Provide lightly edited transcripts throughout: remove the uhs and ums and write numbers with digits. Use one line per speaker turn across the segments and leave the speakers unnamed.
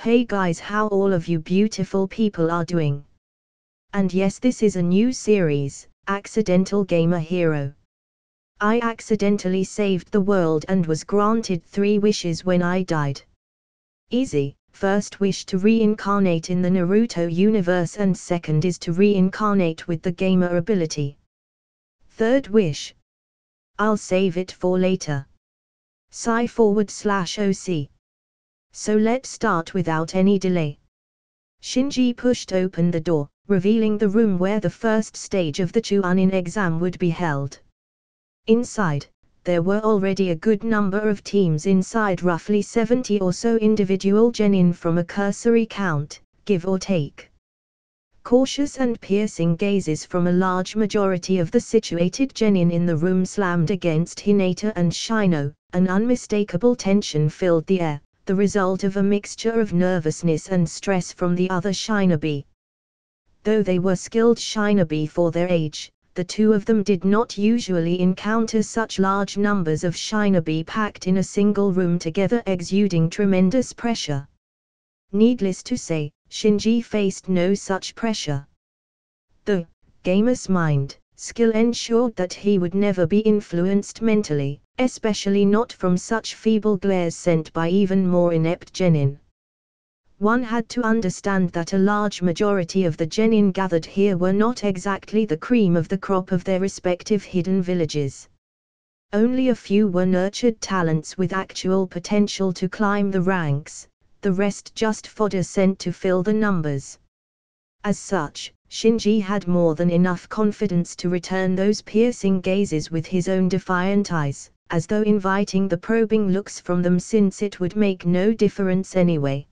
Hey guys, how all of you beautiful people are doing? And yes, this is a new series, Accidental Gamer Hero. I accidentally saved the world and was granted 3 wishes when I died. Easy. First wish to reincarnate in the Naruto universe, and second is to reincarnate with the gamer ability. Third wish, I'll save it for later. /OC. So let's start without any delay. Shinji pushed open the door, revealing the room where the first stage of the Chunin exam would be held. Inside, there were already a good number of teams inside, roughly 70 or so individual genin from a cursory count, give or take. Cautious and piercing gazes from a large majority of the situated genin in the room slammed against Hinata and Shino. An unmistakable tension filled the air, the result of a mixture of nervousness and stress from the other shinobi. Though they were skilled shinobi for their age, the two of them did not usually encounter such large numbers of shinobi packed in a single room together, exuding tremendous pressure. Needless to say, Shinji faced no such pressure. The gamer's mind skill ensured that he would never be influenced mentally, especially not from such feeble glares sent by even more inept genin. One had to understand that a large majority of the genin gathered here were not exactly the cream of the crop of their respective hidden villages. Only a few were nurtured talents with actual potential to climb the ranks, the rest just fodder sent to fill the numbers. As such, Shinji had more than enough confidence to return those piercing gazes with his own defiant eyes, as though inviting the probing looks from them, since it would make no difference anyway.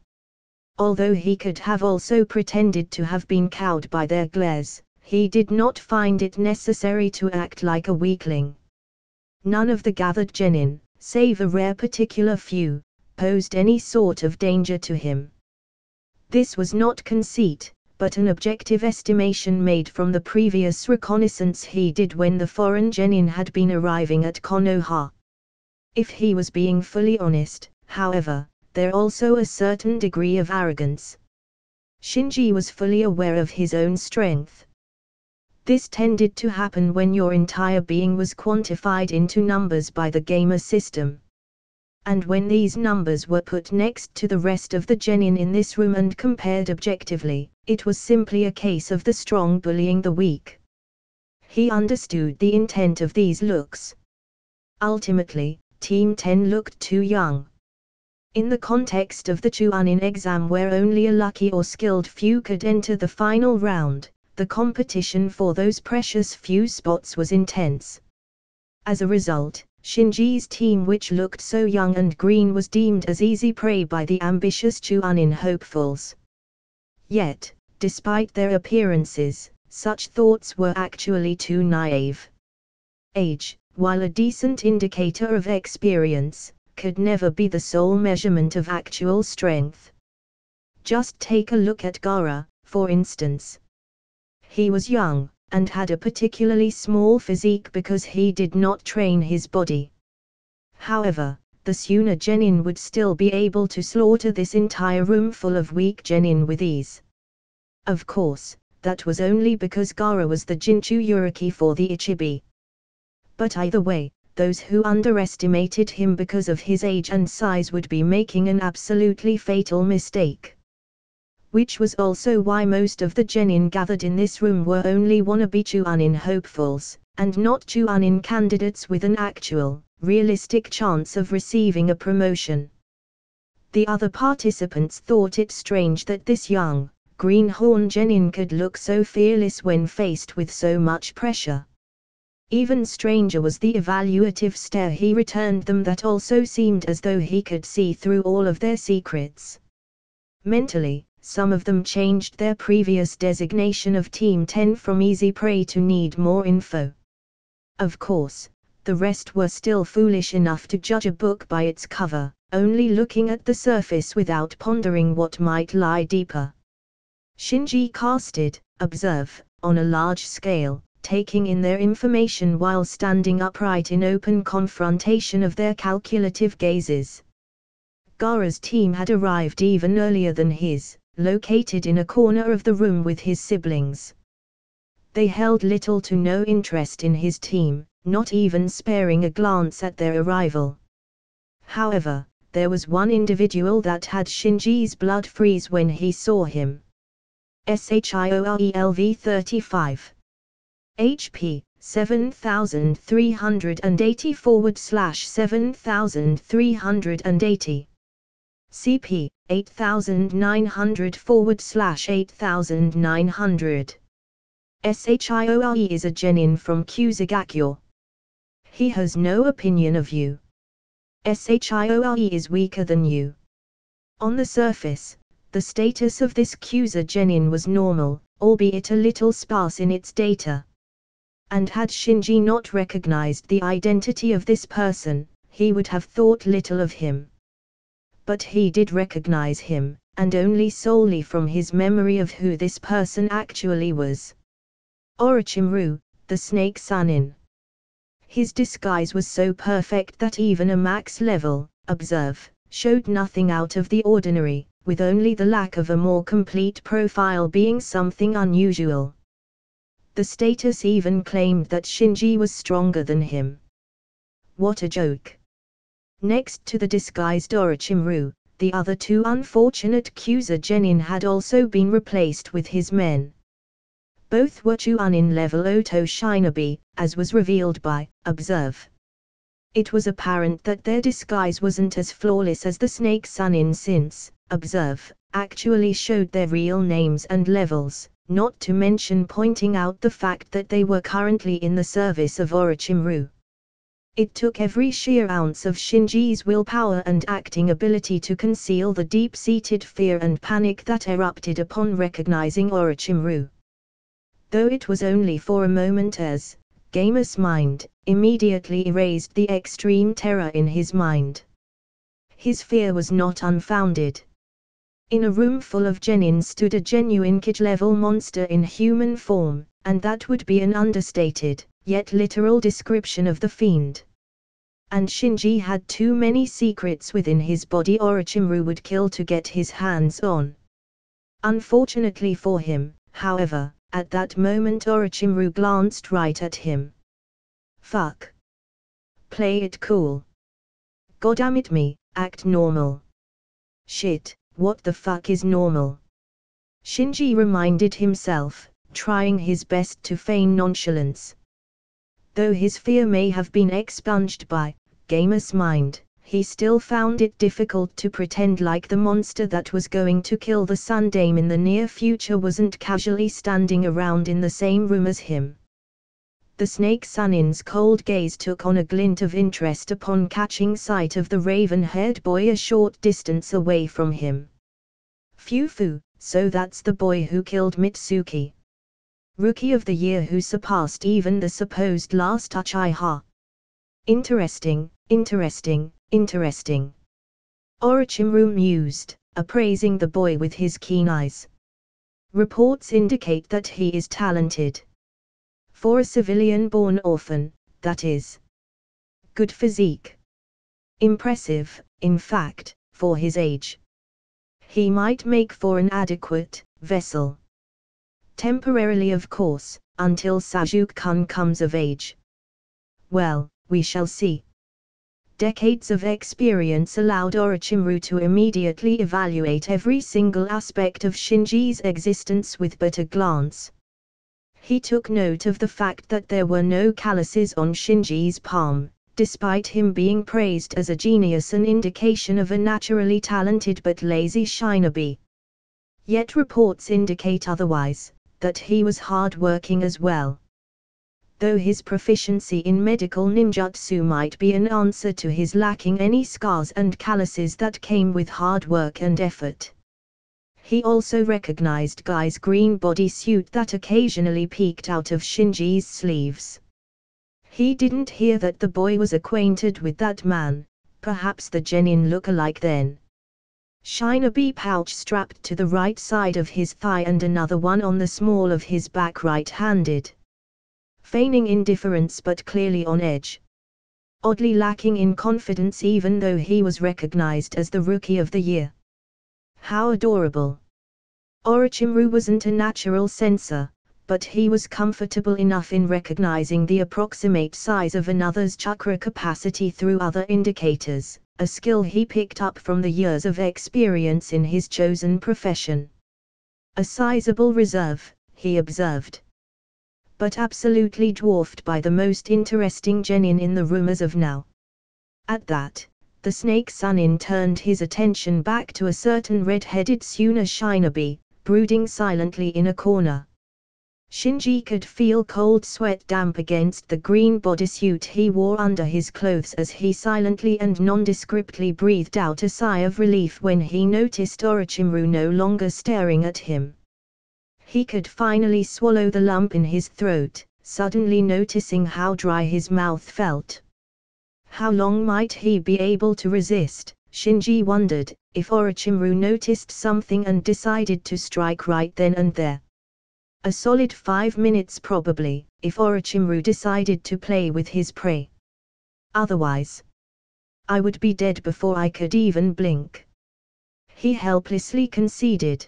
Although he could have also pretended to have been cowed by their glares, he did not find it necessary to act like a weakling. None of the gathered genin, save a rare particular few, posed any sort of danger to him. This was not conceit, but an objective estimation made from the previous reconnaissance he did when the foreign genin had been arriving at Konoha. If he was being fully honest, however, there also a certain degree of arrogance. Shinji was fully aware of his own strength. This tended to happen when your entire being was quantified into numbers by the gamer system. And when these numbers were put next to the rest of the genin in this room and compared objectively, it was simply a case of the strong bullying the weak. He understood the intent of these looks. Ultimately, Team 10 looked too young. In the context of the Chunin exam, where only a lucky or skilled few could enter the final round, the competition for those precious few spots was intense. As a result, Shinji's team, which looked so young and green, was deemed as easy prey by the ambitious Chunin hopefuls. Yet, despite their appearances, such thoughts were actually too naive. Age, while a decent indicator of experience, could never be the sole measurement of actual strength. Just take a look at Gaara, for instance. He was young, and had a particularly small physique because he did not train his body. However, the Suna genin would still be able to slaughter this entire room full of weak genin with ease. Of course, that was only because Gaara was the Jinchu Yuriki for the Ichibi. But either way, those who underestimated him because of his age and size would be making an absolutely fatal mistake. Which was also why most of the genin gathered in this room were only wannabe Chunin hopefuls, and not Chunin candidates with an actual, realistic chance of receiving a promotion. The other participants thought it strange that this young, greenhorn genin could look so fearless when faced with so much pressure. Even stranger was the evaluative stare he returned them, that also seemed as though he could see through all of their secrets. Mentally, some of them changed their previous designation of Team 10 from easy prey to need more info. Of course, the rest were still foolish enough to judge a book by its cover, only looking at the surface without pondering what might lie deeper. Shinji casted observe on a large scale, taking in their information while standing upright in open confrontation of their calculative gazes. Gaara's team had arrived even earlier than his, located in a corner of the room with his siblings. They held little to no interest in his team, not even sparing a glance at their arrival. However, there was one individual that had Shinji's blood freeze when he saw him. SHIORELV 35. HP 7380/7380. CP 8900/8900. SHIORE is a genin from Kusagakyo. He has no opinion of you. SHIORE is weaker than you. On the surface, the status of this Kusa genin was normal, albeit a little sparse in its data. And had Shinji not recognized the identity of this person, he would have thought little of him. But he did recognize him, and only solely from his memory of who this person actually was. Orochimaru, the Snake Sannin. His disguise was so perfect that even a max level, observe, showed nothing out of the ordinary, with only the lack of a more complete profile being something unusual. The status even claimed that Shinji was stronger than him. What a joke! Next to the disguised Orochimaru, the other two unfortunate Kusa genin had also been replaced with his men. Both were Chunin level Oto Shinobi, as was revealed by, observe. It was apparent that their disguise wasn't as flawless as the Snake Sannin since, observe, actually showed their real names and levels, not to mention pointing out the fact that they were currently in the service of Orochimaru. It took every sheer ounce of Shinji's willpower and acting ability to conceal the deep-seated fear and panic that erupted upon recognizing Orochimaru. Though it was only for a moment as, Gamer's mind, immediately erased the extreme terror in his mind. His fear was not unfounded. In a room full of genin stood a genuine Kage-level monster in human form, and that would be an understated, yet literal description of the fiend. And Shinji had too many secrets within his body Orochimaru would kill to get his hands on. Unfortunately for him, however, at that moment Orochimaru glanced right at him. Fuck. Play it cool. Goddamn me, act normal. Shit, what the fuck is normal? Shinji reminded himself, trying his best to feign nonchalance. Though his fear may have been expunged by Gamer's mind, he still found it difficult to pretend like the monster that was going to kill the Sundame in the near future wasn't casually standing around in the same room as him. The Snake Sannin's cold gaze took on a glint of interest upon catching sight of the raven-haired boy a short distance away from him. Phew, so that's the boy who killed Mitsuki. Rookie of the Year who surpassed even the supposed last Uchiha. Interesting. Orochimaru mused, appraising the boy with his keen eyes. Reports indicate that he is talented. For a civilian-born orphan, that is. Good physique. Impressive, in fact, for his age. He might make for an adequate vessel. Temporarily of course, until Sajuke-kun comes of age. Well, we shall see. Decades of experience allowed Orochimaru to immediately evaluate every single aspect of Shinji's existence with but a glance. He took note of the fact that there were no calluses on Shinji's palm, despite him being praised as a genius, an indication of a naturally talented but lazy shinobi. Yet reports indicate otherwise, that he was hard-working as well. Though his proficiency in medical ninjutsu might be an answer to his lacking any scars and calluses that came with hard work and effort. He also recognized Guy's green bodysuit that occasionally peeked out of Shinji's sleeves. He didn't hear that the boy was acquainted with that man, perhaps the genin look-alike then. Shinobi pouch strapped to the right side of his thigh and another one on the small of his back right-handed. Feigning indifference but clearly on edge. oddly lacking in confidence even though he was recognized as the Rookie of the Year. How adorable. Orochimaru wasn't a natural sensor, but he was comfortable enough in recognizing the approximate size of another's chakra capacity through other indicators, a skill he picked up from the years of experience in his chosen profession. A sizable reserve, he observed. But absolutely dwarfed by the most interesting genin in the room as of now. At that, the snake Sanin turned his attention back to a certain red-headed Suna Shinobi, brooding silently in a corner. Shinji could feel cold sweat damp against the green bodysuit he wore under his clothes as he silently and nondescriptly breathed out a sigh of relief when he noticed Orochimaru no longer staring at him. He could finally swallow the lump in his throat, suddenly noticing how dry his mouth felt. How long might he be able to resist? Shinji wondered, if Orochimaru noticed something and decided to strike right then and there. A solid 5 minutes probably, if Orochimaru decided to play with his prey. Otherwise, I would be dead before I could even blink. He helplessly conceded.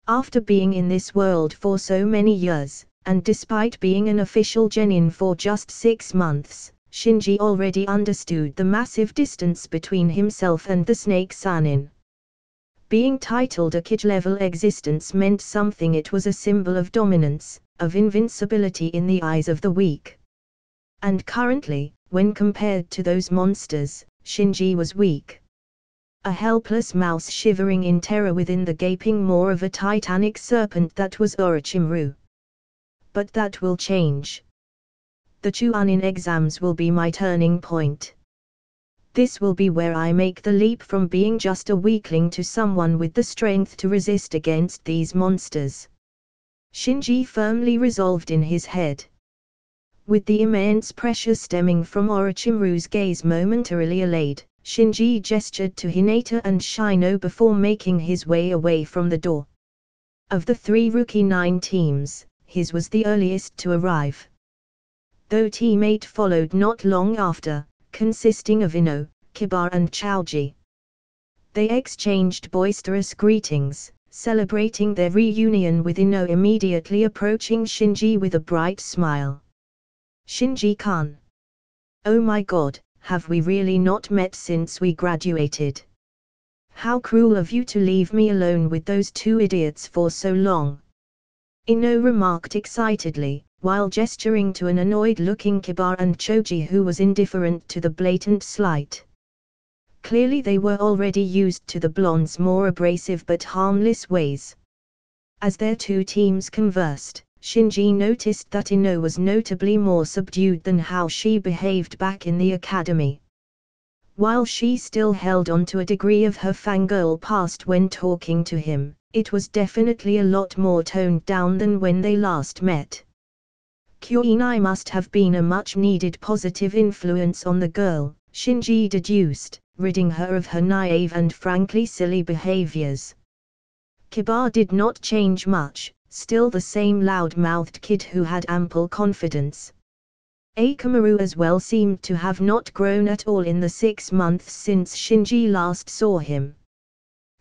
After being in this world for so many years, and despite being an official genin for just 6 months, Shinji already understood the massive distance between himself and the snake Sanin. Being titled a kid-level existence meant something. It was a symbol of dominance, of invincibility in the eyes of the weak. And currently, when compared to those monsters, Shinji was weak. A helpless mouse shivering in terror within the gaping maw of a titanic serpent that was Orochimaru. But that will change. The Chunin exams will be my turning point. This will be where I make the leap from being just a weakling to someone with the strength to resist against these monsters. Shinji firmly resolved in his head. With the immense pressure stemming from Orochimaru's gaze momentarily allayed, Shinji gestured to Hinata and Shino before making his way away from the door. Of the 3 Rookie 9 teams, his was the earliest to arrive. Though teammate followed not long after, consisting of Ino, Kiba and Chaoji. They exchanged boisterous greetings, celebrating their reunion with Ino immediately approaching Shinji with a bright smile. Shinji-kun. Oh my god, have we really not met since we graduated? How cruel of you to leave me alone with those 2 idiots for so long. Ino remarked excitedly, while gesturing to an annoyed-looking Kiba and Choji who was indifferent to the blatant slight. Clearly they were already used to the blonde's more abrasive but harmless ways. As their 2 teams conversed, Shinji noticed that Ino was notably more subdued than how she behaved back in the academy. While she still held on to a degree of her fangirl past when talking to him, it was definitely a lot more toned down than when they last met. Kyuinai must have been a much-needed positive influence on the girl, Shinji deduced, ridding her of her naive and frankly silly behaviors. Kiba did not change much, still the same loud-mouthed kid who had ample confidence. Akamaru as well seemed to have not grown at all in the 6 months since Shinji last saw him.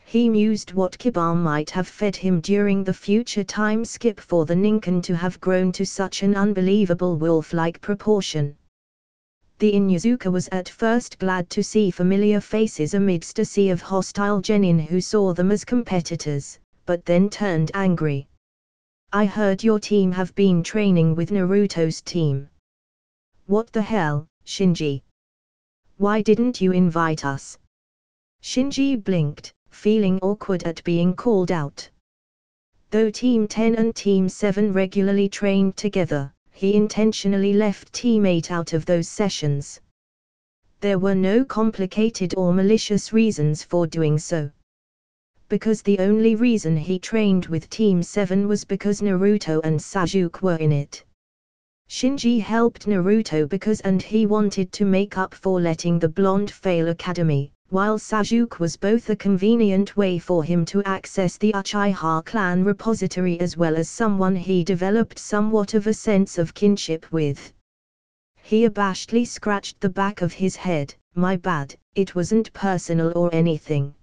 He mused what Kiba might have fed him during the future time skip for the Ninken to have grown to such an unbelievable wolf-like proportion. The Inuzuka was at first glad to see familiar faces amidst a sea of hostile genin who saw them as competitors, but then turned angry. I heard your team have been training with Naruto's team. What the hell, Shinji? Why didn't you invite us? Shinji blinked, feeling awkward at being called out. Though Team 10 and Team 7 regularly trained together, he intentionally left Team 8 out of those sessions. There were no complicated or malicious reasons for doing so. Because the only reason he trained with Team 7 was because Naruto and Sasuke were in it. Shinji helped Naruto because he wanted to make up for letting the blonde fail academy, while Sasuke was both a convenient way for him to access the Uchiha clan repository as well as someone he developed somewhat of a sense of kinship with. He abashedly scratched the back of his head. My bad, it wasn't personal or anything.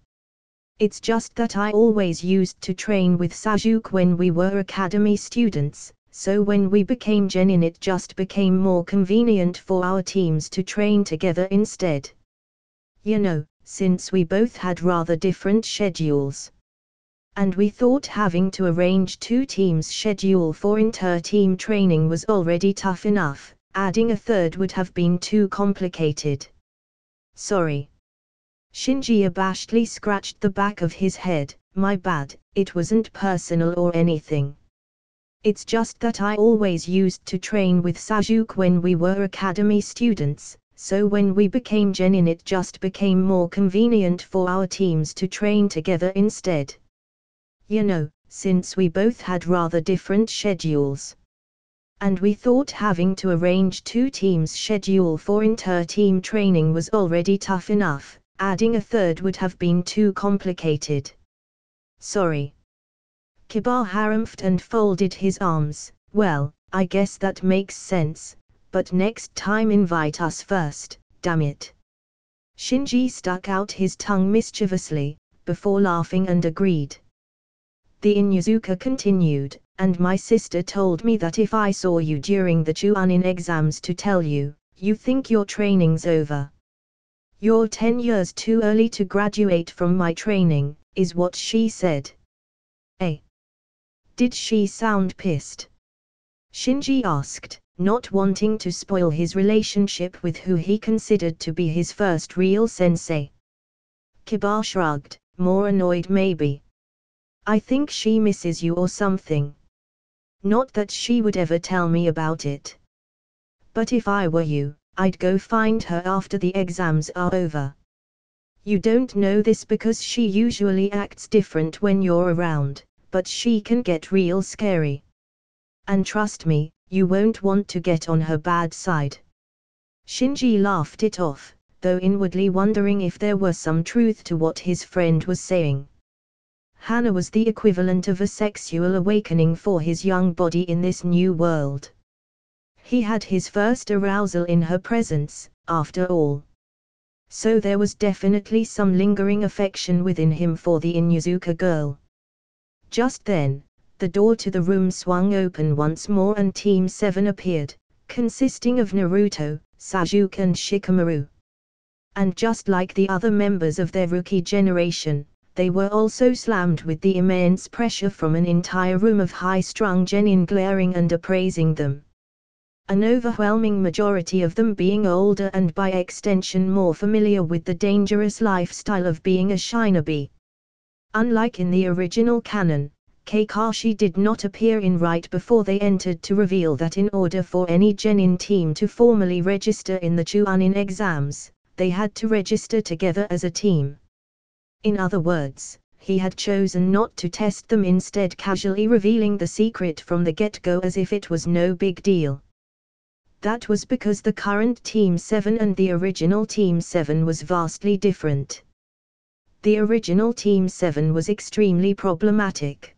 It's just that I always used to train with Sasuke when we were academy students, so when we became genin it just became more convenient for our teams to train together instead. You know, since we both had rather different schedules. And we thought having to arrange two teams' schedule for inter-team training was already tough enough, adding a third would have been too complicated. Sorry. Shinji abashedly scratched the back of his head. My bad, it wasn't personal or anything. It's just that I always used to train with Sasuke when we were academy students, so when we became genin it just became more convenient for our teams to train together instead. You know, since we both had rather different schedules. And we thought having to arrange two teams' schedule for inter-team training was already tough enough, adding a third would have been too complicated. Sorry. Kiba harumphed and folded his arms. Well, I guess that makes sense, but next time invite us first, damn it. Shinji stuck out his tongue mischievously, before laughing and agreed. The Inuzuka continued, and my sister told me that if I saw you during the Chuunin exams to tell you, you think your training's over. You're 10 years too early to graduate from my training, is what she said. Eh? Did she sound pissed? Shinji asked, not wanting to spoil his relationship with who he considered to be his first real sensei. Kiba shrugged, more annoyed maybe. I think she misses you or something. Not that she would ever tell me about it. But if I were you, I'd go find her after the exams are over. You don't know this because she usually acts different when you're around, but she can get real scary. And trust me, you won't want to get on her bad side. Shinji laughed it off, though inwardly wondering if there were some truth to what his friend was saying. Hana was the equivalent of a sexual awakening for his young body in this new world. He had his first arousal in her presence, after all. So there was definitely some lingering affection within him for the Inuzuka girl. Just then, the door to the room swung open once more and Team 7 appeared, consisting of Naruto, Sasuke and Shikamaru. And just like the other members of their rookie generation, they were also slammed with the immense pressure from an entire room of high-strung genin glaring and appraising them. An overwhelming majority of them being older and by extension more familiar with the dangerous lifestyle of being a shinobi. Unlike in the original canon, Kakashi did not appear in right before they entered to reveal that in order for any genin team to formally register in the Chuunin exams, they had to register together as a team. In other words, he had chosen not to test them, instead casually revealing the secret from the get-go as if it was no big deal. That was because the current Team 7 and the original Team 7 was vastly different. The original Team 7 was extremely problematic.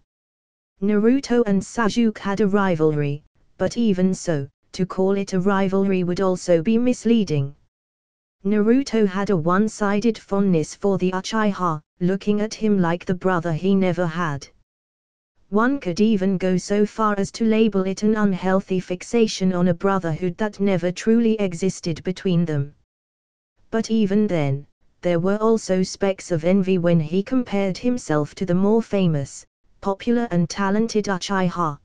Naruto and Sasuke had a rivalry, but even so, to call it a rivalry would also be misleading. Naruto had a one-sided fondness for the Uchiha, looking at him like the brother he never had. One could even go so far as to label it an unhealthy fixation on a brotherhood that never truly existed between them. But even then, there were also specks of envy when he compared himself to the more famous, popular and talented Uchiha.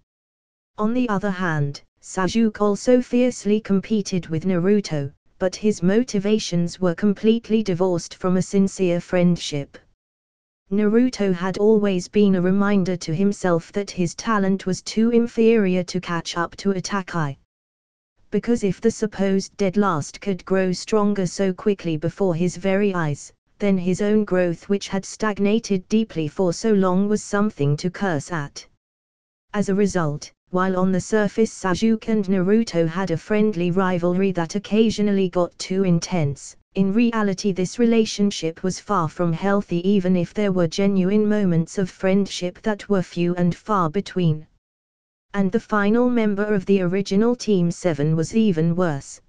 On the other hand, Sasuke also fiercely competed with Naruto, but his motivations were completely divorced from a sincere friendship. Naruto had always been a reminder to himself that his talent was too inferior to catch up to Itachi. Because if the supposed dead last could grow stronger so quickly before his very eyes, then his own growth, which had stagnated deeply for so long, was something to curse at. As a result, while on the surface Sasuke and Naruto had a friendly rivalry that occasionally got too intense, in reality this relationship was far from healthy, even if there were genuine moments of friendship that were few and far between. And the final member of the original Team 7 was even worse.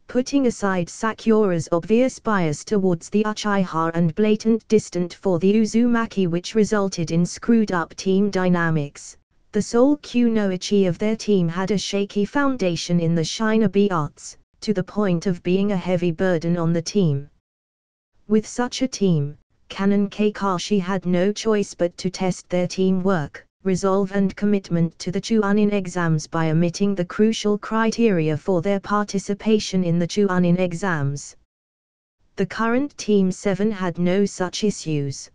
putting aside Sakura's obvious bias towards the Uchiha and blatant disdain for the Uzumaki, which resulted in screwed-up team dynamics. The sole kunoichi of their team had a shaky foundation in the shinobi arts, to the point of being a heavy burden on the team. With such a team, Canon Kakashi had no choice but to test their teamwork, resolve and commitment to the Chunin exams by omitting the crucial criteria for their participation in the Chunin exams. The current Team 7 had no such issues.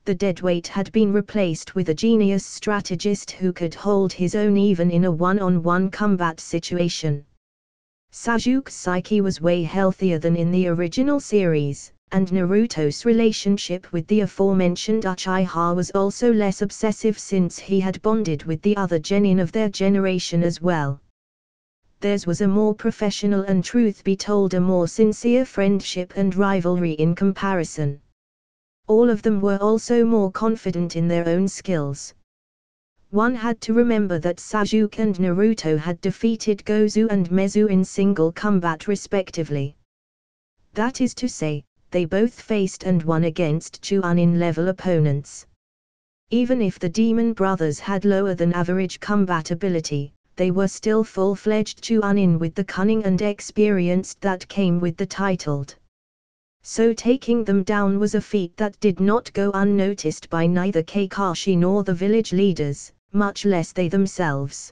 The deadweight had been replaced with a genius strategist who could hold his own even in a one-on-one combat situation. Sasuke's psyche was way healthier than in the original series, and Naruto's relationship with the aforementioned Uchiha was also less obsessive since he had bonded with the other genin of their generation as well. Theirs was a more professional and, truth be told, a more sincere friendship and rivalry in comparison. All of them were also more confident in their own skills. One had to remember that Sasuke and Naruto had defeated Gozu and Mezu in single combat respectively. That is to say, they both faced and won against Chunin-level opponents. Even if the Demon Brothers had lower than average combat ability, they were still full-fledged Chunin with the cunning and experience that came with the titled. So taking them down was a feat that did not go unnoticed by neither Kakashi nor the village leaders, much less they themselves.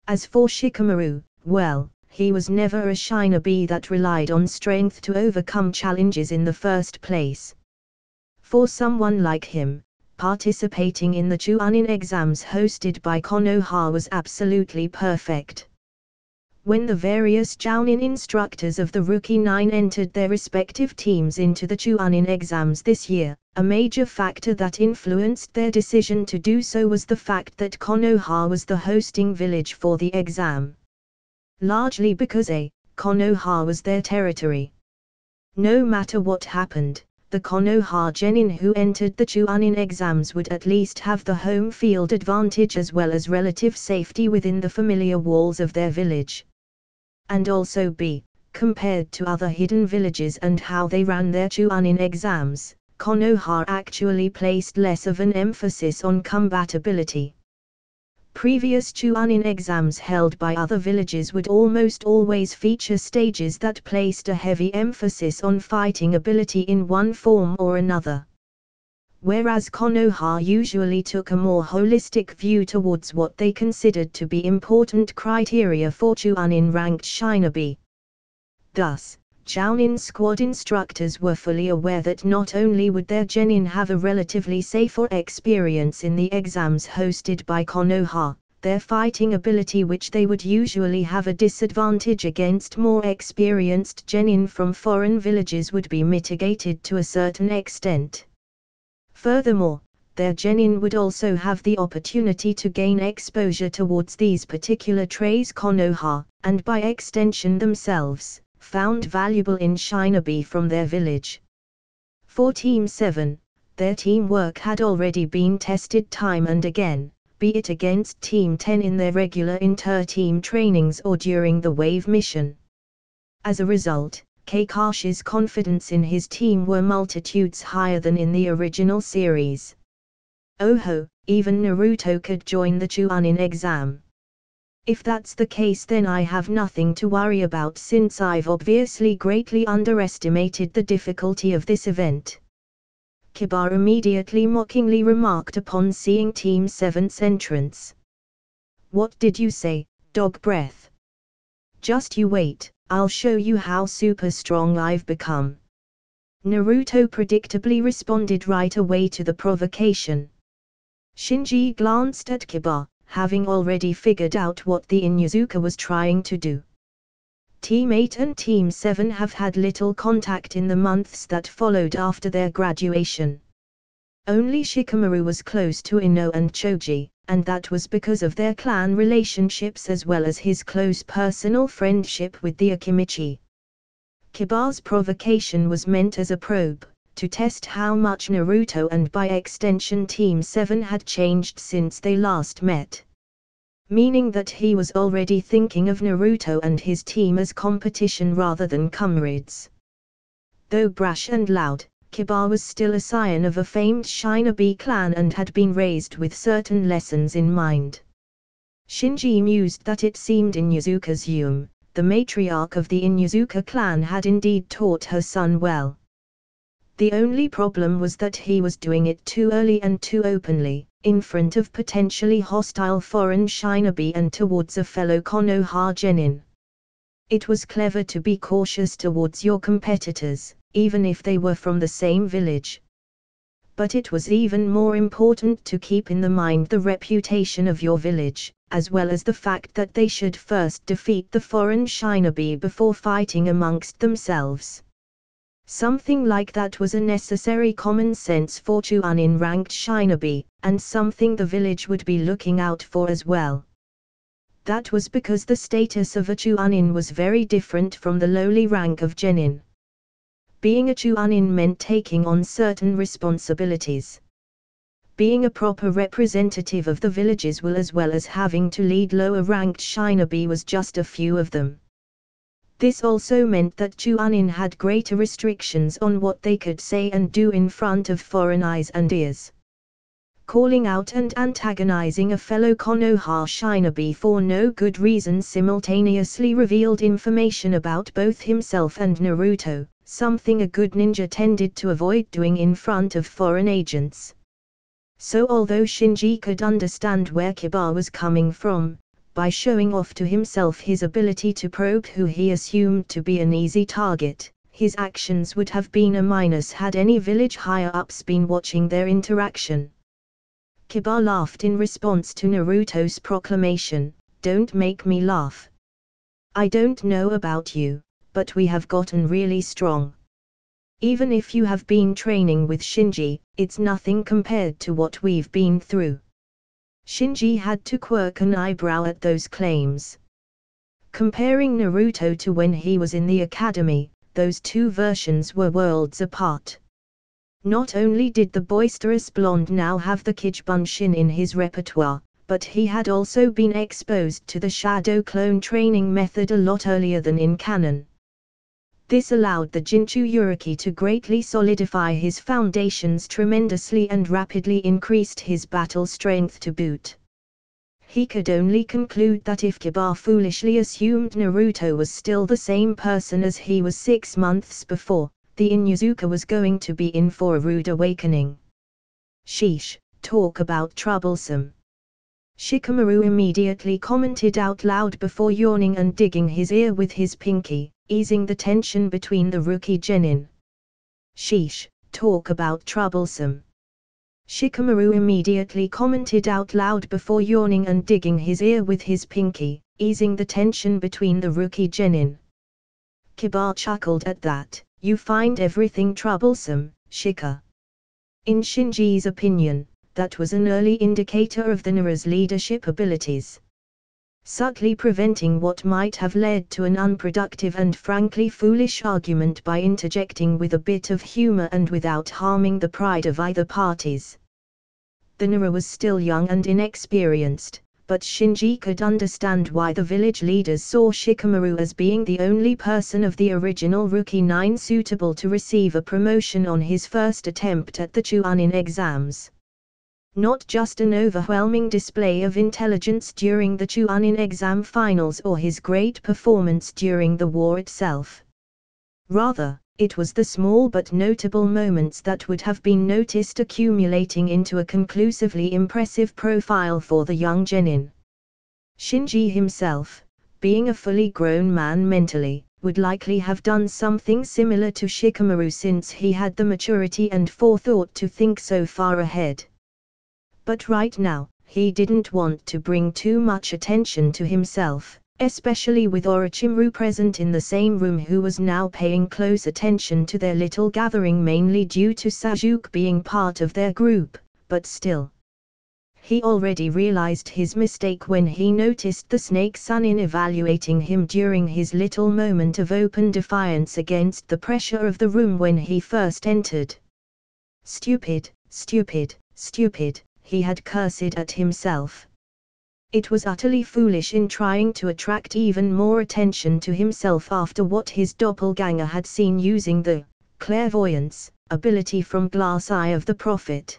As for Shikamaru, well, he was never a shinobi that relied on strength to overcome challenges in the first place. For someone like him, participating in the Chunin exams hosted by Konoha was absolutely perfect. When the various Jounin instructors of the Rookie 9 entered their respective teams into the Chunin exams this year, a major factor that influenced their decision to do so was the fact that Konoha was the hosting village for the exam. Largely because Konoha was their territory. No matter what happened, the Konoha genin who entered the Chunin exams would at least have the home field advantage as well as relative safety within the familiar walls of their village. And also be, compared to other hidden villages and how they ran their Chunin exams, Konoha actually placed less of an emphasis on combat ability. Previous Chunin exams held by other villages would almost always feature stages that placed a heavy emphasis on fighting ability in one form or another. Whereas Konoha usually took a more holistic view towards what they considered to be important criteria for Chunin ranked shinobi. Thus, Jounin squad instructors were fully aware that not only would their genin have a relatively safer experience in the exams hosted by Konoha, their fighting ability, which they would usually have a disadvantage against more experienced genin from foreign villages, would be mitigated to a certain extent. Furthermore, their genin would also have the opportunity to gain exposure towards these particular traits Konoha, and by extension themselves, found valuable in shinobi from their village. For Team 7, their teamwork had already been tested time and again, be it against Team 10 in their regular inter-team trainings or during the Wave mission. As a result, Kakashi's confidence in his team were multitudes higher than in the original series. Oh, even Naruto could join the Chunin exam. If that's the case, then I have nothing to worry about, since I've obviously greatly underestimated the difficulty of this event. Kiba immediately mockingly remarked upon seeing Team 7's entrance. What did you say, dog breath? Just you wait, I'll show you how super strong I've become. Naruto predictably responded right away to the provocation. Shinji glanced at Kiba, having already figured out what the Inuzuka was trying to do. Team 8 and Team 7 have had little contact in the months that followed after their graduation. Only Shikamaru was close to Ino and Choji, and that was because of their clan relationships as well as his close personal friendship with the Akimichi. Kiba's provocation was meant as a probe, to test how much Naruto and by extension Team 7 had changed since they last met. meaning that he was already thinking of Naruto and his team as competition rather than comrades. Though brash and loud, Kiba was still a scion of a famed Shinobi clan and had been raised with certain lessons in mind. Shinji mused that it seemed Inuzuka's Yume, the matriarch of the Inuzuka clan, had indeed taught her son well. The only problem was that he was doing it too early and too openly, in front of potentially hostile foreign Shinobi and towards a fellow Konoha genin. It was clever to be cautious towards your competitors, even if they were from the same village. But it was even more important to keep in the mind the reputation of your village, as well as the fact that they should first defeat the foreign Shinobi before fighting amongst themselves. Something like that was a necessary common sense for Chunin-ranked Shinobi, and something the village would be looking out for as well. That was because the status of a Chunin was very different from the lowly rank of Genin. Being a Chunin meant taking on certain responsibilities. Being a proper representative of the village's will as well as having to lead lower-ranked Shinobi was just a few of them. This also meant that Chunin had greater restrictions on what they could say and do in front of foreign eyes and ears. Calling out and antagonizing a fellow Konoha Shinobi for no good reason simultaneously revealed information about both himself and Naruto, something a good ninja tended to avoid doing in front of foreign agents. So although Shinji could understand where Kiba was coming from, by showing off to himself his ability to probe who he assumed to be an easy target, his actions would have been a minus had any village higher-ups been watching their interaction. Kiba laughed in response to Naruto's proclamation, "Don't make me laugh. I don't know about you, but we have gotten really strong. Even if you have been training with Shinji, it's nothing compared to what we've been through." Shinji had to quirk an eyebrow at those claims. Comparing Naruto to when he was in the academy, those two versions were worlds apart. Not only did the boisterous blonde now have the Kijibunshin in his repertoire, but he had also been exposed to the shadow clone training method a lot earlier than in canon. This allowed the Jinchu Uriki to greatly solidify his foundations tremendously and rapidly increased his battle strength to boot. He could only conclude that if Kiba foolishly assumed Naruto was still the same person as he was 6 months before, the Inuzuka was going to be in for a rude awakening. "Sheesh, talk about troublesome." Shikamaru immediately commented out loud before yawning and digging his ear with his pinky, easing the tension between the rookie genin. "Sheesh, talk about troublesome." Shikamaru immediately commented out loud before yawning and digging his ear with his pinky, easing the tension between the rookie genin. Kiba chuckled at that. "You find everything troublesome, Shika." In Shinji's opinion, that was an early indicator of the Nara's leadership abilities. Subtly preventing what might have led to an unproductive and frankly foolish argument by interjecting with a bit of humor and without harming the pride of either parties. The Nara was still young and inexperienced, but Shinji could understand why the village leaders saw Shikamaru as being the only person of the original Rookie 9 suitable to receive a promotion on his first attempt at the Chunin exams. Not just an overwhelming display of intelligence during the Chunin exam finals or his great performance during the war itself. Rather, it was the small but notable moments that would have been noticed accumulating into a conclusively impressive profile for the young genin. Shinji himself, being a fully grown man mentally, would likely have done something similar to Shikamaru since he had the maturity and forethought to think so far ahead. But right now, he didn't want to bring too much attention to himself, especially with Orochimaru present in the same room, who was now paying close attention to their little gathering mainly due to Sasuke being part of their group, but still. He already realized his mistake when he noticed the Snake Sunin evaluating him during his little moment of open defiance against the pressure of the room when he first entered. "Stupid, stupid, stupid," he had cursed at himself. It was utterly foolish in trying to attract even more attention to himself after what his doppelganger had seen using the clairvoyance ability from Glass Eye of the Prophet.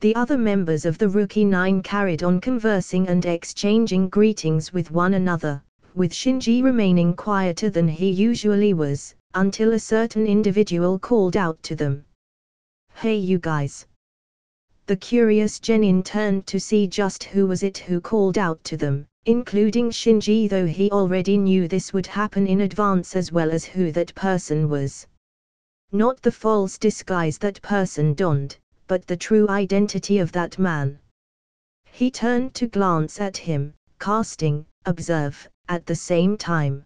The other members of the Rookie Nine carried on conversing and exchanging greetings with one another, with Shinji remaining quieter than he usually was, until a certain individual called out to them. "Hey you guys." The curious genin turned to see just who was it who called out to them, including Shinji, though he already knew this would happen in advance, as well as who that person was. Not the false disguise that person donned, but the true identity of that man. He turned to glance at him, casting observe at the same time.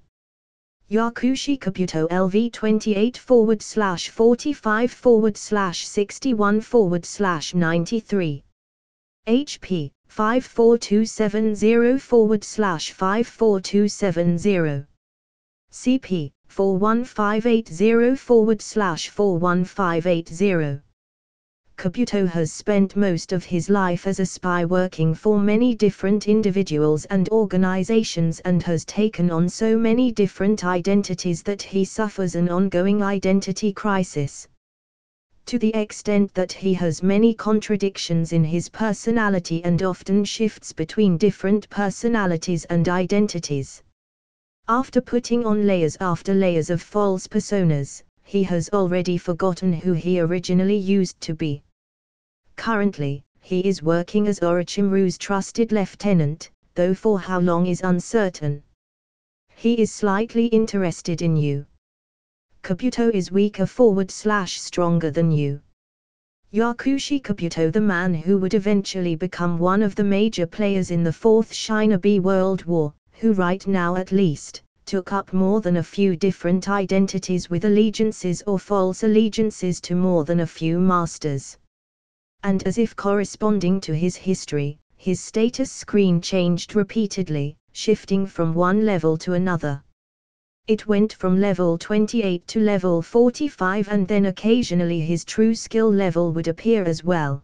Yakushi Kabuto LV 28/45/61/93. HP 54270/54270. CP 41580/41580. Kabuto has spent most of his life as a spy working for many different individuals and organizations, and has taken on so many different identities that he suffers an ongoing identity crisis. To the extent that he has many contradictions in his personality and often shifts between different personalities and identities. After putting on layers after layers of false personas, he has already forgotten who he originally used to be. Currently, he is working as Orochimaru's trusted lieutenant, though for how long is uncertain. He is slightly interested in you. Kabuto is weaker / stronger than you. Yakushi Kabuto, the man who would eventually become one of the major players in the Fourth Shinobi World War, who right now at least, took up more than a few different identities with allegiances or false allegiances to more than a few masters. And as if corresponding to his history, his status screen changed repeatedly, shifting from one level to another. It went from level 28 to level 45, and then occasionally his true skill level would appear as well.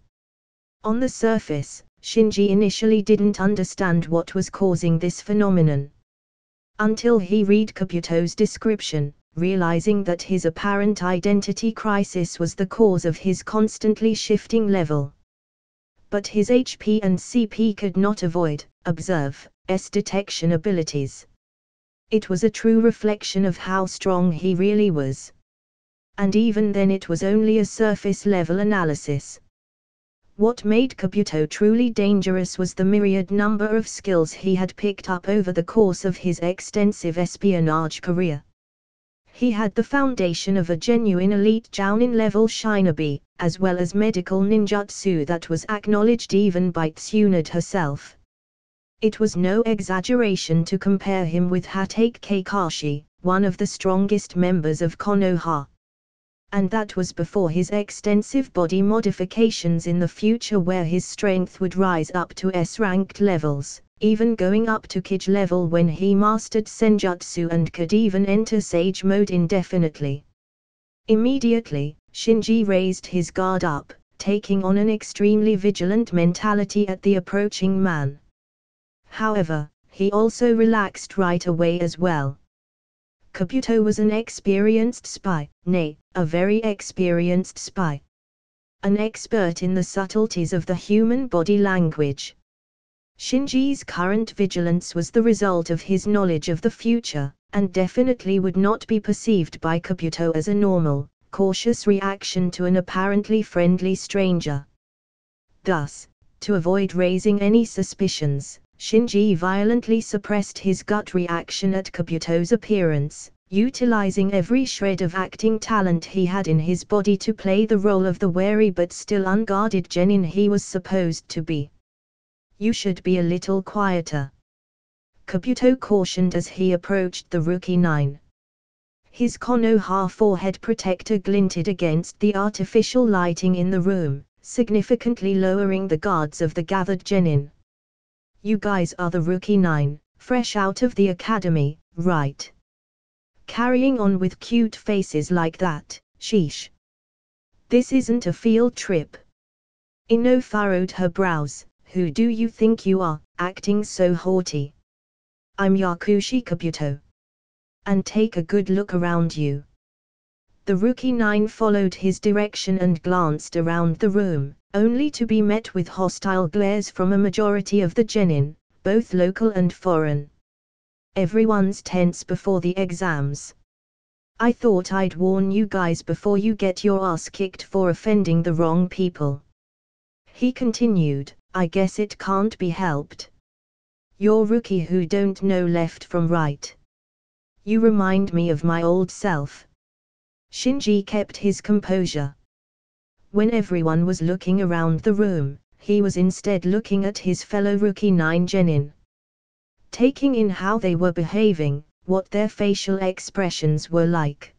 On the surface, Shinji initially didn't understand what was causing this phenomenon. Until he read Kabuto's description, realizing that his apparent identity crisis was the cause of his constantly shifting level. But his HP and CP could not avoid observe detection abilities. It was a true reflection of how strong he really was. And even then it was only a surface level analysis. What made Kabuto truly dangerous was the myriad number of skills he had picked up over the course of his extensive espionage career. He had the foundation of a genuine elite Jounin level shinobi, as well as medical ninjutsu that was acknowledged even by Tsunade herself. It was no exaggeration to compare him with Hatake Kakashi, one of the strongest members of Konoha. And that was before his extensive body modifications in the future, where his strength would rise up to S-ranked levels, even going up to Kage level when he mastered Senjutsu and could even enter Sage mode indefinitely. Immediately, Shinji raised his guard up, taking on an extremely vigilant mentality at the approaching man. However, he also relaxed right away as well. Kabuto was an experienced spy, nay, a very experienced spy. An expert in the subtleties of the human body language. Shinji's current vigilance was the result of his knowledge of the future, and definitely would not be perceived by Kabuto as a normal, cautious reaction to an apparently friendly stranger. Thus, to avoid raising any suspicions, Shinji violently suppressed his gut reaction at Kabuto's appearance, utilizing every shred of acting talent he had in his body to play the role of the wary but still unguarded genin he was supposed to be. "You should be a little quieter," Kabuto cautioned as he approached the Rookie Nine. His Konoha forehead protector glinted against the artificial lighting in the room, significantly lowering the guards of the gathered genin. "You guys are the Rookie Nine, fresh out of the academy, right? Carrying on with cute faces like that, sheesh. This isn't a field trip." Ino furrowed her brows. "Who do you think you are, acting so haughty. I'm Yakushi Kabuto. And take a good look around you. The Rookie 9 followed his direction and glanced around the room, only to be met with hostile glares from a majority of the genin, both local and foreign. Everyone's tense before the exams. I thought I'd warn you guys before you get your ass kicked for offending the wrong people. He continued, I guess it can't be helped. You're rookie who don't know left from right. You remind me of my old self. Shinji kept his composure. When everyone was looking around the room, he was instead looking at his fellow Rookie 9 genin. Taking in how they were behaving, what their facial expressions were like.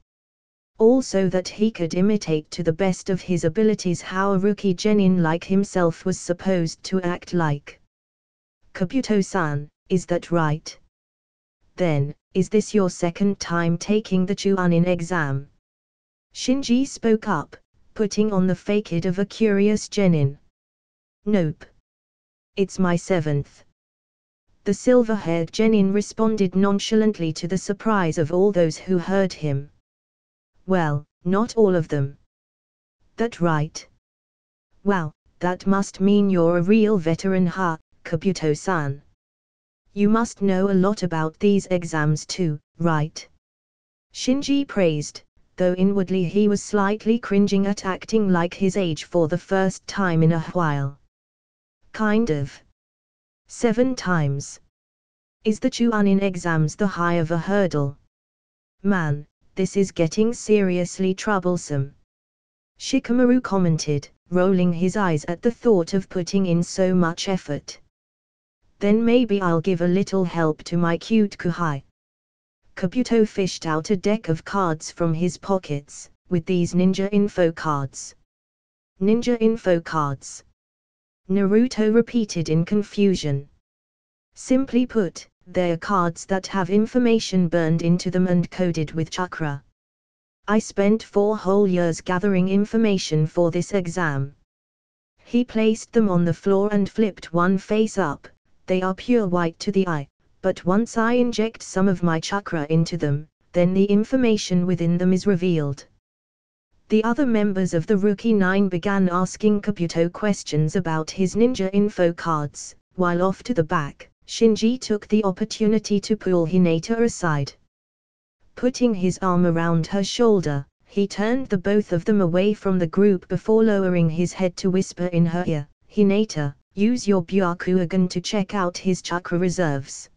Also that he could imitate to the best of his abilities how a rookie genin like himself was supposed to act like. Kabuto-san, is that right? Then, is this your second time taking the Chuunin exam? Shinji spoke up, putting on the facade of a curious genin. Nope. It's my seventh. The silver-haired genin responded nonchalantly to the surprise of all those who heard him. Well, not all of them. That right? Wow, that must mean you're a real veteran, huh, Kabuto-san? You must know a lot about these exams too, right? Shinji praised, though inwardly he was slightly cringing at acting like his age for the first time in a while. Kind of. 7 times. Is the Chuunin exams the high of a hurdle? Man, this is getting seriously troublesome. Shikamaru commented, rolling his eyes at the thought of putting in so much effort. Then maybe I'll give a little help to my cute Kuhai. Kabuto fished out a deck of cards from his pockets, with these ninja info cards. Ninja info cards. Naruto repeated in confusion. Simply put, they're cards that have information burned into them and coded with chakra. I spent 4 whole years gathering information for this exam. He placed them on the floor and flipped one face up. They are pure white to the eye, but once I inject some of my chakra into them, then the information within them is revealed. The other members of the Rookie 9 began asking Kabuto questions about his ninja info cards, while off to the back, Shinji took the opportunity to pull Hinata aside. Putting his arm around her shoulder, he turned the both of them away from the group before lowering his head to whisper in her ear, Hinata, use your Byakugan to check out his chakra reserves.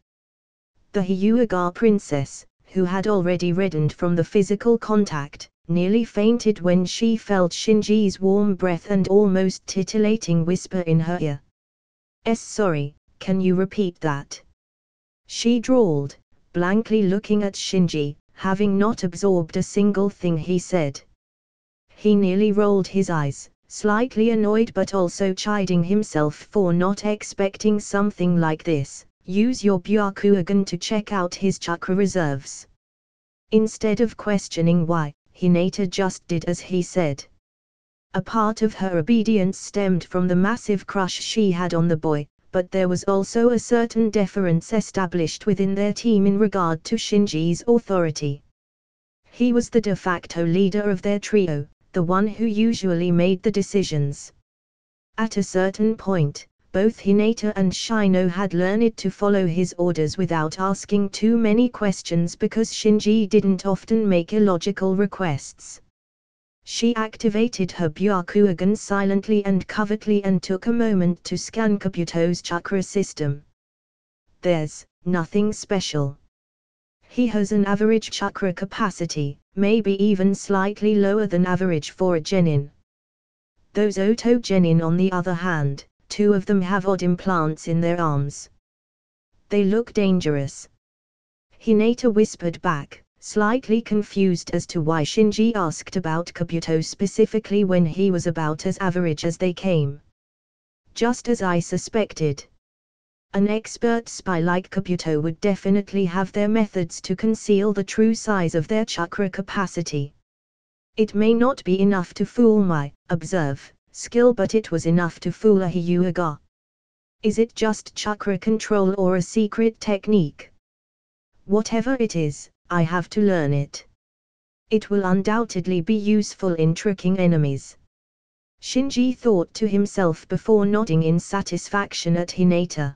The Hyuga princess, who had already reddened from the physical contact, nearly fainted when she felt Shinji's warm breath and almost titillating whisper in her ear. Sorry, can you repeat that? She drawled, blankly looking at Shinji, having not absorbed a single thing he said. He nearly rolled his eyes, slightly annoyed but also chiding himself for not expecting something like this. Use your Byakugan to check out his chakra reserves. Instead of questioning why, Hinata just did as he said. A part of her obedience stemmed from the massive crush she had on the boy, but there was also a certain deference established within their team in regard to Shinji's authority. He was the de facto leader of their trio, the one who usually made the decisions. At a certain point, both Hinata and Shino had learned to follow his orders without asking too many questions because Shinji didn't often make illogical requests. She activated her Byakugan silently and covertly and took a moment to scan Kabuto's chakra system. There's nothing special. He has an average chakra capacity, maybe even slightly lower than average for a genin. Those Oto genin on the other hand, 2 of them have odd implants in their arms. They look dangerous. Hinata whispered back, slightly confused as to why Shinji asked about Kabuto specifically when he was about as average as they came. Just as I suspected. An expert spy like Kabuto would definitely have their methods to conceal the true size of their chakra capacity. It may not be enough to fool my, observe, skill, but it was enough to fool a Hyuga. Is it just chakra control or a secret technique? Whatever it is, I have to learn it. It will undoubtedly be useful in tricking enemies. Shinji thought to himself before nodding in satisfaction at Hinata.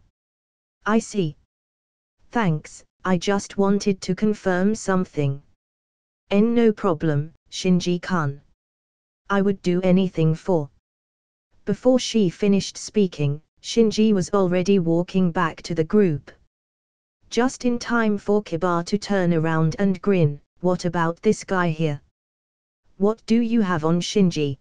I see. Thanks, I just wanted to confirm something. No problem, Shinji-kun. I would do anything for. Before she finished speaking, Shinji was already walking back to the group. Just in time for Kiba to turn around and grin. What about this guy here? What do you have on, Shinji?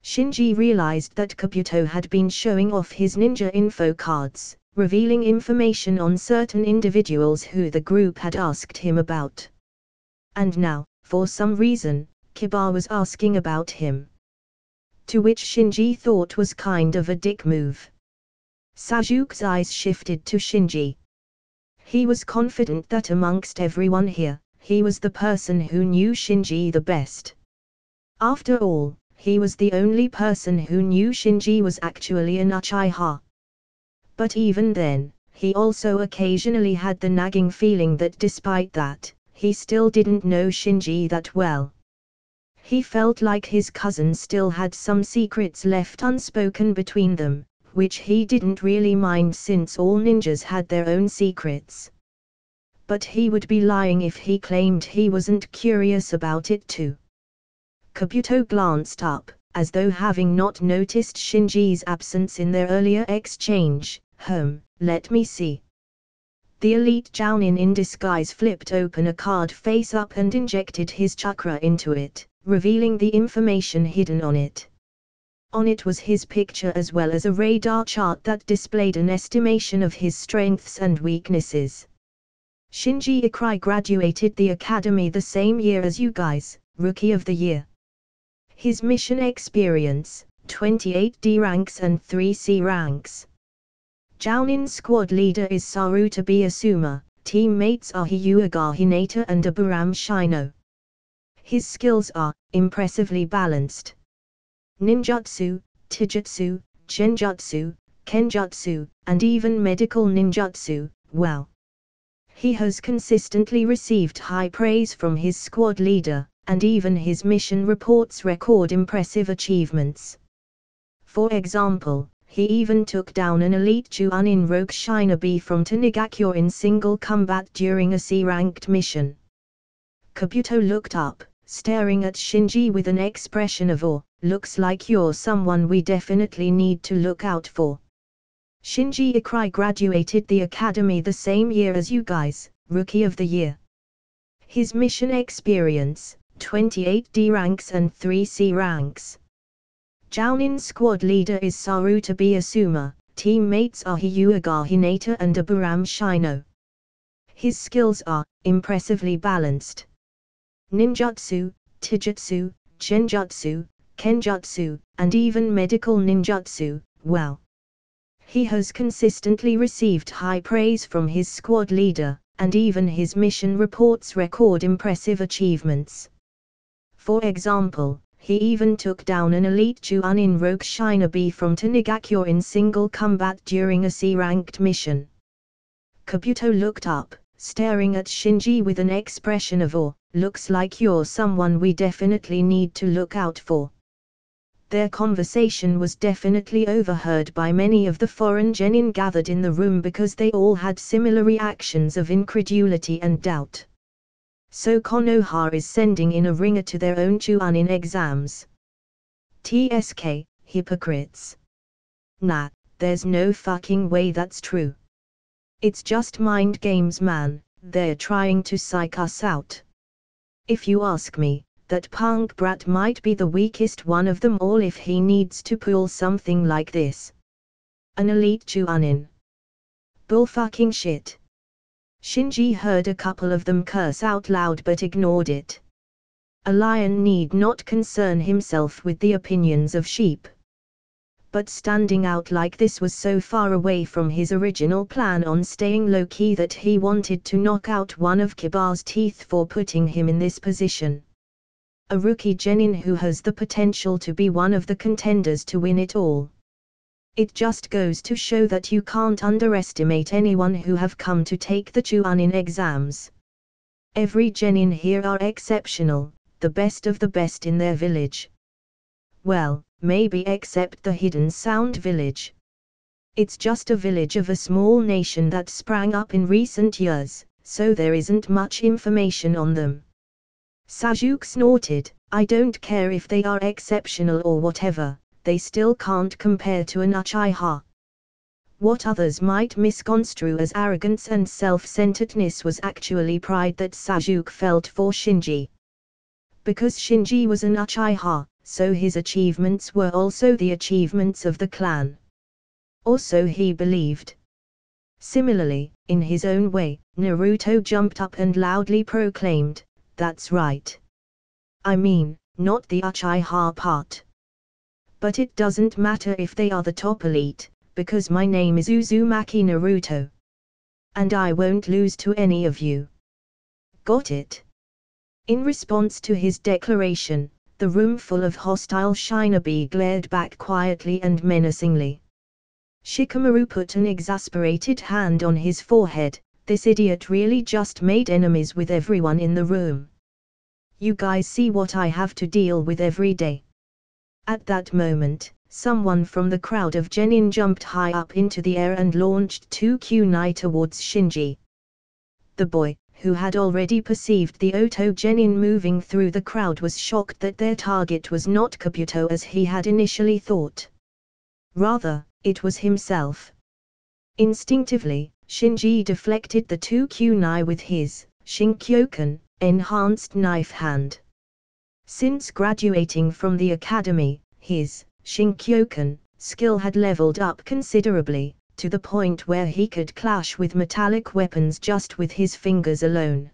Shinji realized that Kabuto had been showing off his ninja info cards, revealing information on certain individuals who the group had asked him about. And now, for some reason, Kiba was asking about him. To which Shinji thought was kind of a dick move. Sajuke's eyes shifted to Shinji. He was confident that amongst everyone here, he was the person who knew Shinji the best. After all, he was the only person who knew Shinji was actually an Uchiha. But even then, he also occasionally had the nagging feeling that despite that, he still didn't know Shinji that well. He felt like his cousin still had some secrets left unspoken between them, which he didn't really mind since all ninjas had their own secrets. But he would be lying if he claimed he wasn't curious about it too. Kabuto glanced up, as though having not noticed Shinji's absence in their earlier exchange. Let me see. The elite Jounin in disguise flipped open a card face up and injected his chakra into it, revealing the information hidden on it. On it was his picture as well as a radar chart that displayed an estimation of his strengths and weaknesses. Shinji Ikari graduated the academy the same year as you guys, Rookie of the Year. His mission experience, 28 D ranks and 3 C ranks. Jounin squad leader is Sarutobi Asuma, teammates are Hyuga Hinata and Aburam Shino. His skills are impressively balanced. Ninjutsu, Taijutsu, Genjutsu, Kenjutsu, and even medical ninjutsu, well. He has consistently received high praise from his squad leader, and even his mission reports record impressive achievements. For example, he even took down an elite Chunin rogue shinobi from Tanigakure in single combat during a C-ranked mission. Kabuto looked up, staring at Shinji with an expression of awe. Looks like you're someone we definitely need to look out for. Shinji Ikari graduated the academy the same year as you guys, Rookie of the Year. His mission experience, 28 D ranks and 3 C ranks. Jounin squad leader is Sarutobi Asuma, teammates are Hyuga Hinata and Aburam Shino. His skills are impressively balanced. Ninjutsu, Taijutsu, Genjutsu, Kenjutsu, and even medical ninjutsu, well. He has consistently received high praise from his squad leader, and even his mission reports record impressive achievements. For example, he even took down an elite Chunin rogue shinobi from Tanigakure in single combat during a C-ranked mission. Kabuto looked up, staring at Shinji with an expression of awe. Looks like you're someone we definitely need to look out for. Their conversation was definitely overheard by many of the foreign genin gathered in the room because they all had similar reactions of incredulity and doubt. So Konoha is sending in a ringer to their own Chunin exams. TSK, hypocrites. Nah, there's no fucking way that's true. It's just mind games, man, they're trying to psych us out. If you ask me, that punk brat might be the weakest one of them all if he needs to pull something like this. An elite Chunin. Bull fucking shit. Shinji heard a couple of them curse out loud but ignored it. A lion need not concern himself with the opinions of sheep. But standing out like this was so far away from his original plan on staying low-key that he wanted to knock out one of Kiba's teeth for putting him in this position. A rookie genin who has the potential to be one of the contenders to win it all. It just goes to show that you can't underestimate anyone who have come to take the Chuanin exams. Every genin here are exceptional, the best of the best in their village. Well, maybe except the Hidden Sound village. It's just a village of a small nation that sprang up in recent years, so there isn't much information on them. Sajuk snorted, I don't care if they are exceptional or whatever, they still can't compare to an Uchiha. What others might misconstrue as arrogance and self-centeredness was actually pride that Sajuk felt for Shinji. Because Shinji was an Uchiha, so his achievements were also the achievements of the clan. Or so he believed. Similarly, in his own way, Naruto jumped up and loudly proclaimed, that's right. I mean, not the Uchiha part. But it doesn't matter if they are the top elite, because my name is Uzumaki Naruto. And I won't lose to any of you. Got it? In response to his declaration, the room full of hostile shinobi glared back quietly and menacingly. Shikamaru put an exasperated hand on his forehead, this idiot really just made enemies with everyone in the room. You guys see what I have to deal with every day. At that moment, someone from the crowd of genin jumped high up into the air and launched 2 kunai towards Shinji. The boy, who had already perceived the Oto genin moving through the crowd, was shocked that their target was not Kabuto as he had initially thought. Rather, it was himself. Instinctively, Shinji deflected the 2 kunai with his Shinkyoken, enhanced knife hand. Since graduating from the academy, his Shinkyoken skill had leveled up considerably, to the point where he could clash with metallic weapons just with his fingers alone.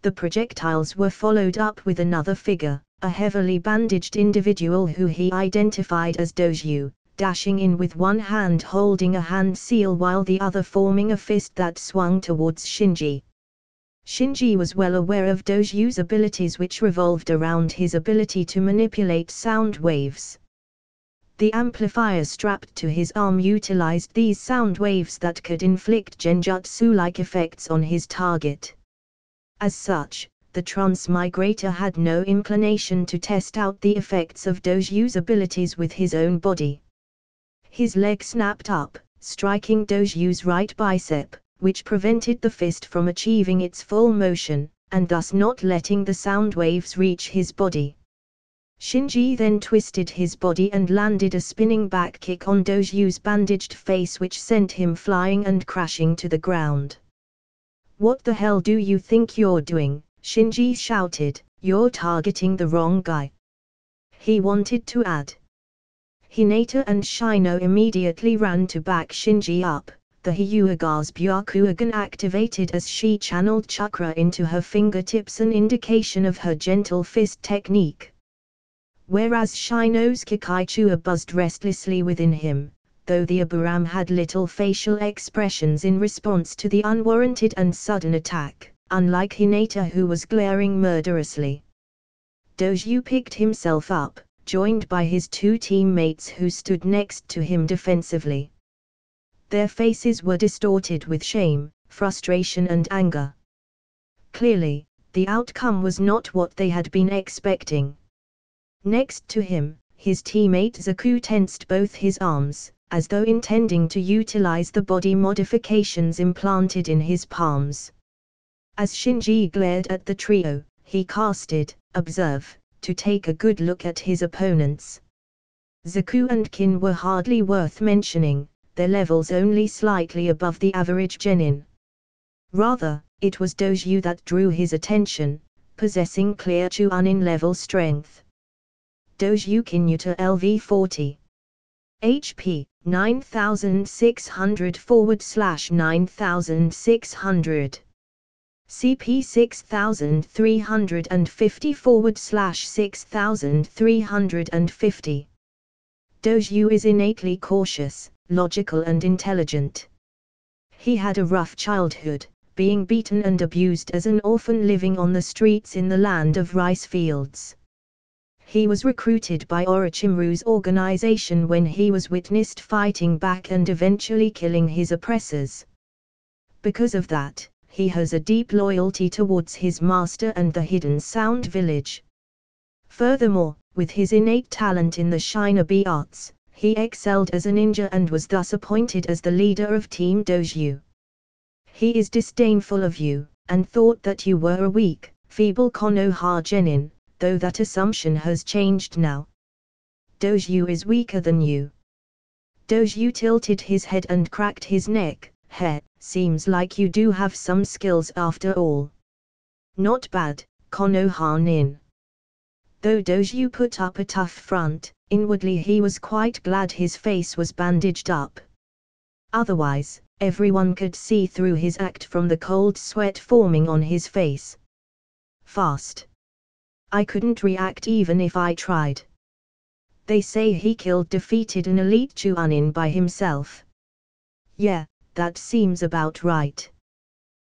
The projectiles were followed up with another figure, a heavily bandaged individual who he identified as Dojyu, dashing in with one hand holding a hand seal while the other forming a fist that swung towards Shinji. Shinji was well aware of Doju's abilities, which revolved around his ability to manipulate sound waves. The amplifier strapped to his arm utilized these sound waves that could inflict genjutsu-like effects on his target. As such, the transmigrator had no inclination to test out the effects of Doju's abilities with his own body. His leg snapped up, striking Doju's right bicep, which prevented the fist from achieving its full motion, and thus not letting the sound waves reach his body. Shinji then twisted his body and landed a spinning back kick on Doju's bandaged face, which sent him flying and crashing to the ground. What the hell do you think you're doing? Shinji shouted, you're targeting the wrong guy. He wanted to add. Hinata and Shino immediately ran to back Shinji up. The Hyuuga's Byakugan activated as she channeled chakra into her fingertips, an indication of her gentle fist technique. Whereas Shino's Kikaichua buzzed restlessly within him, though the Aburam had little facial expressions in response to the unwarranted and sudden attack, unlike Hinata, who was glaring murderously. Doju picked himself up, joined by his 2 teammates who stood next to him defensively. Their faces were distorted with shame, frustration and anger. Clearly, the outcome was not what they had been expecting. Next to him, his teammate Zaku tensed both his arms, as though intending to utilize the body modifications implanted in his palms. As Shinji glared at the trio, he casted, Observe, to take a good look at his opponents. Zaku and Kin were hardly worth mentioning, their levels only slightly above the average genin. Rather, it was Doju that drew his attention, possessing clear Chuanin level strength. Doju Kinuta LV40. HP, 9600/9600. CP 6350/6350. Doju is innately cautious, logical and intelligent. He had a rough childhood, being beaten and abused as an orphan living on the streets in the land of rice fields. He was recruited by Orochimaru's organization when he was witnessed fighting back and eventually killing his oppressors. Because of that, he has a deep loyalty towards his master and the Hidden Sound Village. Furthermore, with his innate talent in the shinobi arts, he excelled as a ninja and was thus appointed as the leader of Team Doju. He is disdainful of you, and thought that you were a weak, feeble Konoha genin, though that assumption has changed now. Doju is weaker than you. Doju tilted his head and cracked his neck. Seems like you do have some skills after all. Not bad, Konoha nin. Though Doju put up a tough front, inwardly he was quite glad his face was bandaged up. Otherwise, everyone could see through his act from the cold sweat forming on his face. Fast. I couldn't react even if I tried. They say he defeated an elite Chunin by himself. Yeah, that seems about right.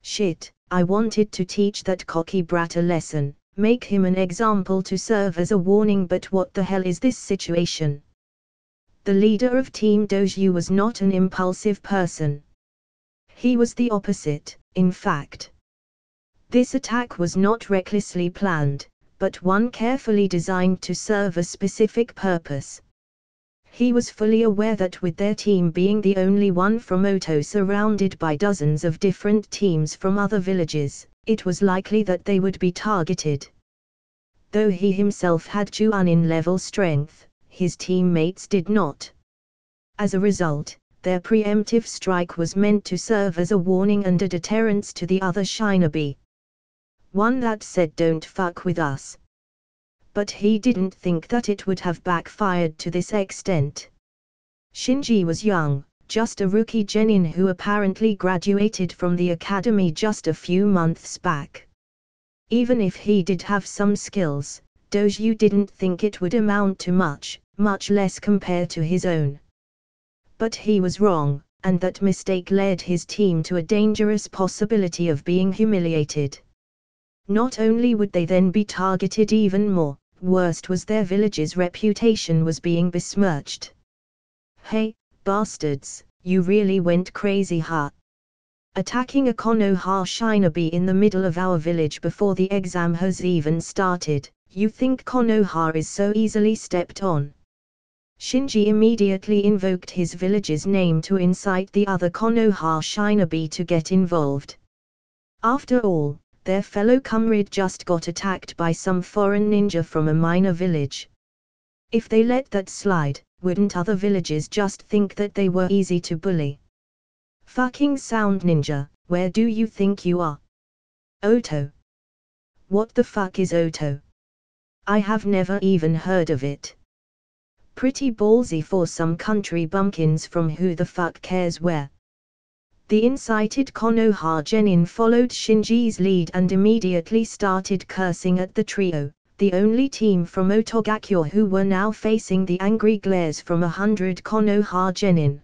Shit, I wanted to teach that cocky brat a lesson, make him an example to serve as a warning, but what the hell is this situation? The leader of Team Doju was not an impulsive person. He was the opposite, in fact. This attack was not recklessly planned, but one carefully designed to serve a specific purpose. He was fully aware that with their team being the only one from Oto surrounded by dozens of different teams from other villages, it was likely that they would be targeted. Though he himself had Chunin level strength, his teammates did not. As a result, their preemptive strike was meant to serve as a warning and a deterrence to the other shinobi. One that said don't fuck with us. But he didn't think that it would have backfired to this extent. Shinji was young, just a rookie genin who apparently graduated from the academy just a few months back. Even if he did have some skills, Doju didn't think it would amount to much less compared to his own. But he was wrong, and that mistake led his team to a dangerous possibility of being humiliated. Not only would they then be targeted even more, worst was their village's reputation was being besmirched. Hey, bastards, you really went crazy, huh? Attacking a Konoha shinobi in the middle of our village before the exam has even started, you think Konoha is so easily stepped on? Shinji immediately invoked his village's name to incite the other Konoha shinobi to get involved. After all, their fellow comrade just got attacked by some foreign ninja from a minor village. If they let that slide, wouldn't other villages just think that they were easy to bully? Fucking sound ninja, where do you think you are? Oto. What the fuck is Oto? I have never even heard of it. Pretty ballsy for some country bumpkins from who the fuck cares where. The incited Konoha genin followed Shinji's lead and immediately started cursing at the trio, the only team from Otogakure who were now facing the angry glares from 100 Konoha genin.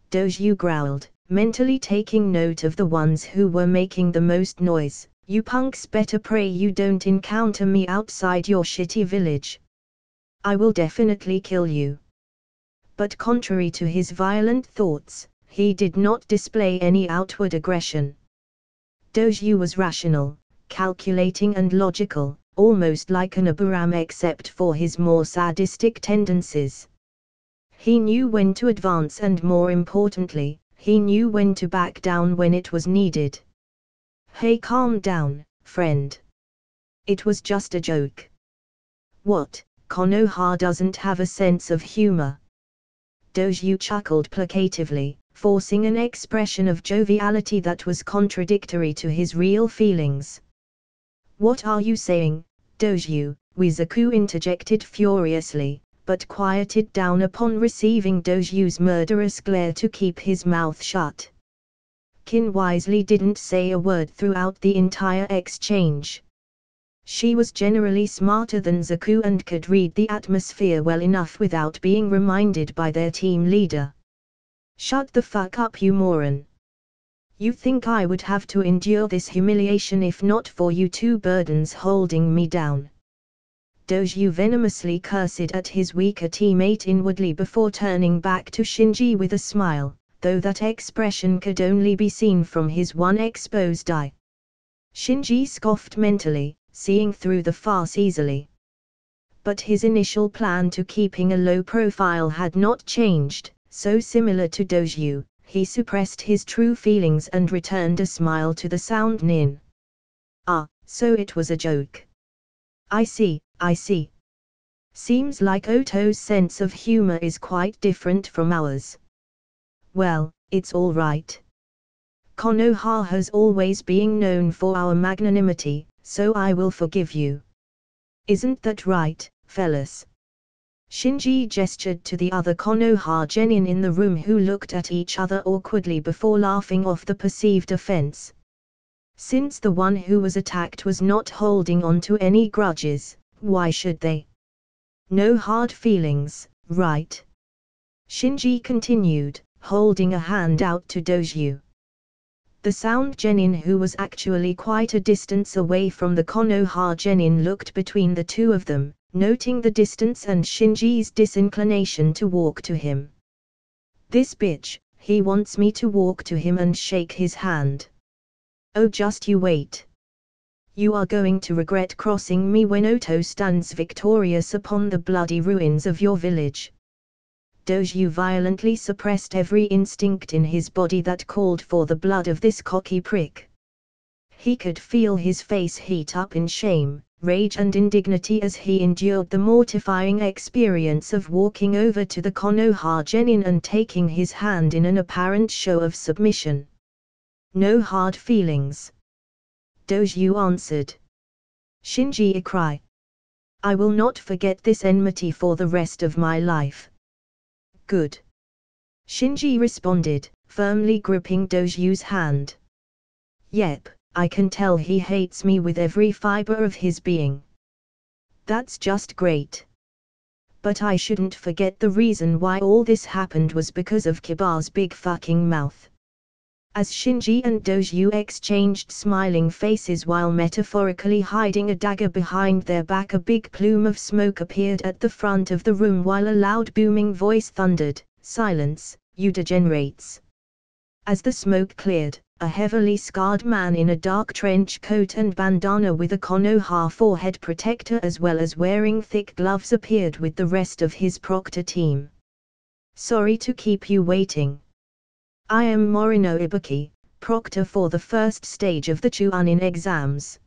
Doju growled, mentally taking note of the ones who were making the most noise. You punks better pray you don't encounter me outside your shitty village. I will definitely kill you. But contrary to his violent thoughts, he did not display any outward aggression. Doju was rational, calculating and logical, almost like an Abaram except for his more sadistic tendencies. He knew when to advance and more importantly, he knew when to back down when it was needed. Hey, calm down, friend. It was just a joke. What, Konoha doesn't have a sense of humor? Doju chuckled placatively, forcing an expression of joviality that was contradictory to his real feelings. What are you saying, Doju? Wizaku interjected furiously, but quieted down upon receiving Doju's murderous glare to keep his mouth shut. Kin wisely didn't say a word throughout the entire exchange. She was generally smarter than Zaku and could read the atmosphere well enough without being reminded by their team leader. Shut the fuck up, you moron. You think I would have to endure this humiliation if not for you two burdens holding me down? Doju venomously cursed at his weaker teammate inwardly before turning back to Shinji with a smile, though that expression could only be seen from his one exposed eye. Shinji scoffed mentally, seeing through the farce easily. But his initial plan to keeping a low profile had not changed, so similar to Doju, he suppressed his true feelings and returned a smile to the sound nin. Ah, so it was a joke. I see. Seems like Oto's sense of humor is quite different from ours. Well, it's all right. Konoha has always been known for our magnanimity, so I will forgive you. Isn't that right, fellas? Shinji gestured to the other Konoha genin in the room who looked at each other awkwardly before laughing off the perceived offense. Since the one who was attacked was not holding on to any grudges, why should they? No hard feelings, right? Shinji continued, holding a hand out to Doju. The sound genin who was actually quite a distance away from the Konoha genin looked between the two of them, noting the distance and Shinji's disinclination to walk to him. This bitch, he wants me to walk to him and shake his hand. Oh, just you wait. You are going to regret crossing me when Oto stands victorious upon the bloody ruins of your village. Doju violently suppressed every instinct in his body that called for the blood of this cocky prick. He could feel his face heat up in shame, rage and indignity as he endured the mortifying experience of walking over to the Konoha genin and taking his hand in an apparent show of submission. No hard feelings. Doju answered. Shinji cried. I will not forget this enmity for the rest of my life. Good. Shinji responded, firmly gripping Doju's hand. Yep, I can tell he hates me with every fiber of his being. That's just great. But I shouldn't forget the reason why all this happened was because of Kiba's big fucking mouth. As Shinji and Doju exchanged smiling faces while metaphorically hiding a dagger behind their back, a big plume of smoke appeared at the front of the room while a loud booming voice thundered, "Silence, you degenerates!" As the smoke cleared, a heavily scarred man in a dark trench coat and bandana with a Konoha forehead protector as well as wearing thick gloves appeared with the rest of his proctor team. Sorry to keep you waiting. I am Morino Ibuki, proctor for the first stage of the Chunin exams.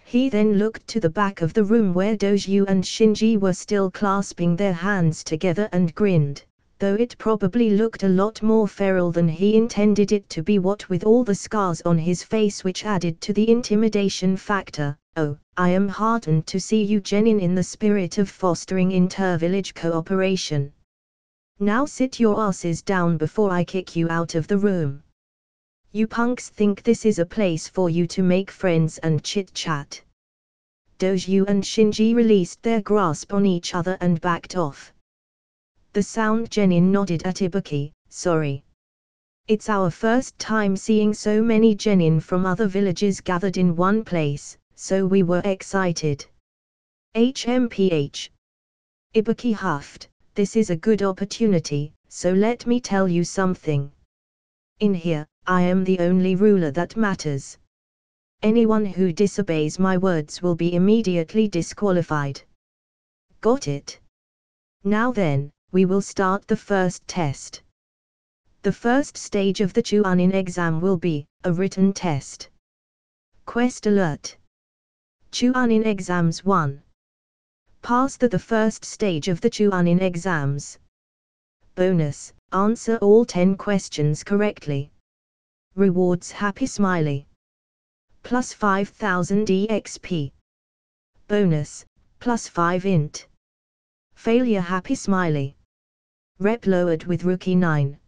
He then looked to the back of the room where Doju and Shinji were still clasping their hands together and grinned, though it probably looked a lot more feral than he intended it to be, what with all the scars on his face which added to the intimidation factor. Oh, I am heartened to see you genin in the spirit of fostering inter-village cooperation. Now sit your asses down before I kick you out of the room. You punks think this is a place for you to make friends and chit-chat. Doju and Shinji released their grasp on each other and backed off. The sound genin nodded at Ibuki, sorry. It's our first time seeing so many genin from other villages gathered in one place, so we were excited. HMPH. Ibuki huffed. This is a good opportunity, so let me tell you something. In here, I am the only ruler that matters. Anyone who disobeys my words will be immediately disqualified. Got it? Now then, we will start the first test. The first stage of the Chunin exam will be a written test. Quest alert. Chunin exams 1. Pass the first stage of the Chunin exams. Bonus, answer all 10 questions correctly. Rewards happy smiley. Plus 5000 EXP. Bonus, plus 5 int. Failure happy smiley. Rep lowered with rookie 9.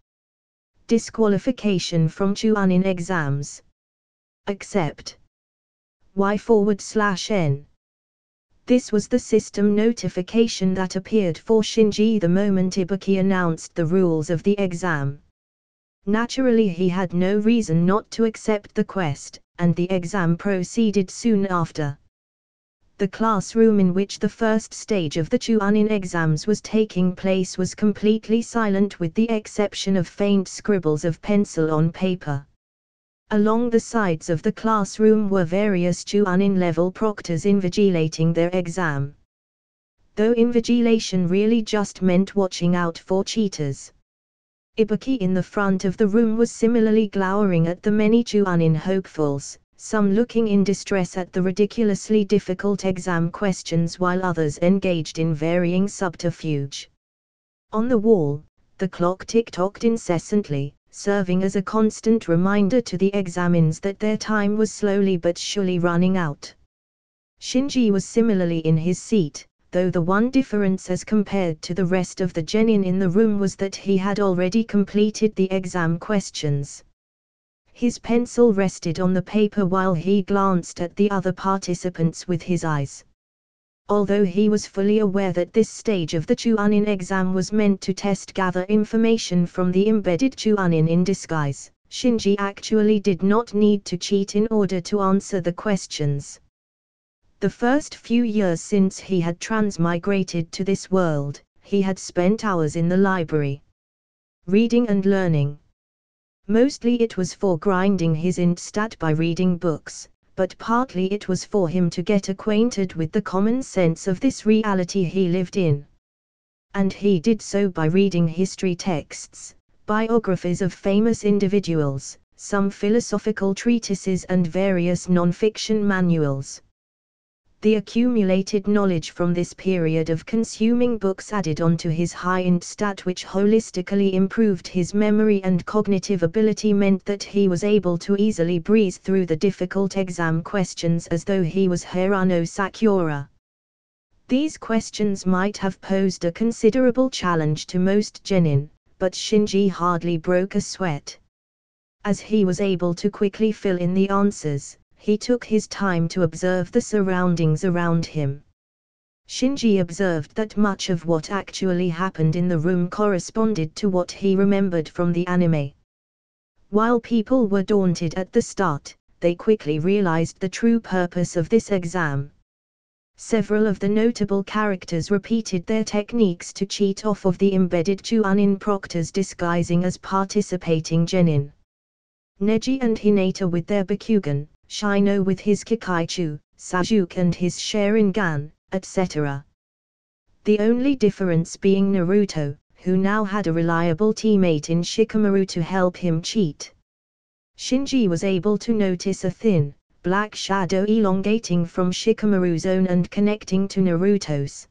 Disqualification from Chunin exams. Accept. Y/N. This was the system notification that appeared for Shinji the moment Ibuki announced the rules of the exam. Naturally he had no reason not to accept the quest, and the exam proceeded soon after. The classroom in which the first stage of the Chuanin exams was taking place was completely silent with the exception of faint scribbles of pencil on paper. Along the sides of the classroom were various Chuanin level proctors invigilating their exam. Though invigilation really just meant watching out for cheaters. Ibuki in the front of the room was similarly glowering at the many Chuanin hopefuls, some looking in distress at the ridiculously difficult exam questions while others engaged in varying subterfuge. On the wall, the clock tick-tocked incessantly, serving as a constant reminder to the examines that their time was slowly but surely running out. Shinji was similarly in his seat, though the one difference as compared to the rest of the genin in the room was that he had already completed the exam questions. His pencil rested on the paper while he glanced at the other participants with his eyes. Although he was fully aware that this stage of the Chuanin exam was meant to gather information from the embedded Chuanin in disguise, Shinji actually did not need to cheat in order to answer the questions. The first few years since he had transmigrated to this world, he had spent hours in the library, reading and learning. Mostly it was for grinding his int stat by reading books, but partly it was for him to get acquainted with the common sense of this reality he lived in. And he did so by reading history texts, biographies of famous individuals, some philosophical treatises and various non-fiction manuals. The accumulated knowledge from this period of consuming books added on to his high int stat, which holistically improved his memory and cognitive ability, meant that he was able to easily breeze through the difficult exam questions as though he was Hirano Sakura. These questions might have posed a considerable challenge to most genin, but Shinji hardly broke a sweat. As he was able to quickly fill in the answers, he took his time to observe the surroundings around him. Shinji observed that much of what actually happened in the room corresponded to what he remembered from the anime. While people were daunted at the start, they quickly realized the true purpose of this exam. Several of the notable characters repeated their techniques to cheat off of the embedded Chuanin proctors disguising as participating genin. Neji and Hinata with their Bakugan, Shino with his Kikaichu, Sajuke and his Sharingan, etc. The only difference being Naruto, who now had a reliable teammate in Shikamaru to help him cheat. Shinji was able to notice a thin, black shadow elongating from Shikamaru's own and connecting to Naruto's.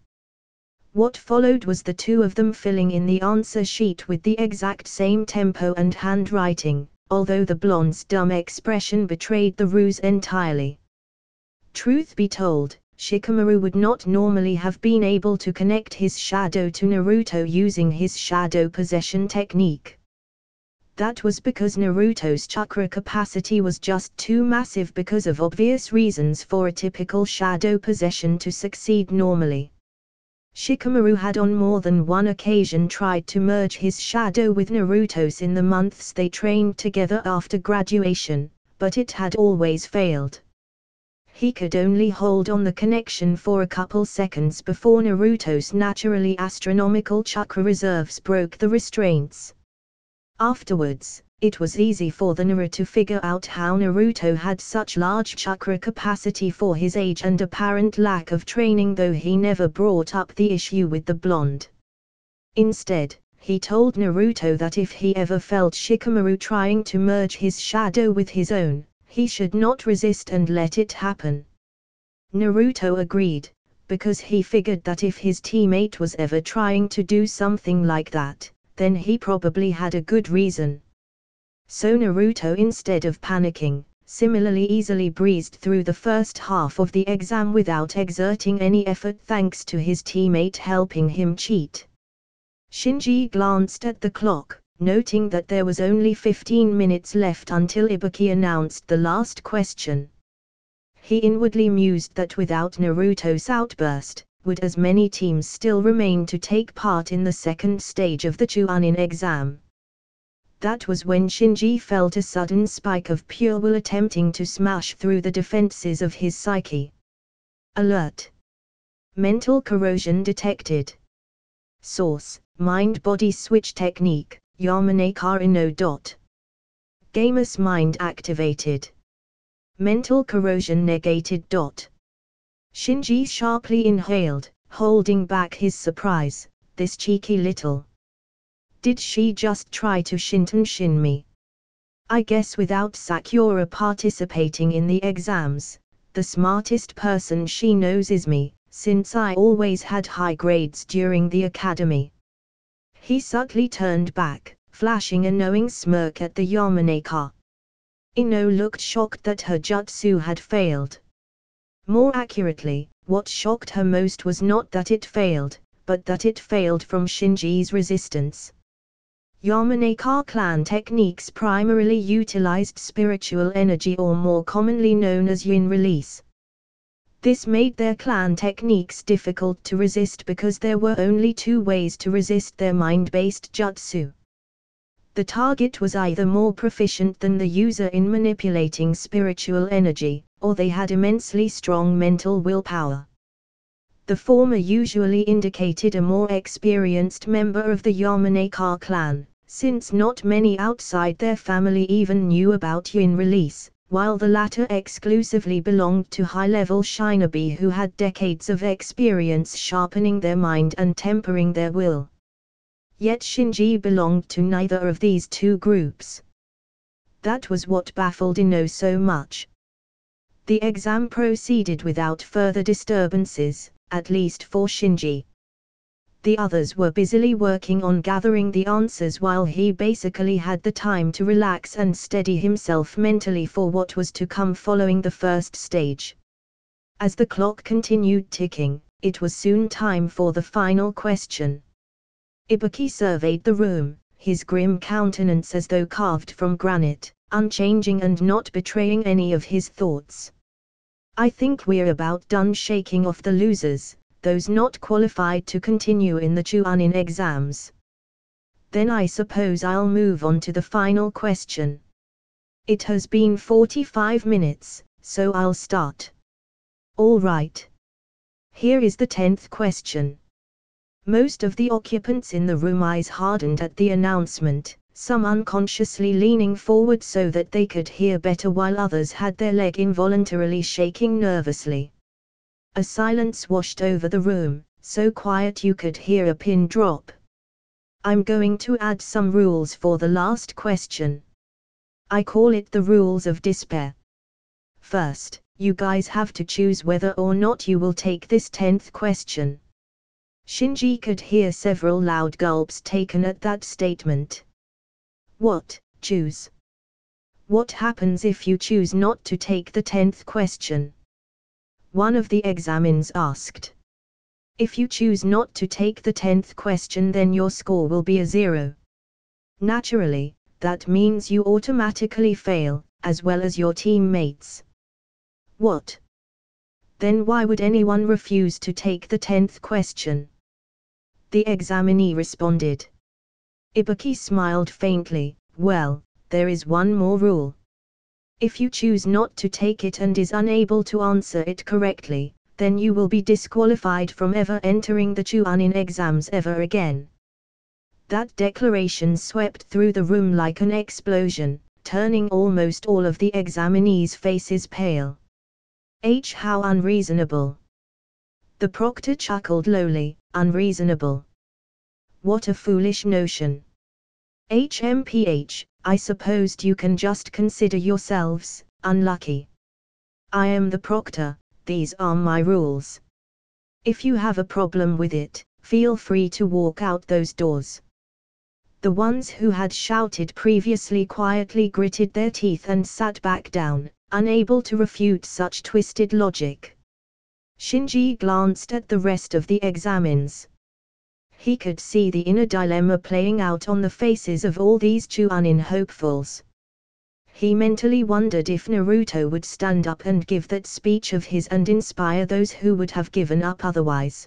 What followed was the two of them filling in the answer sheet with the exact same tempo and handwriting, although the blonde's dumb expression betrayed the ruse entirely. Truth be told, Shikamaru would not normally have been able to connect his shadow to Naruto using his shadow possession technique. That was because Naruto's chakra capacity was just too massive because of obvious reasons for a typical shadow possession to succeed normally. Shikamaru had on more than one occasion tried to merge his shadow with Naruto's in the months they trained together after graduation, but it had always failed. He could only hold on the connection for a couple seconds before Naruto's naturally astronomical chakra reserves broke the restraints. Afterwards, it was easy for the Naru to figure out how Naruto had such large chakra capacity for his age and apparent lack of training, though he never brought up the issue with the blonde. Instead, he told Naruto that if he ever felt Shikamaru trying to merge his shadow with his own, he should not resist and let it happen. Naruto agreed, because he figured that if his teammate was ever trying to do something like that, then he probably had a good reason. So Naruto, instead of panicking, similarly easily breezed through the first half of the exam without exerting any effort thanks to his teammate helping him cheat. Shinji glanced at the clock, noting that there was only 15 minutes left until Ibuki announced the last question. He inwardly mused that without Naruto's outburst, would as many teams still remain to take part in the second stage of the Chuanin exam. That was when Shinji felt a sudden spike of pure will attempting to smash through the defenses of his psyche. Alert. Mental corrosion detected. Source: Mind-Body Switch Technique, Yamane. Gamer's mind activated. Mental corrosion negated. Shinji sharply inhaled, holding back his surprise. This cheeky little. Did she just try to shin me? I guess without Sakura participating in the exams, the smartest person she knows is me, since I always had high grades during the academy. He subtly turned back, flashing a knowing smirk at the Yamaneka. Ino looked shocked that her jutsu had failed. More accurately, what shocked her most was not that it failed, but that it failed from Shinji's resistance. Yamaneka clan techniques primarily utilized spiritual energy, or more commonly known as yin release. This made their clan techniques difficult to resist because there were only two ways to resist their mind-based jutsu. The target was either more proficient than the user in manipulating spiritual energy, or they had immensely strong mental willpower. The former usually indicated a more experienced member of the Yamaneka clan, since not many outside their family even knew about yin release, while the latter exclusively belonged to high-level shinobi who had decades of experience sharpening their mind and tempering their will. Yet Shinji belonged to neither of these two groups. That was what baffled Ino so much. The exam proceeded without further disturbances, at least for Shinji. The others were busily working on gathering the answers while he basically had the time to relax and steady himself mentally for what was to come following the first stage. As the clock continued ticking, it was soon time for the final question. Ibuki surveyed the room, his grim countenance as though carved from granite, unchanging and not betraying any of his thoughts. I think we're about done shaking off the losers, those not qualified to continue in the Chuunin exams. Then I suppose I'll move on to the final question. It has been 45 minutes, so I'll start. All right. Here is the 10th question. Most of the occupants in the room eyes hardened at the announcement, some unconsciously leaning forward so that they could hear better while others had their leg involuntarily shaking nervously. A silence washed over the room, so quiet you could hear a pin drop. I'm going to add some rules for the last question. I call it the rules of despair. First, you guys have to choose whether or not you will take this 10th question. Shinji could hear several loud gulps taken at that statement. What, choose? What happens if you choose not to take the 10th question? One of the examins asked. If you choose not to take the 10th question, then your score will be a 0. Naturally, that means you automatically fail, as well as your teammates. What? Then why would anyone refuse to take the 10th question? The examinee responded. Ibuki smiled faintly. Well, there is one more rule. If you choose not to take it and is unable to answer it correctly, then you will be disqualified from ever entering the Chuunin exams ever again. That declaration swept through the room like an explosion, turning almost all of the examinees' faces pale. How unreasonable. The proctor chuckled lowly. Unreasonable. What a foolish notion. I supposed you can just consider yourselves unlucky. I am the proctor, these are my rules. If you have a problem with it, feel free to walk out those doors. The ones who had shouted previously quietly gritted their teeth and sat back down, unable to refute such twisted logic. Shinji glanced at the rest of the examins. He could see the inner dilemma playing out on the faces of all these Chuunin hopefuls. He mentally wondered if Naruto would stand up and give that speech of his and inspire those who would have given up otherwise.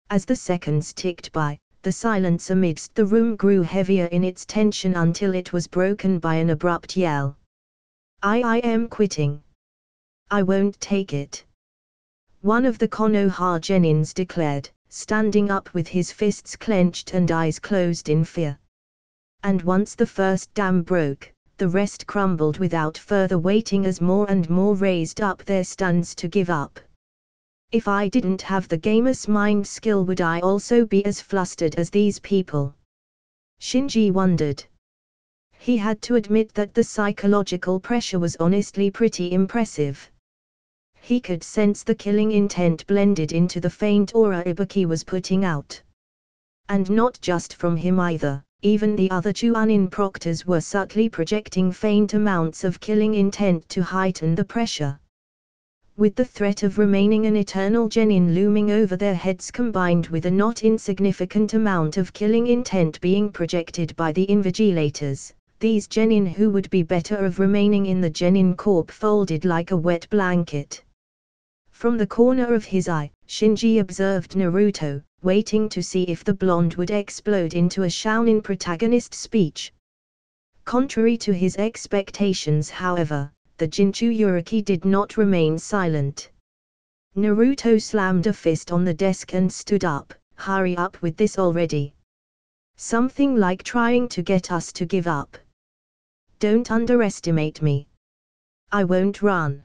As the seconds ticked by, the silence amidst the room grew heavier in its tension until it was broken by an abrupt yell. I am quitting. I won't take it. one of the Konoha genins declared, standing up with his fists clenched and eyes closed in fear. And once the first dam broke, the rest crumbled without further waiting as more and more raised up their stands to give up. If I didn't have the gamer's mind skill, would I also be as flustered as these people? Shinji wondered. He had to admit that the psychological pressure was honestly pretty impressive. He could sense the killing intent blended into the faint aura Ibuki was putting out. And not just from him either, even the other Chunin proctors were subtly projecting faint amounts of killing intent to heighten the pressure. With the threat of remaining an eternal genin looming over their heads combined with a not insignificant amount of killing intent being projected by the invigilators, these genin who would be better of remaining in the genin corp folded like a wet blanket. From the corner of his eye, Shinji observed Naruto, waiting to see if the blonde would explode into a shounen protagonist speech. Contrary to his expectations, however, the Jinchuriki did not remain silent. Naruto slammed a fist on the desk and stood up. Hurry up with this already. Something like trying to get us to give up. Don't underestimate me. I won't run.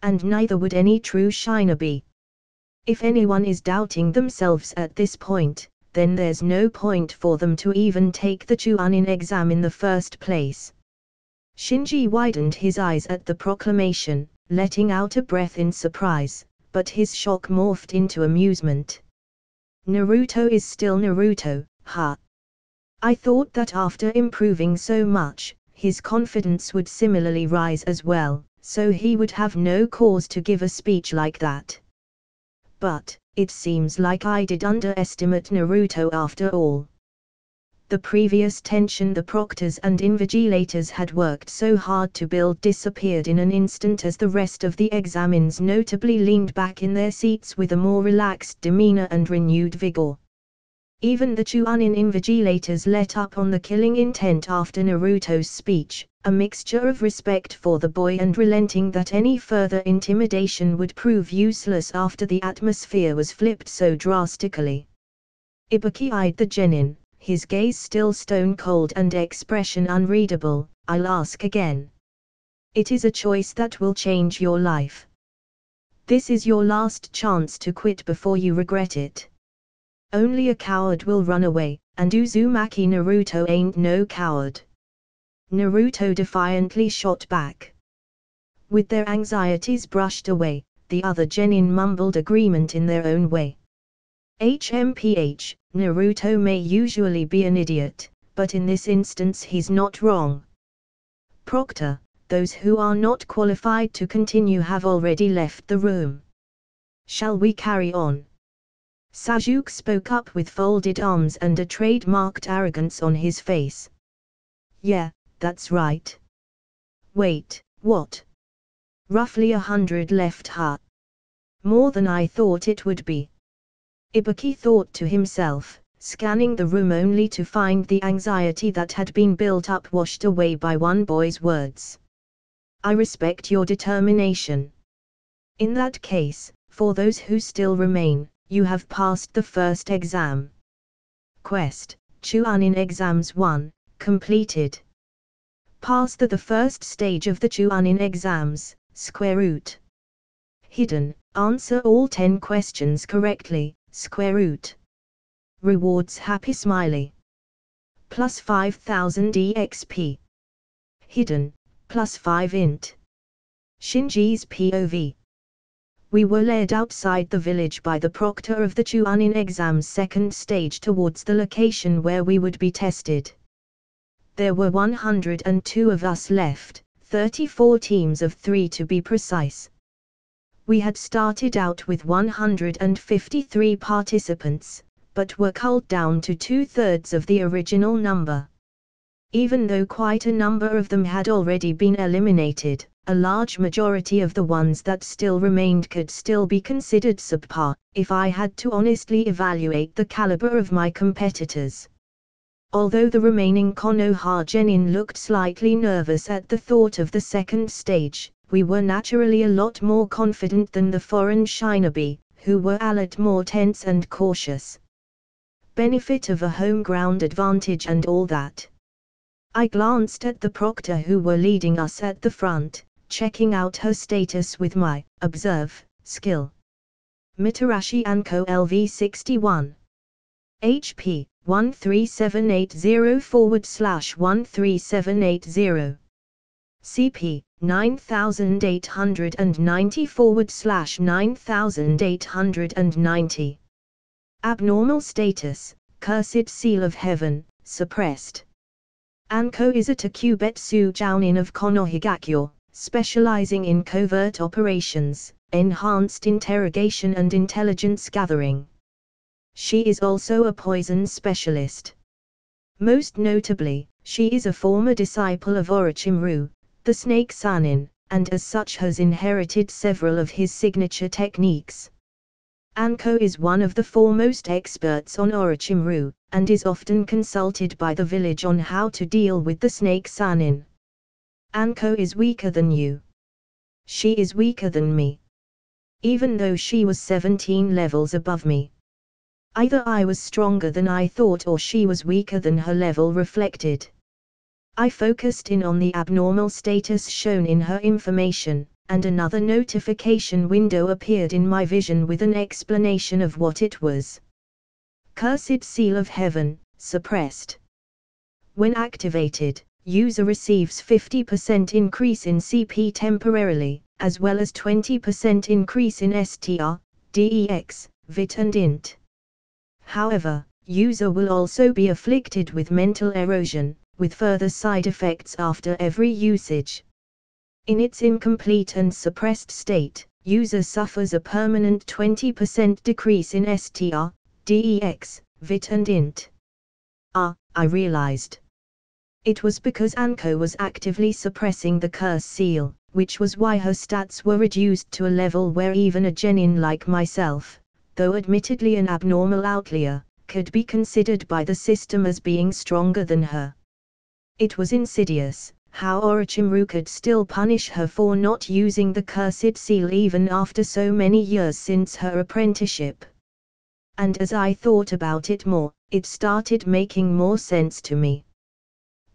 And neither would any true shinobi. If anyone is doubting themselves at this point, then there's no point for them to even take the Chunin exam in the first place. Shinji widened his eyes at the proclamation, letting out a breath in surprise, but his shock morphed into amusement. Naruto is still Naruto, huh? I thought that after improving so much, his confidence would similarly rise as well, so he would have no cause to give a speech like that. But, it seems like I did underestimate Naruto after all. The previous tension the proctors and invigilators had worked so hard to build disappeared in an instant as the rest of the examines notably leaned back in their seats with a more relaxed demeanor and renewed vigor. Even the Chunin invigilators let up on the killing intent after Naruto's speech, a mixture of respect for the boy and relenting that any further intimidation would prove useless after the atmosphere was flipped so drastically. Ibuki eyed the genin, his gaze still stone cold and expression unreadable. I'll ask again. It is a choice that will change your life. This is your last chance to quit before you regret it. Only a coward will run away, and Uzumaki Naruto ain't no coward. Naruto defiantly shot back. With their anxieties brushed away, the other genin mumbled agreement in their own way. HMPH, Naruto may usually be an idiot, but in this instance he's not wrong. Proctor, those who are not qualified to continue have already left the room. Shall we carry on? Sasuke spoke up with folded arms and a trademarked arrogance on his face. Yeah, that's right. Wait, what? Roughly 100 left, huh? More than I thought it would be. Ibuki thought to himself, scanning the room only to find the anxiety that had been built up washed away by one boy's words. I respect your determination. In that case, for those who still remain, you have passed the first exam. Quest, Chunin Exams 1, completed. Pass the first stage of the Chunin exams, square root. Hidden, answer all 10 questions correctly, square root. Rewards happy smiley. Plus 5000 EXP. Hidden, plus 5 int. Shinji's POV. We were led outside the village by the proctor of the Chunin exam's second stage towards the location where we would be tested. There were 102 of us left, 34 teams of 3 to be precise. We had started out with 153 participants, but were culled down to 2/3 of the original number. Even though quite a number of them had already been eliminated, a large majority of the ones that still remained could still be considered subpar, if I had to honestly evaluate the caliber of my competitors. Although the remaining Konoha genin looked slightly nervous at the thought of the second stage, we were naturally a lot more confident than the foreign shinobi, who were a lot more tense and cautious. Benefit of a home ground advantage and all that. I glanced at the proctor who were leading us at the front, checking out her status with my observe skill. Mitarashi Anko LV61. HP 13780/13780. CP 9890/9890. Abnormal status, cursed seal of heaven, suppressed. Anko is a Takubetsu Jounin of Konohigakyo, specializing in covert operations, enhanced interrogation and intelligence gathering. She is also a poison specialist. Most notably, she is a former disciple of Orochimaru, the Snake Sannin, and as such has inherited several of his signature techniques. Anko is one of the foremost experts on Orochimaru, and is often consulted by the village on how to deal with the Snake Sannin. Anko is weaker than you. She is weaker than me. Even though she was 17 levels above me. Either I was stronger than I thought or she was weaker than her level reflected. I focused in on the abnormal status shown in her information, and another notification window appeared in my vision with an explanation of what it was. Cursed Seal of Heaven, suppressed. When activated, user receives 50% increase in CP temporarily, as well as 20% increase in STR, DEX, VIT and INT. However, user will also be afflicted with mental erosion, with further side effects after every usage. In its incomplete and suppressed state, user suffers a permanent 20% decrease in STR, DEX, VIT and INT. I realized. It was because Anko was actively suppressing the curse seal, which was why her stats were reduced to a level where even a genin like myself, though admittedly an abnormal outlier, could be considered by the system as being stronger than her. It was insidious, how Orochimaru could still punish her for not using the cursed seal even after so many years since her apprenticeship. And as I thought about it more, it started making more sense to me.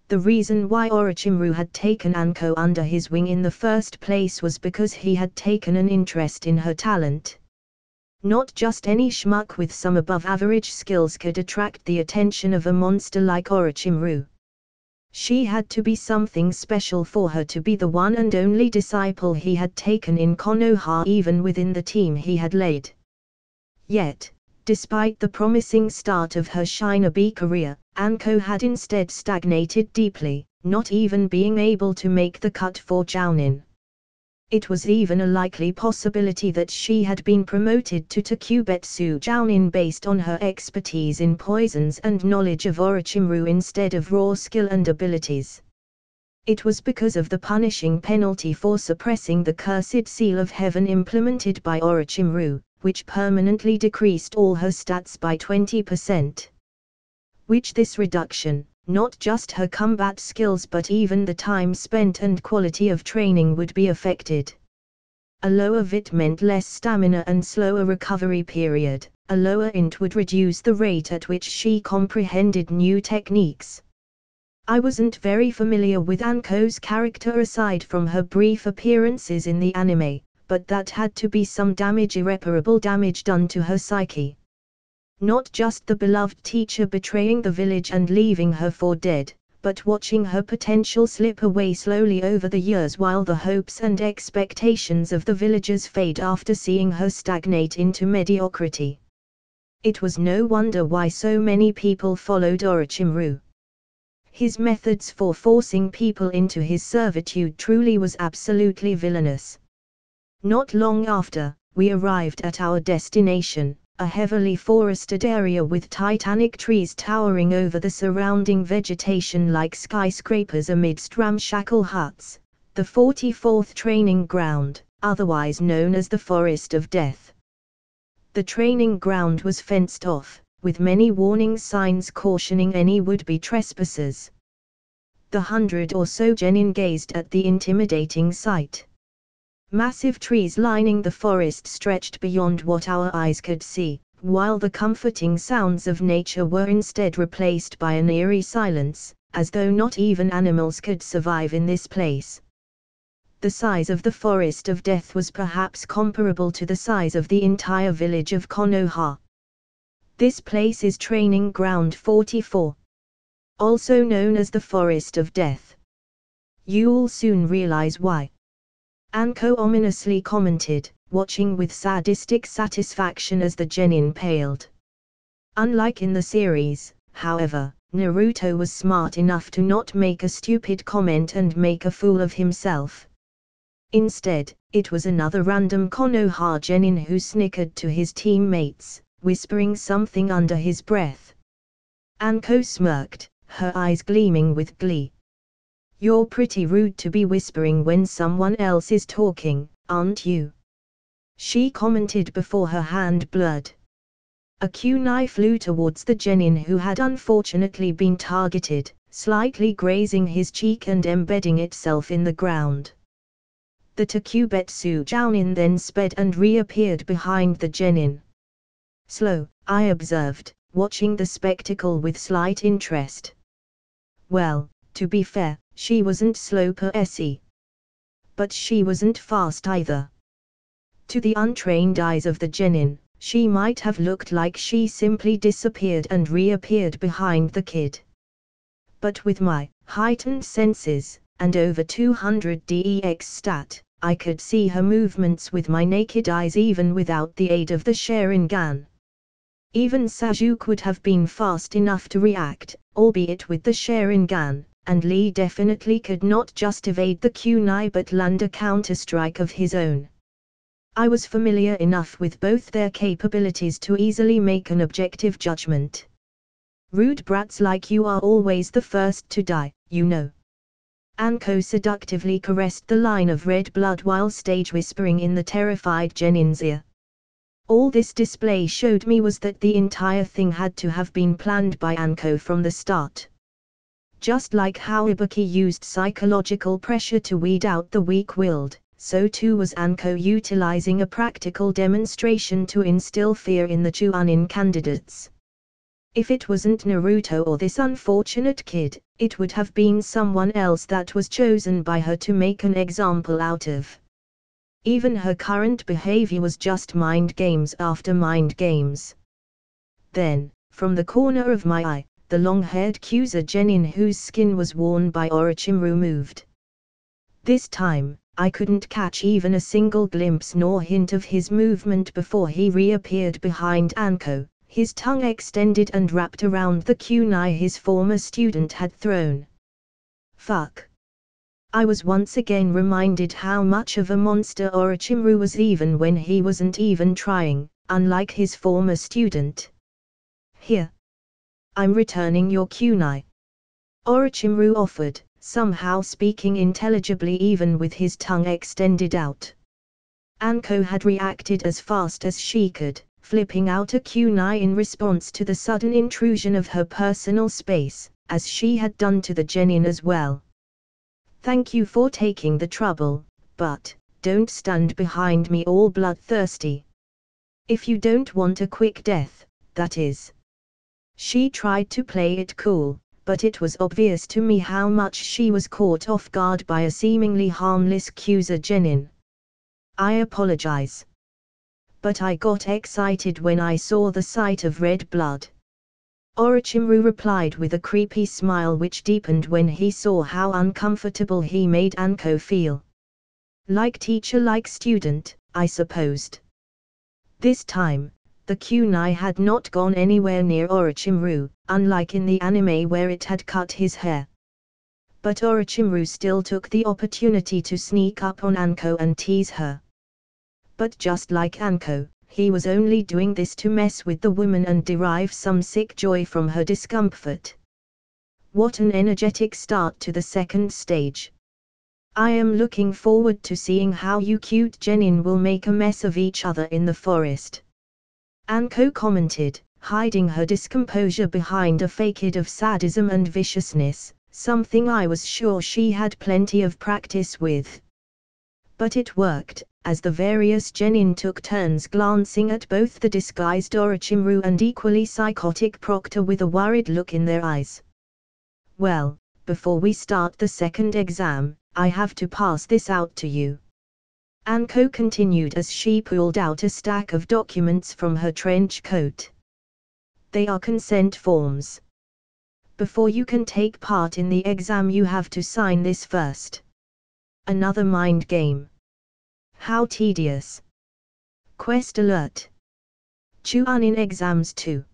The reason why Orochimaru had taken Anko under his wing in the first place was because he had taken an interest in her talent. Not just any schmuck with some above-average skills could attract the attention of a monster like Orochimaru. She had to be something special for her to be the one and only disciple he had taken in Konoha even within the team he had led. Yet, despite the promising start of her shinobi career, Anko had instead stagnated deeply, not even being able to make the cut for Jounin. It was even a likely possibility that she had been promoted to Takubetsu Jounin based on her expertise in poisons and knowledge of Orochimaru instead of raw skill and abilities. It was because of the punishing penalty for suppressing the cursed seal of heaven implemented by Orochimaru, which permanently decreased all her stats by 20%. Which this reduction, not just her combat skills but even the time spent and quality of training would be affected. A lower VIT meant less stamina and slower recovery period, a lower INT would reduce the rate at which she comprehended new techniques. I wasn't very familiar with Anko's character aside from her brief appearances in the anime, but that had to be some irreparable damage done to her psyche. Not just the beloved teacher betraying the village and leaving her for dead, but watching her potential slip away slowly over the years while the hopes and expectations of the villagers fade after seeing her stagnate into mediocrity. It was no wonder why so many people followed Orochimaru. His methods for forcing people into his servitude truly was absolutely villainous. Not long after, we arrived at our destination, a heavily forested area with titanic trees towering over the surrounding vegetation like skyscrapers amidst ramshackle huts, the 44th training ground, otherwise known as the Forest of Death. The training ground was fenced off, with many warning signs cautioning any would-be trespassers. The 100 or so genin gazed at the intimidating sight. Massive trees lining the forest stretched beyond what our eyes could see, while the comforting sounds of nature were instead replaced by an eerie silence, as though not even animals could survive in this place. The size of the forest of death was perhaps comparable to the size of the entire village of Konoha. This place is Training Ground 44. Also known as the Forest of Death. You'll soon realize why. Anko ominously commented, watching with sadistic satisfaction as the genin paled. Unlike in the series, however, Naruto was smart enough to not make a stupid comment and make a fool of himself. Instead, it was another random Konoha genin who snickered to his teammates, whispering something under his breath. Anko smirked, her eyes gleaming with glee. "You're pretty rude to be whispering when someone else is talking, aren't you?" she commented before her hand blurred. A kunai flew towards the genin who had unfortunately been targeted, slightly grazing his cheek and embedding itself in the ground. The Takubetsu Jounin then sped and reappeared behind the genin. "Slow," I observed, watching the spectacle with slight interest. Well, to be fair, she wasn't slow per se. But she wasn't fast either. To the untrained eyes of the genin, she might have looked like she simply disappeared and reappeared behind the kid. But with my heightened senses, and over 200 DEX stat, I could see her movements with my naked eyes even without the aid of the Sharingan. Even Sasuke would have been fast enough to react, albeit with the Sharingan, and Lee definitely could not just evade the kunai but land a counterstrike of his own. I was familiar enough with both their capabilities to easily make an objective judgment. "Rude brats like you are always the first to die, you know." Anko seductively caressed the line of red blood while stage whispering in the terrified genin's ear. All this display showed me was that the entire thing had to have been planned by Anko from the start. Just like how Ibuki used psychological pressure to weed out the weak-willed, so too was Anko utilizing a practical demonstration to instill fear in the Chunin candidates. If it wasn't Naruto or this unfortunate kid, it would have been someone else that was chosen by her to make an example out of. Even her current behavior was just mind games after mind games. Then, from the corner of my eye, the long-haired Kyuza genin whose skin was worn by Orochimaru moved. This time, I couldn't catch even a single glimpse nor hint of his movement before he reappeared behind Anko, his tongue extended and wrapped around the kunai his former student had thrown. Fuck. I was once again reminded how much of a monster Orochimaru was even when he wasn't even trying, unlike his former student. "Here. I'm returning your kunai," Orochimaru offered, somehow speaking intelligibly even with his tongue extended out. Anko had reacted as fast as she could, flipping out a kunai in response to the sudden intrusion of her personal space, as she had done to the genin as well. "Thank you for taking the trouble, but don't stand behind me all bloodthirsty. If you don't want a quick death, that is." She tried to play it cool, but it was obvious to me how much she was caught off guard by a seemingly harmless Kyuza genin. "I apologize. But I got excited when I saw the sight of red blood," Orochimaru replied with a creepy smile which deepened when he saw how uncomfortable he made Anko feel. Like teacher like student, I supposed. This time, the kunai had not gone anywhere near Orochimaru, unlike in the anime where it had cut his hair. But Orochimaru still took the opportunity to sneak up on Anko and tease her. But just like Anko, he was only doing this to mess with the woman and derive some sick joy from her discomfort. What an energetic start to the second stage. I am looking forward to seeing how you cute genin will make a mess of each other in the forest. Anko commented, hiding her discomposure behind a facade of sadism and viciousness, something I was sure she had plenty of practice with. But it worked, as the various genin took turns glancing at both the disguised Orochimaru and equally psychotic Proctor with a worried look in their eyes. Well, before we start the second exam, I have to pass this out to you. Anko continued as she pulled out a stack of documents from her trench coat. They are consent forms. Before you can take part in the exam you have to sign this first. Another mind game. How tedious. Quest alert. Chuunin exams 2.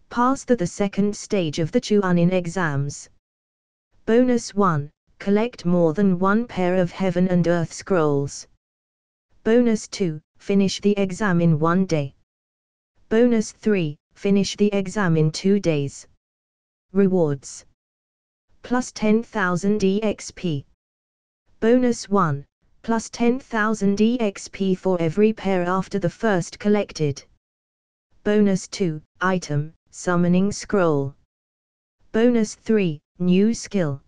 Pass the second stage of the Chuunin exams. Bonus 1. Collect more than one pair of Heaven and Earth scrolls. Bonus 2. Finish the exam in 1 day. Bonus 3. Finish the exam in 2 days. Rewards. Plus 10,000 EXP. Bonus 1. Plus 10,000 EXP for every pair after the first collected. Bonus 2. Item, Summoning Scroll. Bonus 3. New skill.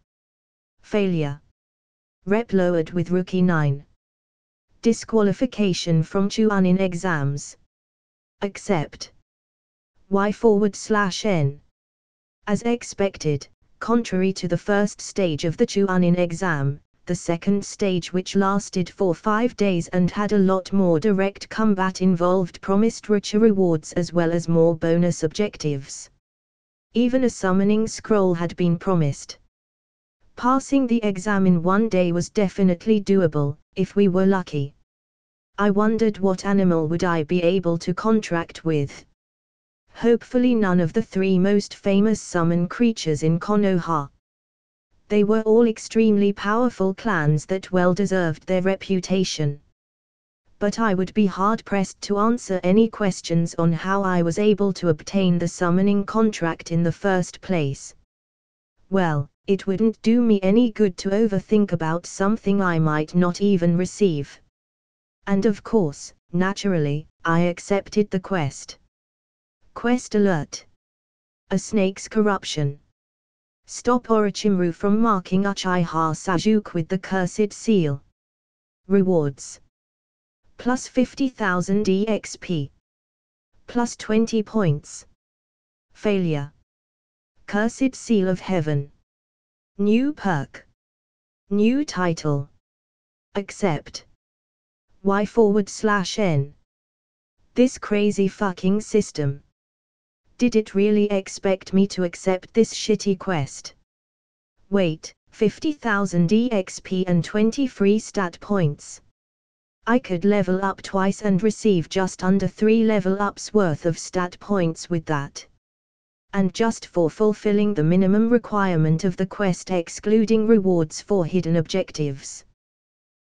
Failure. Rep lowered with Rookie 9. Disqualification from Chuunin exams. Accept. Y/N. As expected, contrary to the first stage of the Chuunin exam, the second stage, which lasted for 5 days and had a lot more direct combat, involved promised richer rewards as well as more bonus objectives. Even a summoning scroll had been promised. Passing the exam in 1 day was definitely doable, if we were lucky. I wondered what animal would I be able to contract with. Hopefully none of the 3 most famous summon creatures in Konoha. They were all extremely powerful clans that well deserved their reputation. But I would be hard-pressed to answer any questions on how I was able to obtain the summoning contract in the first place. Well, it wouldn't do me any good to overthink about something I might not even receive. And of course, naturally, I accepted the quest. Quest alert. A snake's corruption. Stop Orochimaru from marking Uchiha Sasuke with the cursed seal. Rewards. Plus 50,000 EXP. Plus 20 points. Failure. Cursed Seal of Heaven. New perk. New title. Accept. Y/N. This crazy fucking system. Did it really expect me to accept this shitty quest? Wait, 50,000 EXP and 20 free stat points. I could level up twice and receive just under 3 level ups worth of stat points with that. And just for fulfilling the minimum requirement of the quest, excluding rewards for hidden objectives.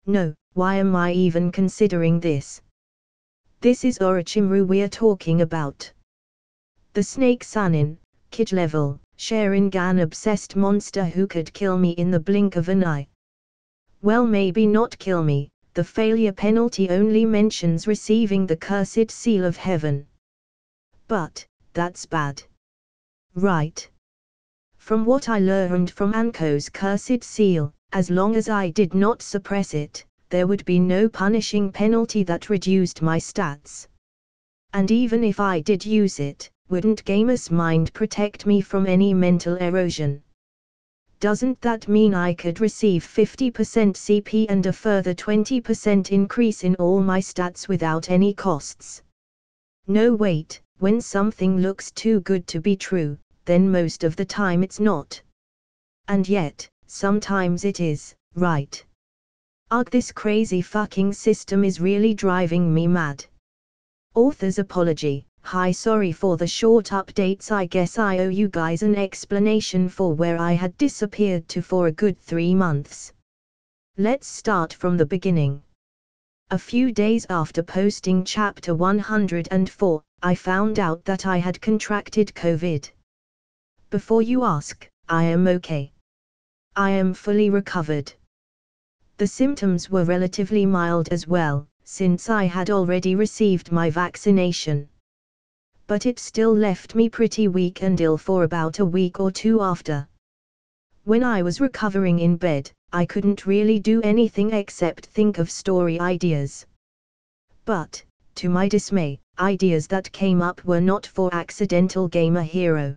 No, why am I even considering this? This is Orochimaru we're talking about. The Snake Sannin, kid level, Sharingan obsessed monster who could kill me in the blink of an eye. Well, maybe not kill me, the failure penalty only mentions receiving the cursed seal of heaven. But, that's bad. Right. From what I learned from Anko's cursed seal, as long as I did not suppress it, there would be no punishing penalty that reduced my stats. And even if I did use it, wouldn't Gamer's mind protect me from any mental erosion? Doesn't that mean I could receive 50% CP and a further 20% increase in all my stats without any costs? No, wait, when something looks too good to be true, then most of the time it's not. And yet, sometimes it is, right? Ugh, this crazy fucking system is really driving me mad. Author's apology. Hi, sorry for the short updates. I guess I owe you guys an explanation for where I had disappeared to for a good 3 months. Let's start from the beginning. A few days after posting chapter 104, I found out that I had contracted COVID. Before you ask, I am okay. I am fully recovered. The symptoms were relatively mild as well, since I had already received my vaccination. But it still left me pretty weak and ill for about a week or 2 after. When I was recovering in bed, I couldn't really do anything except think of story ideas. But, to my dismay, ideas that came up were not for Accidental Gamer Hero.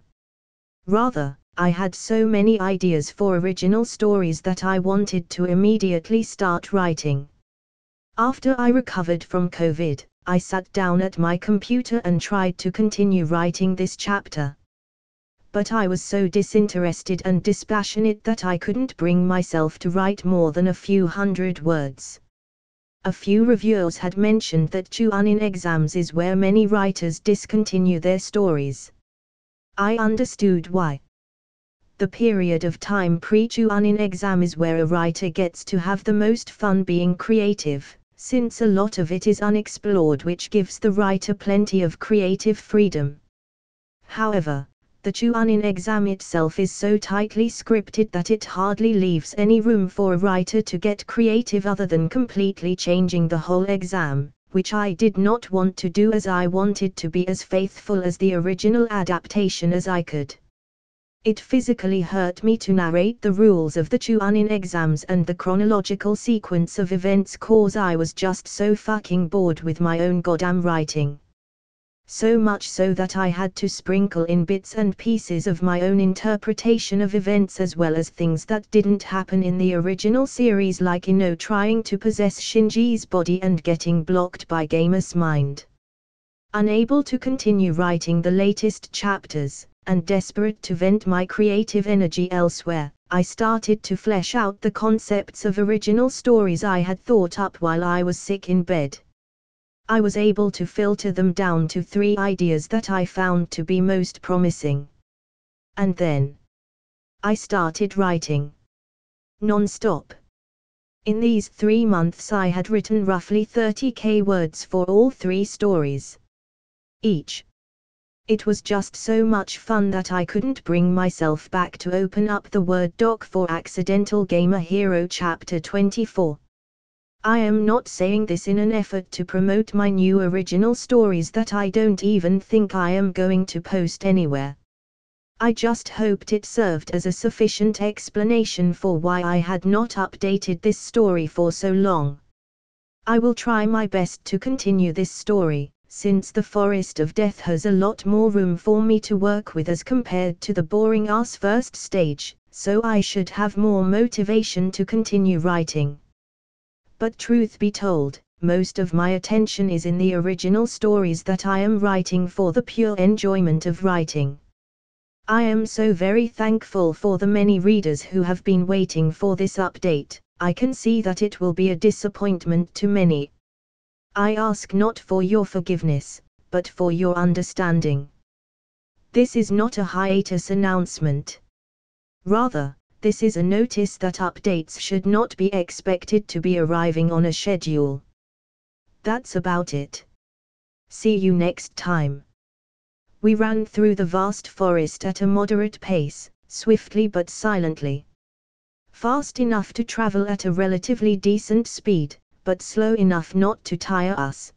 Rather, I had so many ideas for original stories that I wanted to immediately start writing. After I recovered from COVID, I sat down at my computer and tried to continue writing this chapter. But I was so disinterested and dispassionate that I couldn't bring myself to write more than a few hundred words. A few reviewers had mentioned that Chuanin exams is where many writers discontinue their stories. I understood why. The period of time pre-Chuanin exam is where a writer gets to have the most fun being creative, since a lot of it is unexplored, which gives the writer plenty of creative freedom. However, the Chuanin exam itself is so tightly scripted that it hardly leaves any room for a writer to get creative other than completely changing the whole exam, which I did not want to do, as I wanted to be as faithful as the original adaptation as I could. It physically hurt me to narrate the rules of the Chuanin exams and the chronological sequence of events, cause I was just so fucking bored with my own goddamn writing. So much so that I had to sprinkle in bits and pieces of my own interpretation of events, as well as things that didn't happen in the original series, like Ino trying to possess Shinji's body and getting blocked by Gamer's mind. Unable to continue writing the latest chapters, and desperate to vent my creative energy elsewhere, I started to flesh out the concepts of original stories I had thought up while I was sick in bed. I was able to filter them down to 3 ideas that I found to be most promising. And then I started writing non-stop. In these 3 months I had written roughly 30,000 words for all 3 stories each. It was just so much fun that I couldn't bring myself back to open up the Word doc for Accidental Gamer Hero Chapter 24. I am not saying this in an effort to promote my new original stories that I don't even think I am going to post anywhere. I just hoped it served as a sufficient explanation for why I had not updated this story for so long. I will try my best to continue this story, since the Forest of Death has a lot more room for me to work with as compared to the boring-ass first stage, so I should have more motivation to continue writing. But truth be told, most of my attention is in the original stories that I am writing for the pure enjoyment of writing. I am so very thankful for the many readers who have been waiting for this update. I can see that it will be a disappointment to many. I ask not for your forgiveness, but for your understanding. This is not a hiatus announcement. Rather, this is a notice that updates should not be expected to be arriving on a schedule. That's about it. See you next time. We ran through the vast forest at a moderate pace, swiftly but silently. Fast enough to travel at a relatively decent speed, but slow enough not to tire us.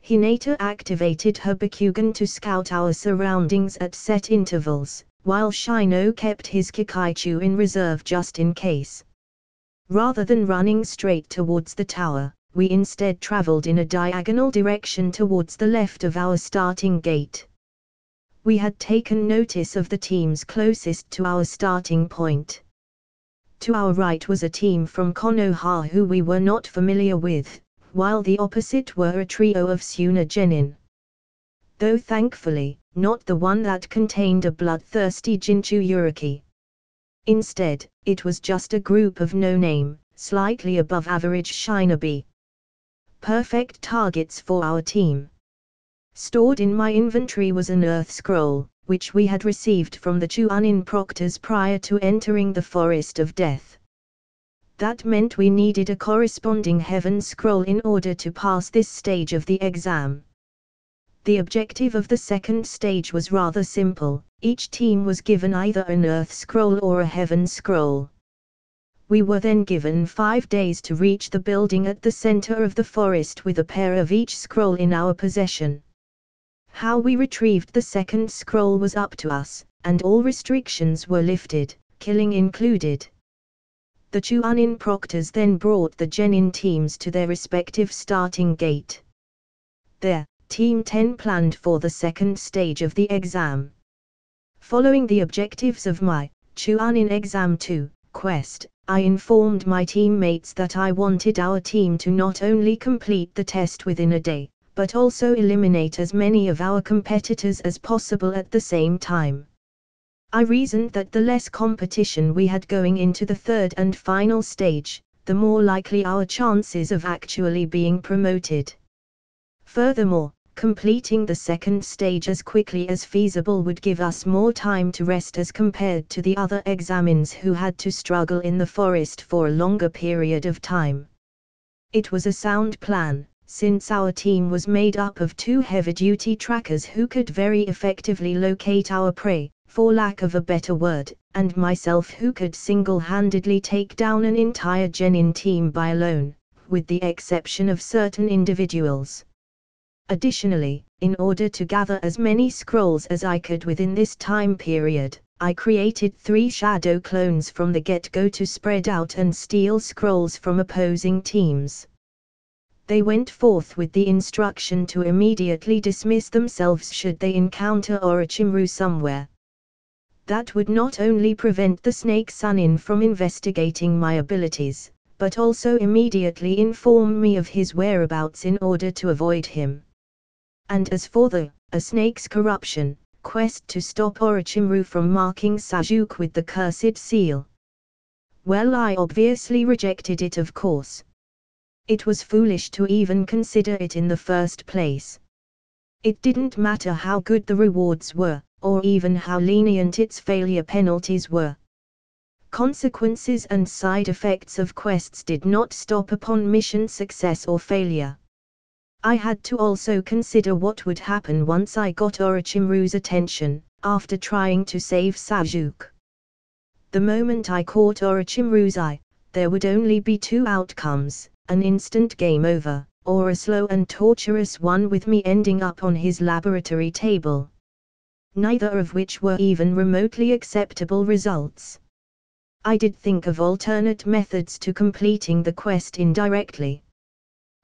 Hinata activated her Bakugan to scout our surroundings at set intervals, while Shino kept his Kikaichu in reserve just in case. Rather than running straight towards the tower, we instead traveled in a diagonal direction towards the left of our starting gate. We had taken notice of the teams closest to our starting point. To our right was a team from Konoha who we were not familiar with, while the opposite were a trio of Suna Genin. Though thankfully, not the one that contained a bloodthirsty Jinchu Yuriki. Instead, it was just a group of no-name, slightly above average shinobi. Perfect targets for our team. Stored in my inventory was an earth scroll, which we had received from the Chuanin proctors prior to entering the Forest of Death. That meant we needed a corresponding heaven scroll in order to pass this stage of the exam. The objective of the second stage was rather simple. Each team was given either an earth scroll or a heaven scroll. We were then given 5 days to reach the building at the center of the forest with a pair of each scroll in our possession. How we retrieved the second scroll was up to us, and all restrictions were lifted, killing included. The Chuanin proctors then brought the genin teams to their respective starting gate. There, Team 10 planned for the second stage of the exam. Following the objectives of my Chuanin Exam 2 quest, I informed my teammates that I wanted our team to not only complete the test within a day, but also eliminate as many of our competitors as possible at the same time. I reasoned that the less competition we had going into the third and final stage, the more likely our chances of actually being promoted. Furthermore, completing the second stage as quickly as feasible would give us more time to rest as compared to the other examines who had to struggle in the forest for a longer period of time. It was a sound plan, since our team was made up of 2 heavy-duty trackers who could very effectively locate our prey, for lack of a better word, and myself who could single-handedly take down an entire genin team by alone, with the exception of certain individuals. Additionally, in order to gather as many scrolls as I could within this time period, I created 3 shadow clones from the get-go to spread out and steal scrolls from opposing teams. They went forth with the instruction to immediately dismiss themselves should they encounter Orochimaru somewhere. That would not only prevent the Snake Sannin from investigating my abilities, but also immediately inform me of his whereabouts in order to avoid him. And as for a snake's corruption quest to stop Orochimaru from marking Sasuke with the cursed seal. Well, I obviously rejected it, of course. It was foolish to even consider it in the first place. It didn't matter how good the rewards were, or even how lenient its failure penalties were. Consequences and side effects of quests did not stop upon mission success or failure. I had to also consider what would happen once I got Orochimaru's attention, after trying to save Sasuke. The moment I caught Orochimaru's eye, there would only be 2 outcomes, an instant game over, or a slow and torturous one with me ending up on his laboratory table. Neither of which were even remotely acceptable results. I did think of alternate methods to completing the quest indirectly,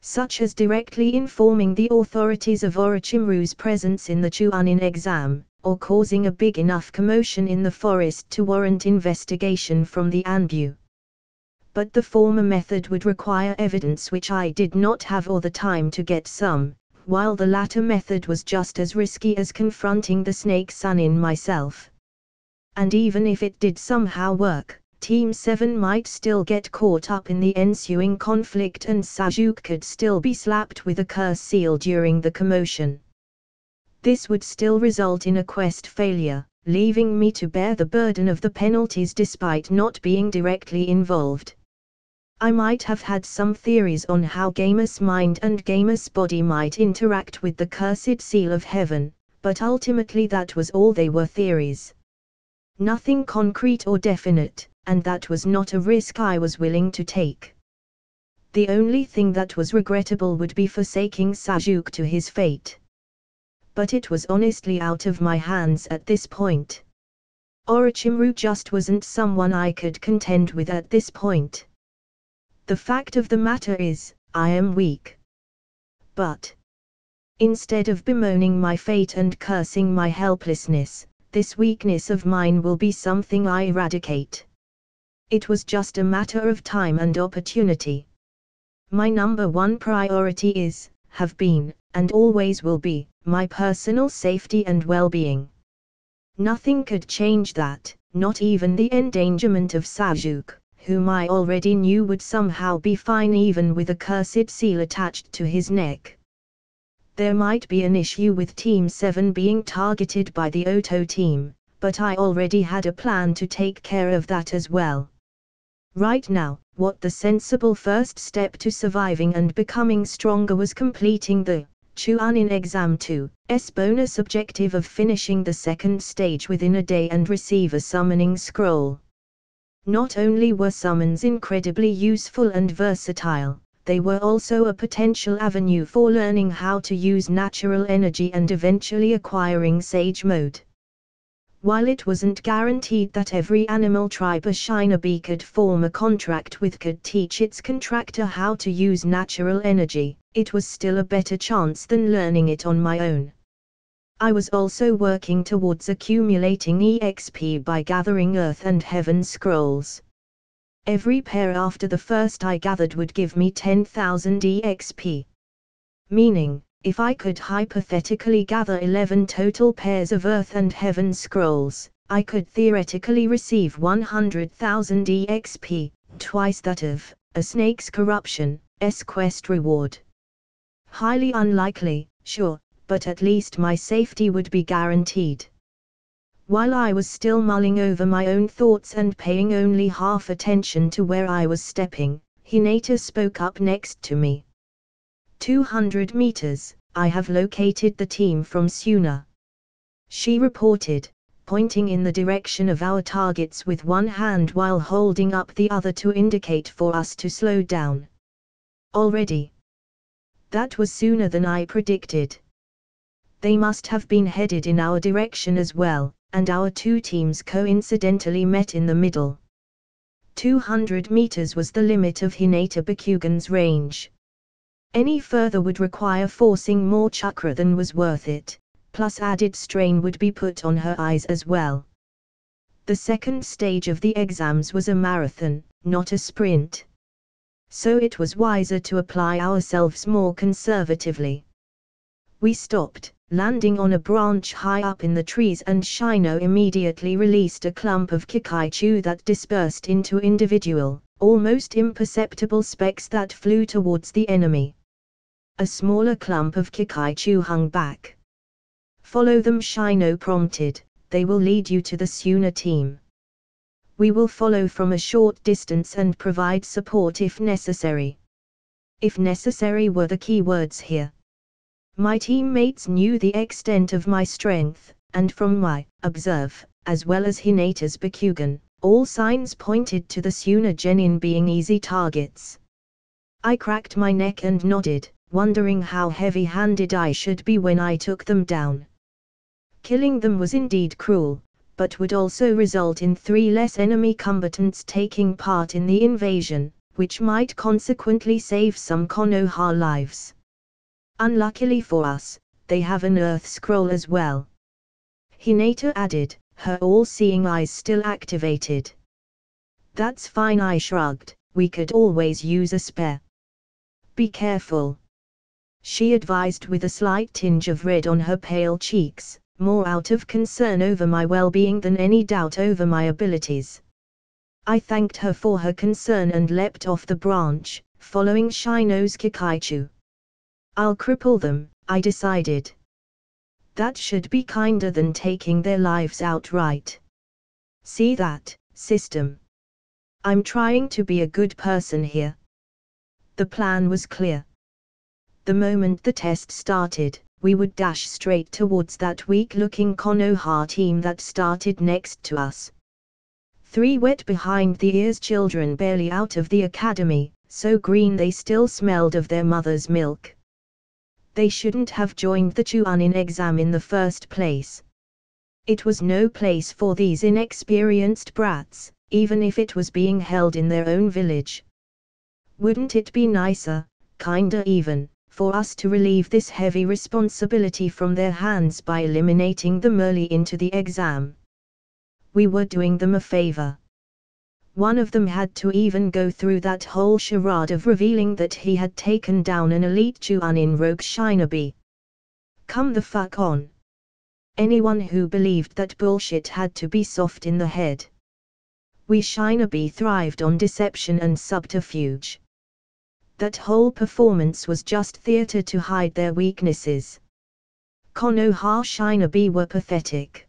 such as directly informing the authorities of Orochimaru's presence in the Chuanin exam, or causing a big enough commotion in the forest to warrant investigation from the Anbu. But the former method would require evidence which I did not have or the time to get some, while the latter method was just as risky as confronting the Snake Sannin myself. And even if it did somehow work, Team 7 might still get caught up in the ensuing conflict and Sasuke could still be slapped with a curse seal during the commotion. This would still result in a quest failure, leaving me to bear the burden of the penalties despite not being directly involved. I might have had some theories on how Gamus mind and Gamus body might interact with the cursed seal of heaven, but ultimately that was all they were, theories. Nothing concrete or definite, and that was not a risk I was willing to take. The only thing that was regrettable would be forsaking Sasuke to his fate. But it was honestly out of my hands at this point. Orochimaru just wasn't someone I could contend with at this point. The fact of the matter is, I am weak. But instead of bemoaning my fate and cursing my helplessness, this weakness of mine will be something I eradicate. It was just a matter of time and opportunity. My number 1 priority is, have been, and always will be, my personal safety and well-being. Nothing could change that, not even the endangerment of Sasuke, whom I already knew would somehow be fine even with a cursed seal attached to his neck. There might be an issue with Team 7 being targeted by the Oto team, but I already had a plan to take care of that as well. Right now, what the sensible first step to surviving and becoming stronger was completing the Chuanin Exam 2's bonus objective of finishing the second stage within a day and receive a summoning scroll. Not only were summons incredibly useful and versatile, they were also a potential avenue for learning how to use natural energy and eventually acquiring Sage Mode. While it wasn't guaranteed that every animal tribe a Shinobi could form a contract with could teach its contractor how to use natural energy, it was still a better chance than learning it on my own. I was also working towards accumulating EXP by gathering Earth and Heaven scrolls. Every pair after the first I gathered would give me 10,000 EXP. Meaning, if I could hypothetically gather 11 total pairs of Earth and Heaven scrolls, I could theoretically receive 100,000 EXP, twice that of a Snake's Corruption's quest reward. Highly unlikely, sure, but at least my safety would be guaranteed. While I was still mulling over my own thoughts and paying only half attention to where I was stepping, Hinata spoke up next to me. 200 meters, I have located the team from Suna. She reported, pointing in the direction of our targets with one hand while holding up the other to indicate for us to slow down. Already. That was sooner than I predicted. They must have been headed in our direction as well, and our two teams coincidentally met in the middle. 200 meters was the limit of Hinata Bakugan's range. Any further would require forcing more chakra than was worth it, plus added strain would be put on her eyes as well. The second stage of the exams was a marathon, not a sprint. So it was wiser to apply ourselves more conservatively. We stopped, landing on a branch high up in the trees, and Shino immediately released a clump of Kikaichu that dispersed into individual, almost imperceptible specks that flew towards the enemy. A smaller clump of Kikaichu hung back. Follow them, Shino prompted, they will lead you to the Suna team. We will follow from a short distance and provide support if necessary. If necessary were the key words here. My teammates knew the extent of my strength, and from my observe, as well as Hinata's Bakugan, all signs pointed to the Suna genin being easy targets. I cracked my neck and nodded, wondering how heavy-handed I should be when I took them down. Killing them was indeed cruel, but would also result in 3 less enemy combatants taking part in the invasion, which might consequently save some Konoha lives. Unluckily for us, they have an Earth scroll as well. Hinata added, her all-seeing eyes still activated. That's fine, I shrugged, we could always use a spare. Be careful. She advised with a slight tinge of red on her pale cheeks, more out of concern over my well-being than any doubt over my abilities. I thanked her for her concern and leapt off the branch, following Shino's Kikaichu. I'll cripple them, I decided. That should be kinder than taking their lives outright. See that, system? I'm trying to be a good person here. The plan was clear. The moment the test started, we would dash straight towards that weak-looking Konoha team that started next to us. 3 wet behind the ears children barely out of the academy, so green they still smelled of their mother's milk. They shouldn't have joined the Chunin exam in the first place. It was no place for these inexperienced brats, even if it was being held in their own village. Wouldn't it be nicer, kinder even, for us to relieve this heavy responsibility from their hands by eliminating them early into the exam? We were doing them a favor. One of them had to even go through that whole charade of revealing that he had taken down an elite Chunin rogue shinobi. Come the fuck on. Anyone who believed that bullshit had to be soft in the head. We shinobi thrived on deception and subterfuge. That whole performance was just theater to hide their weaknesses. Konoha shinobi were pathetic.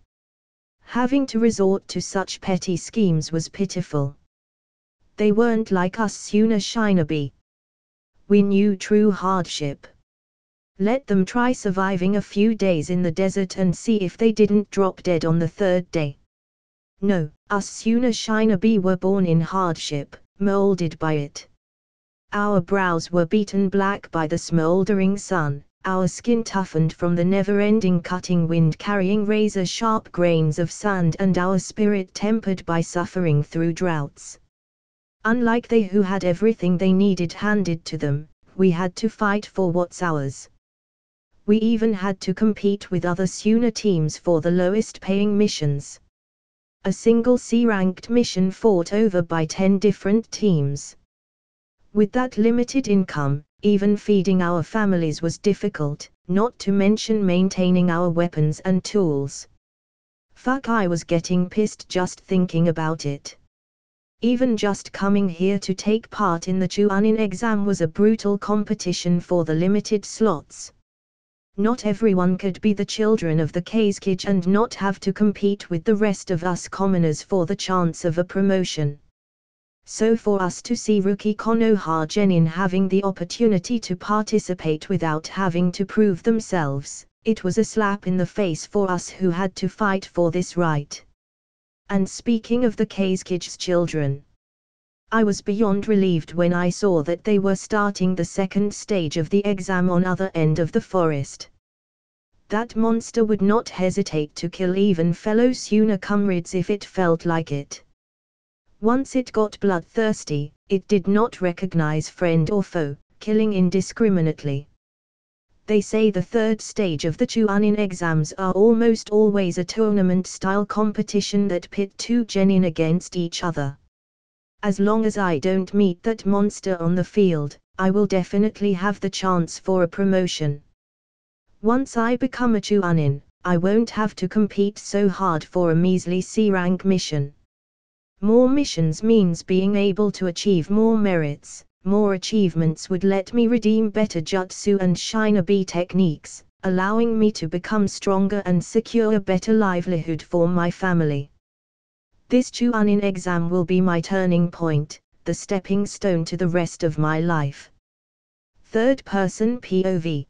Having to resort to such petty schemes was pitiful. They weren't like us Suna shinobi. We knew true hardship. Let them try surviving a few days in the desert and see if they didn't drop dead on the 3rd day. No, us Suna shinobi were born in hardship, molded by it. Our brows were beaten black by the smoldering sun, our skin toughened from the never-ending cutting wind carrying razor-sharp grains of sand, and our spirit tempered by suffering through droughts. Unlike they who had everything they needed handed to them, we had to fight for what's ours. We even had to compete with other Suna teams for the lowest-paying missions. A single C-ranked mission fought over by 10 different teams. With that limited income, even feeding our families was difficult, not to mention maintaining our weapons and tools. Fuck, I was getting pissed just thinking about it. Even just coming here to take part in the Chuanin exam was a brutal competition for the limited slots. Not everyone could be the children of the Kazekage and not have to compete with the rest of us commoners for the chance of a promotion. So for us to see rookie Konoha Genin having the opportunity to participate without having to prove themselves, it was a slap in the face for us who had to fight for this right. And speaking of the Kazekage's children, I was beyond relieved when I saw that they were starting the second stage of the exam on other end of the forest. That monster would not hesitate to kill even fellow Suna comrades if it felt like it. Once it got bloodthirsty, it did not recognize friend or foe, killing indiscriminately. They say the third stage of the Chuanin exams are almost always a tournament-style competition that pit two genin against each other. As long as I don't meet that monster on the field, I will definitely have the chance for a promotion. Once I become a Chuanin, I won't have to compete so hard for a measly C-rank mission. More missions means being able to achieve more merits. More achievements would let me redeem better jutsu and shinobi techniques, allowing me to become stronger and secure a better livelihood for my family. This Chuanin exam will be my turning point, the stepping stone to the rest of my life. Third-person POV.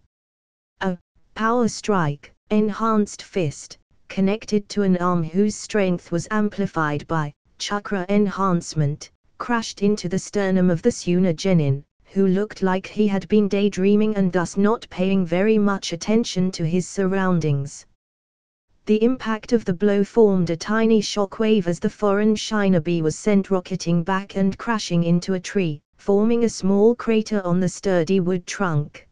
A power strike, enhanced fist, connected to an arm whose strength was amplified by chakra enhancement, crashed into the sternum of the Suna genin, who looked like he had been daydreaming and thus not paying very much attention to his surroundings. The impact of the blow formed a tiny shockwave as the foreign shinobi was sent rocketing back and crashing into a tree, forming a small crater on the sturdy wood trunk.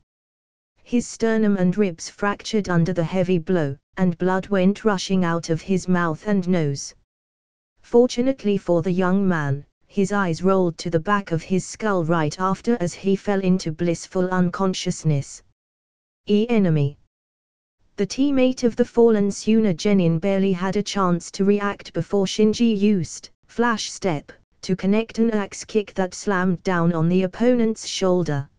His sternum and ribs fractured under the heavy blow, and blood went rushing out of his mouth and nose. Fortunately for the young man, his eyes rolled to the back of his skull right after as he fell into blissful unconsciousness. Enemy. The teammate of the fallen Suna genin barely had a chance to react before Shinji used flash step to connect an axe kick that slammed down on the opponent's shoulder.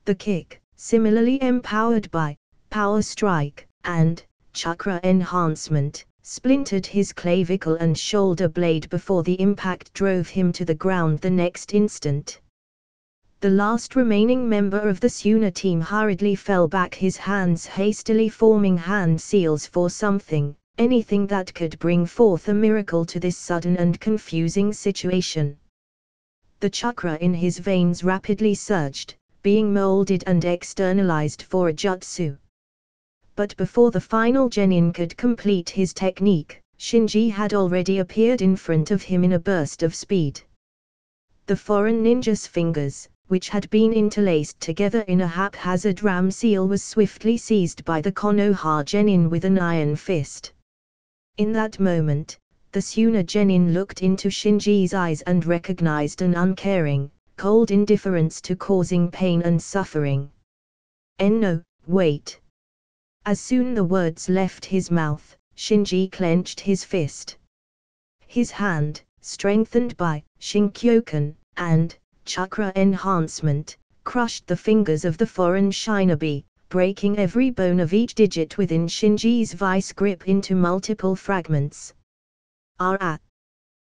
The kick, similarly empowered by power strike and chakra enhancement, splintered his clavicle and shoulder blade before the impact drove him to the ground the next instant. The last remaining member of the Suna team hurriedly fell back, his hands hastily forming hand seals for something, anything that could bring forth a miracle to this sudden and confusing situation. The chakra in his veins rapidly surged, being molded and externalized for a jutsu. But before the final genin could complete his technique, Shinji had already appeared in front of him in a burst of speed. The foreign ninja's fingers, which had been interlaced together in a haphazard ram seal, was swiftly seized by the Konoha genin with an iron fist. In that moment, the Suna genin looked into Shinji's eyes and recognized an uncaring, cold indifference to causing pain and suffering. No, wait. As soon the words left his mouth, Shinji clenched his fist. His hand, strengthened by Shinkyoken and chakra enhancement, crushed the fingers of the foreign shinobi, breaking every bone of each digit within Shinji's vice grip into multiple fragments. Ah!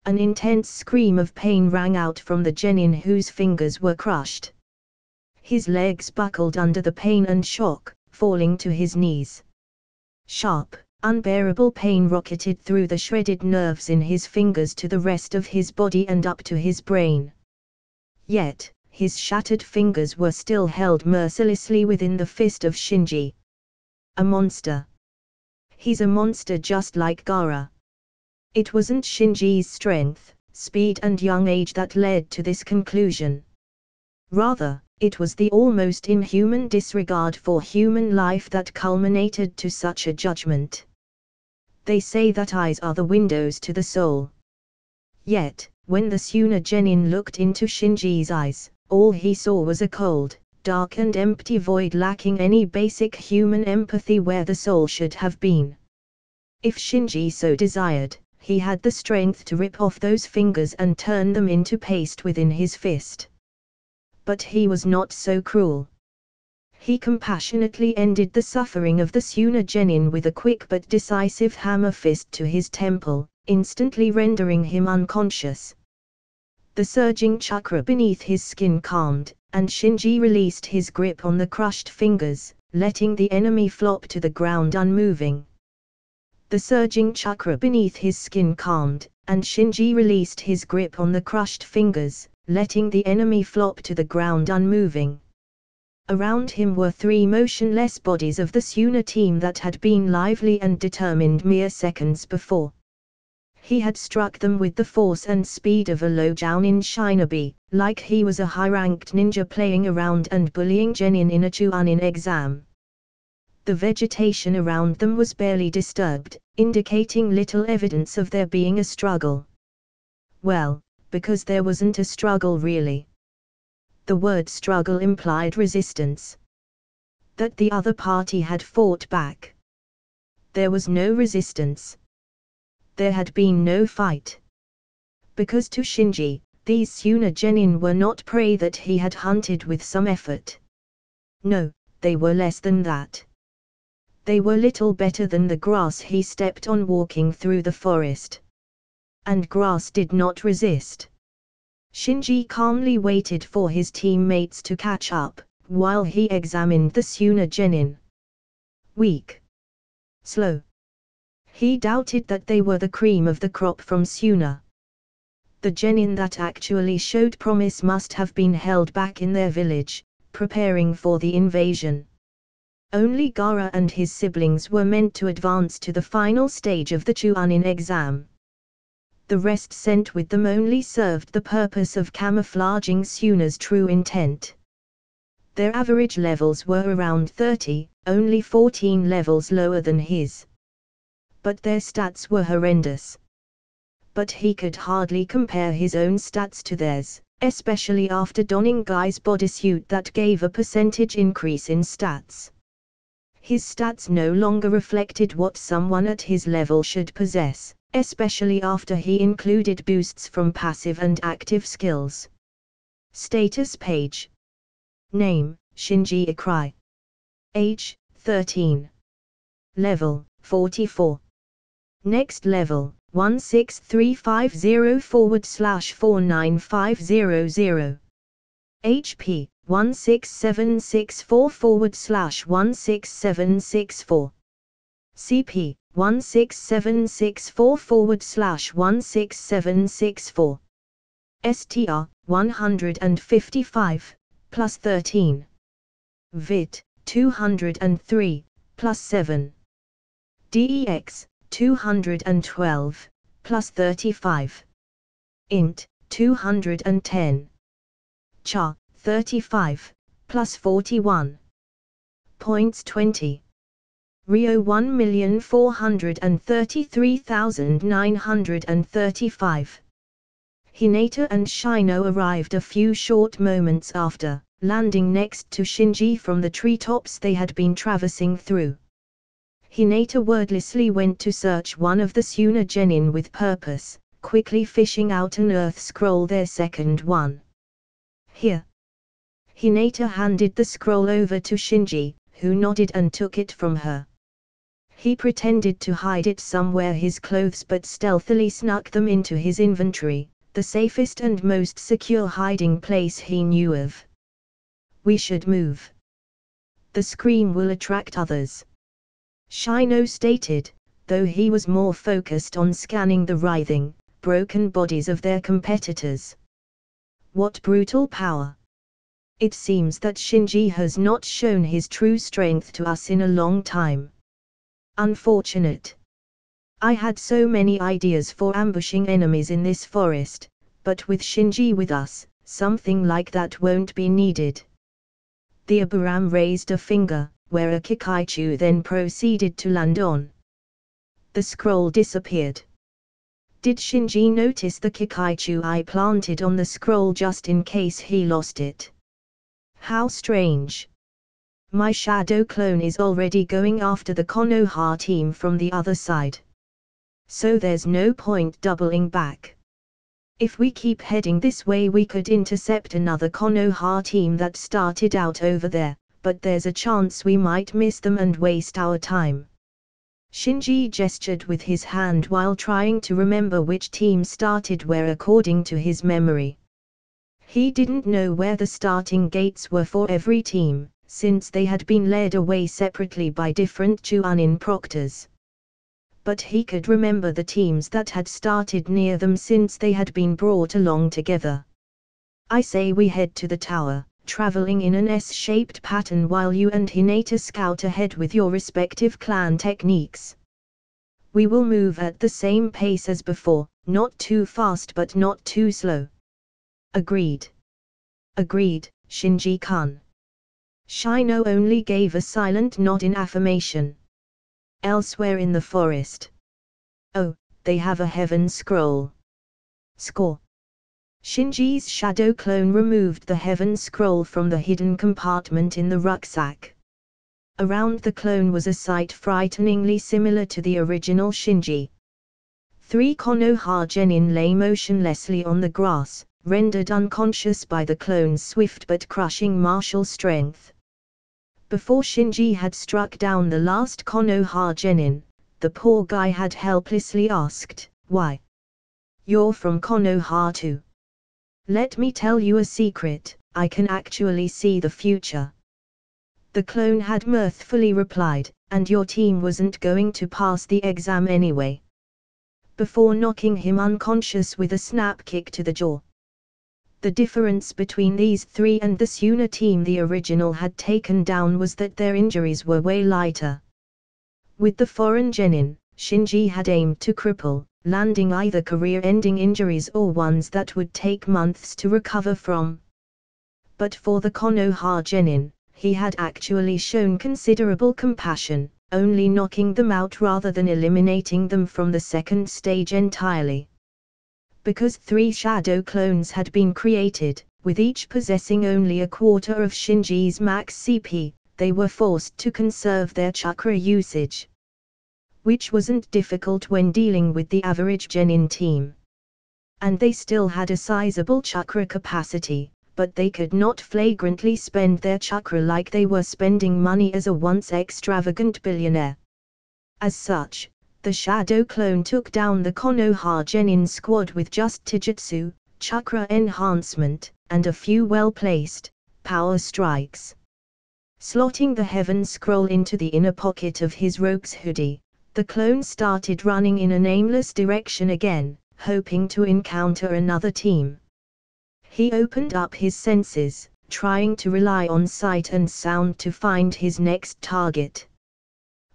An intense scream of pain rang out from the genin whose fingers were crushed. His legs buckled under the pain and shock, falling to his knees. Sharp, unbearable pain rocketed through the shredded nerves in his fingers to the rest of his body and up to his brain. Yet, his shattered fingers were still held mercilessly within the fist of Shinji. A monster. He's a monster just like Gaara. It wasn't Shinji's strength, speed and young age that led to this conclusion. Rather, it was the almost inhuman disregard for human life that culminated to such a judgment. They say that eyes are the windows to the soul. Yet, when the Suna Genin looked into Shinji's eyes, all he saw was a cold, dark and empty void lacking any basic human empathy where the soul should have been. If Shinji so desired, he had the strength to rip off those fingers and turn them into paste within his fist. But he was not so cruel. He compassionately ended the suffering of the Suna Genin with a quick but decisive hammer fist to his temple, instantly rendering him unconscious. The surging chakra beneath his skin calmed, and Shinji released his grip on the crushed fingers, letting the enemy flop to the ground unmoving. The surging chakra beneath his skin calmed, and Shinji released his grip on the crushed fingers, letting the enemy flop to the ground unmoving. Around him were three motionless bodies of the Suna team that had been lively and determined mere seconds before. He had struck them with the force and speed of a low Jounin shinobi, like he was a high-ranked ninja playing around and bullying Genin in a Chuunin exam. The vegetation around them was barely disturbed, indicating little evidence of there being a struggle. Well, because there wasn't a struggle really. The word struggle implied resistance. That the other party had fought back. There was no resistance. There had been no fight. Because to Shinji, these Suna Genin were not prey that he had hunted with some effort. No, they were less than that. They were little better than the grass he stepped on walking through the forest. And grass did not resist. Shinji calmly waited for his teammates to catch up, while he examined the Suna Genin. Weak. Slow. He doubted that they were the cream of the crop from Suna. The Genin that actually showed promise must have been held back in their village, preparing for the invasion. Only Gaara and his siblings were meant to advance to the final stage of the Chuunin exam. The rest sent with them only served the purpose of camouflaging Suna's true intent. Their average levels were around 30, only 14 levels lower than his. But their stats were horrendous. But he could hardly compare his own stats to theirs, especially after donning Guy's bodysuit that gave a percentage increase in stats. His stats no longer reflected what someone at his level should possess, especially after he included boosts from passive and active skills. Status page. Name, Shinji Ikari. Age, 13. Level, 44. Next level, 16350/49500. HP, 16764/16764. CP, 16764/16764. STR, 155, plus 13. VIT, 203, plus 7. DEX, 212, plus 35. INT, 210. CHA, 35, plus 41. Points 20. Rio 1,433,935. Hinata and Shino arrived a few short moments after, landing next to Shinji from the treetops they had been traversing through. Hinata wordlessly went to search one of the Suna Genin with purpose, quickly fishing out an earth scroll, their second one. Here. Hinata handed the scroll over to Shinji, who nodded and took it from her. He pretended to hide it somewhere his clothes but stealthily snuck them into his inventory, the safest and most secure hiding place he knew of. We should move. The scream will attract others. Shino stated, though he was more focused on scanning the writhing, broken bodies of their competitors. What brutal power! It seems that Shinji has not shown his true strength to us in a long time. Unfortunate. I had so many ideas for ambushing enemies in this forest, but with Shinji with us, something like that won't be needed. The Abiram raised a finger, where a Kikaichu then proceeded to land on. The scroll disappeared. Did Shinji notice the Kikaichu I planted on the scroll just in case he lost it? How strange. My shadow clone is already going after the Konoha team from the other side. So there's no point doubling back. If we keep heading this way we could intercept another Konoha team that started out over there, but there's a chance we might miss them and waste our time. Shinji gestured with his hand while trying to remember which team started where according to his memory. He didn't know where the starting gates were for every team, since they had been led away separately by different Chunin proctors. But he could remember the teams that had started near them since they had been brought along together. I say we head to the tower, traveling in an S-shaped pattern while you and Hinata scout ahead with your respective clan techniques. We will move at the same pace as before, not too fast but not too slow. Agreed. Agreed, Shinji-kun. Shino only gave a silent nod in affirmation. Elsewhere in the forest. Oh, they have a heaven scroll. Score. Shinji's shadow clone removed the heaven scroll from the hidden compartment in the rucksack. Around the clone was a sight frighteningly similar to the original Shinji. 3 Konoha genin lay motionlessly on the grass, rendered unconscious by the clone's swift but crushing martial strength. Before Shinji had struck down the last Konoha genin, the poor guy had helplessly asked, "Why? You're from Konoha too. Let me tell you a secret, I can actually see the future." The clone had mirthfully replied, "And your team wasn't going to pass the exam anyway." Before knocking him unconscious with a snap kick to the jaw. The difference between these 3 and the Suna team the original had taken down was that their injuries were way lighter. With the foreign genin, Shinji had aimed to cripple, landing either career-ending injuries or ones that would take months to recover from. But for the Konoha genin, he had actually shown considerable compassion, only knocking them out rather than eliminating them from the second stage entirely. Because 3 shadow clones had been created, with each possessing only a quarter of Shinji's max CP, they were forced to conserve their chakra usage. Which wasn't difficult when dealing with the average genin team. And they still had a sizable chakra capacity, but they could not flagrantly spend their chakra like they were spending money as a once extravagant billionaire. As such, the shadow clone took down the Konoha genin squad with just Taijutsu, chakra enhancement, and a few well-placed power strikes. Slotting the heaven scroll into the inner pocket of his rogue's hoodie, the clone started running in an aimless direction again, hoping to encounter another team. He opened up his senses, trying to rely on sight and sound to find his next target.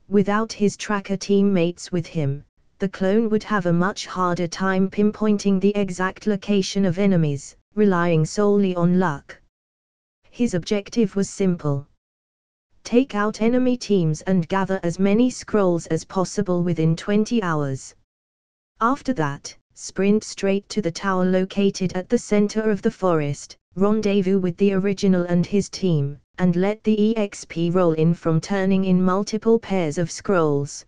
Without his tracker teammates with him, the clone would have a much harder time pinpointing the exact location of enemies, relying solely on luck. His objective was simple. Take out enemy teams and gather as many scrolls as possible within 20 hours. After that, sprint straight to the tower located at the center of the forest, rendezvous with the original and his team, and let the EXP roll in from turning in multiple pairs of scrolls.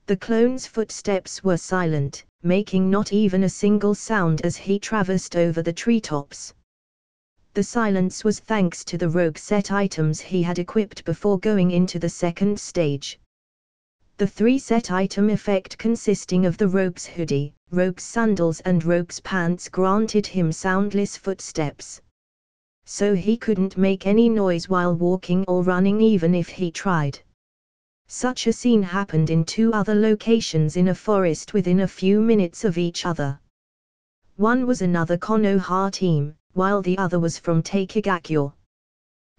The clone's footsteps were silent, making not even a single sound as he traversed over the treetops. The silence was thanks to the rogue set items he had equipped before going into the second stage. The 3 set item effect consisting of the rogue's hoodie, rogue's sandals and rogue's pants granted him soundless footsteps. So he couldn't make any noise while walking or running even if he tried. Such a scene happened in 2 other locations in a forest within a few minutes of each other. One was another Konoha team, while the other was from Takegakure.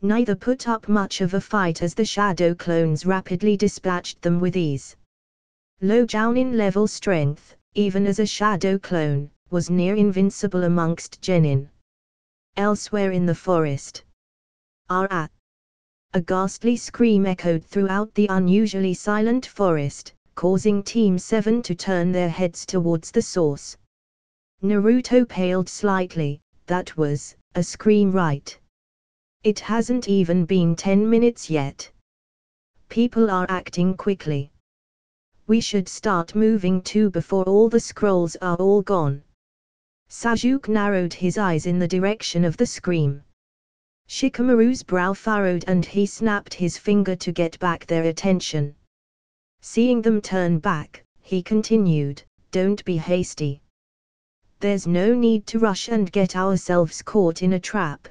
Neither put up much of a fight as the shadow clones rapidly dispatched them with ease. Lo Jounin level strength, even as a shadow clone, was near invincible amongst genin. Elsewhere in the forest. Ah! A ghastly scream echoed throughout the unusually silent forest, causing Team 7 to turn their heads towards the source. Naruto paled slightly. That was a scream, right? It hasn't even been 10 minutes yet. People are acting quickly. We should start moving too before all the scrolls are all gone. Sasuke narrowed his eyes in the direction of the scream. Shikamaru's brow furrowed and he snapped his finger to get back their attention. Seeing them turn back, he continued, "Don't be hasty. There's no need to rush and get ourselves caught in a trap."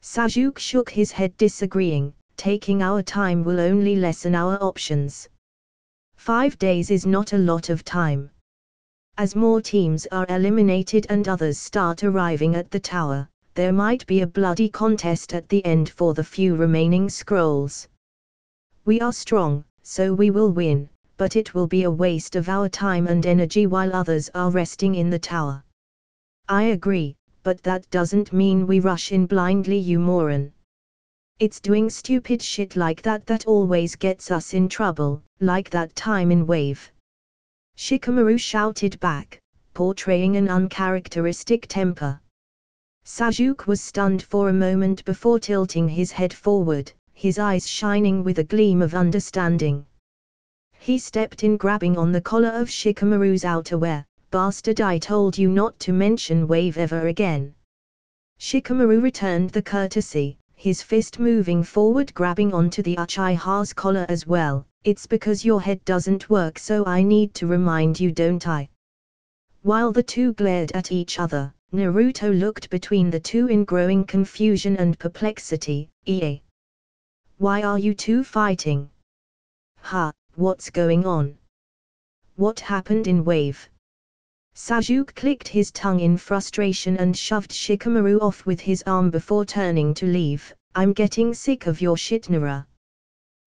Sasuke shook his head disagreeing, "Taking our time will only lessen our options. 5 days is not a lot of time. As more teams are eliminated and others start arriving at the tower, there might be a bloody contest at the end for the few remaining scrolls. We are strong, so we will win, but it will be a waste of our time and energy while others are resting in the tower." "I agree, but that doesn't mean we rush in blindly, you moron. It's doing stupid shit like that always gets us in trouble, like that time in Wave." Shikamaru shouted back, portraying an uncharacteristic temper. Sasuke was stunned for a moment before tilting his head forward, his eyes shining with a gleam of understanding. He stepped in, grabbing on the collar of Shikamaru's outerwear. "Bastard, I told you not to mention Wave ever again." Shikamaru returned the courtesy, his fist moving forward, grabbing onto the Uchiha's collar as well. "It's because your head doesn't work, so I need to remind you, don't I?" While the two glared at each other, Naruto looked between the two in growing confusion and perplexity. Why are you two fighting? What's going on? What happened in Wave?" Sasuke clicked his tongue in frustration and shoved Shikamaru off with his arm before turning to leave. "I'm getting sick of your shit, Nara.